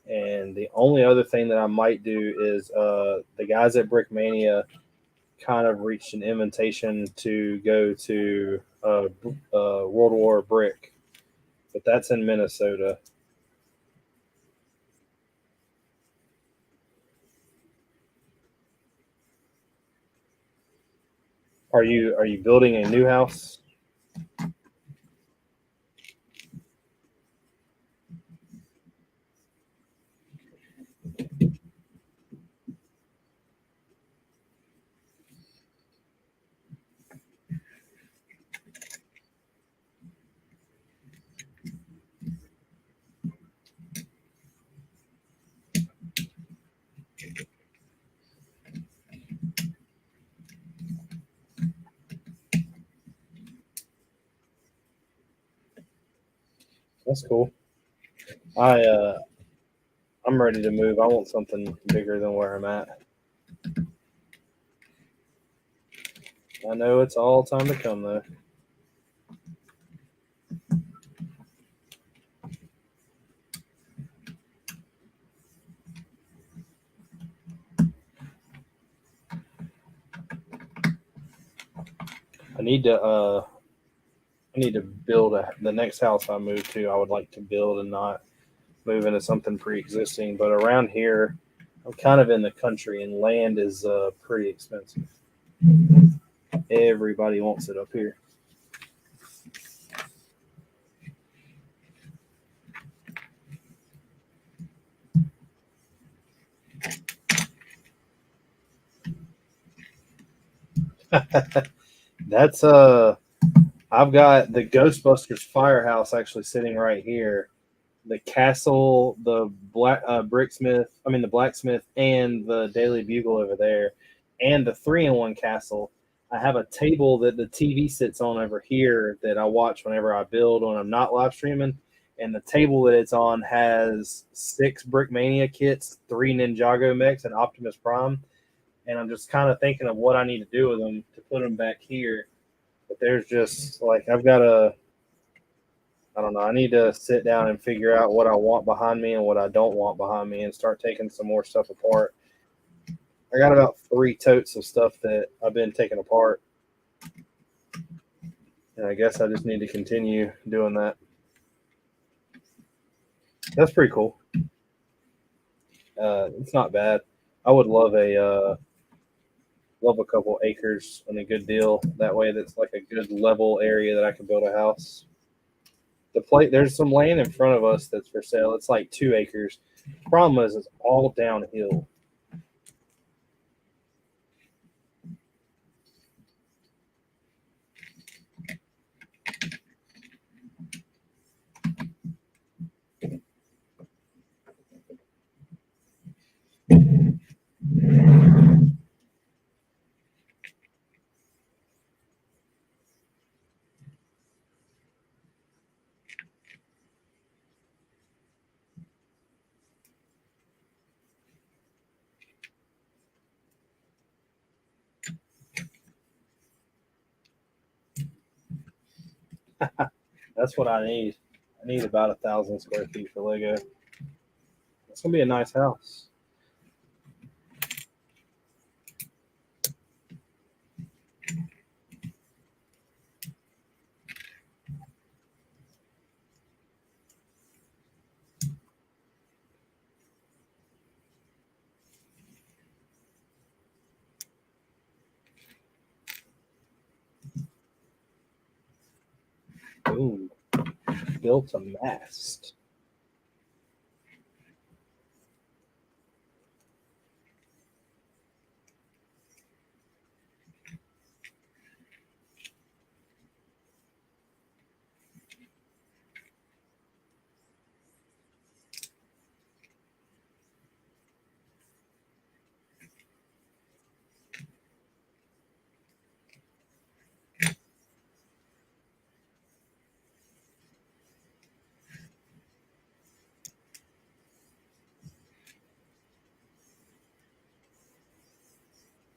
And the only other thing that I might do is the guys at Brickmania kind of reached an invitation to go to World War Brick, but that's in Minnesota. Are you building a new house? That's cool. I'm ready to move. I want something bigger than where I'm at. I know it's all time to come though. I need to build the next house I move to. I would like to build and not move into something pre-existing. But around here, I'm kind of in the country, and land is pretty expensive. Everybody wants it up here. That's I've got the Ghostbusters firehouse actually sitting right here. The castle, the the blacksmith, and the Daily Bugle over there, and the 3-in-1 castle. I have a table that the TV sits on over here that I watch whenever I build when I'm not live streaming. And the table that it's on has 6 Brickmania kits, 3 Ninjago mechs, and Optimus Prime. And I'm just kind of thinking of what I need to do with them to put them back here. But there's just like I don't know. I need to sit down and figure out what I want behind me and what I don't want behind me and start taking some more stuff apart. I got about 3 totes of stuff that I've been taking apart. And I guess I just need to continue doing that. That's pretty cool. It's not bad. I would love a couple acres and a good deal. That way that's like a good level area that I can build a house. There's some land in front of us that's for sale. It's like 2 acres. Problem is it's all downhill. That's what I need. I need about 1,000 square feet for Lego. It's gonna be a nice house. Ooh, built a mast.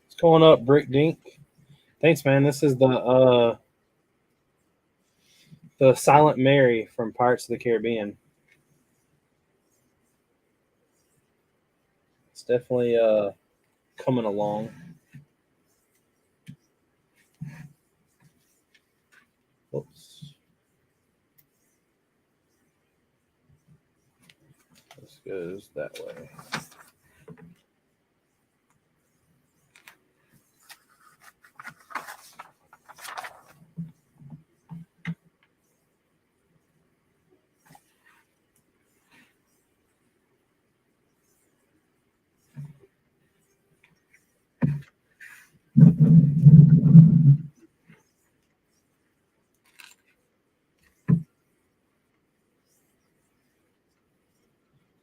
What's going up, Brick Dink? Thanks, man. This is the Silent Mary from Pirates of the Caribbean. It's definitely coming along. Oops. This goes that way.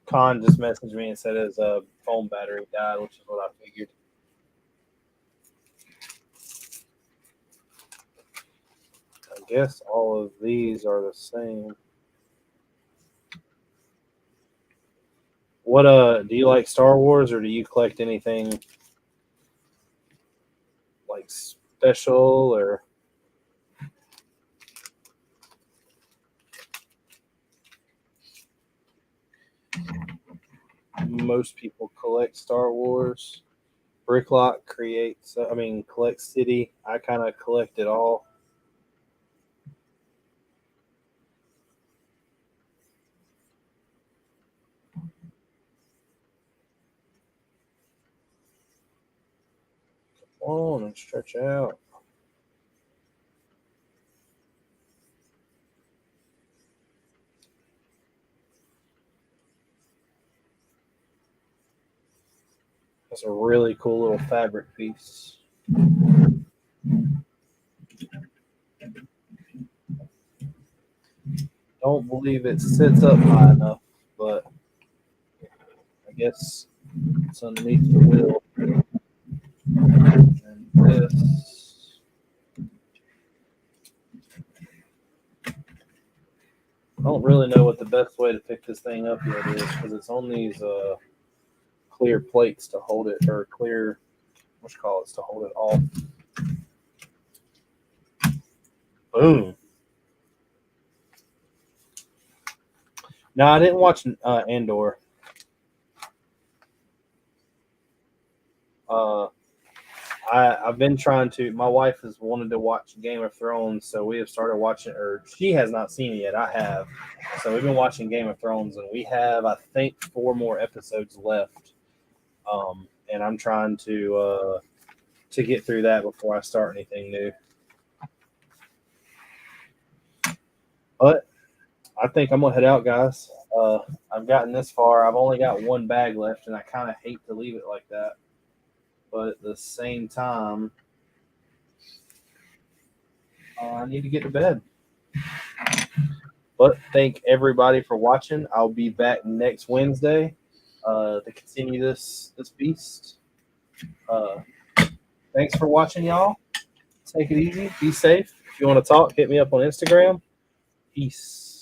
Con just messaged me and said his phone battery died, which is what I figured. I guess all of these are the same. What do you like Star Wars, or do you collect anything like special, or most people collect Star Wars? Bricklock collects City. I kind of collect it all. Come on and stretch out. That's a really cool little fabric piece. Don't believe it sits up high enough, but I guess it's underneath the wheel. And this, I don't really know what the best way to pick this thing up yet is, because it's on these clear plates to hold it, or clear, what you call it, to hold it off. Boom. No, I didn't watch Andor. I've been trying to. My wife has wanted to watch Game of Thrones, so we have started watching. Or she has not seen it yet. I have. So we've been watching Game of Thrones, and we have, I think, 4 more episodes left. And I'm trying to get through that before I start anything new. But I think I'm gonna head out, guys. I've gotten this far. I've only got 1 bag left, and I kind of hate to leave it like that. But at the same time, I need to get to bed. But thank everybody for watching. I'll be back next Wednesday to continue this beast. Thanks for watching, y'all. Take it easy. Be safe. If you want to talk, hit me up on Instagram. Peace.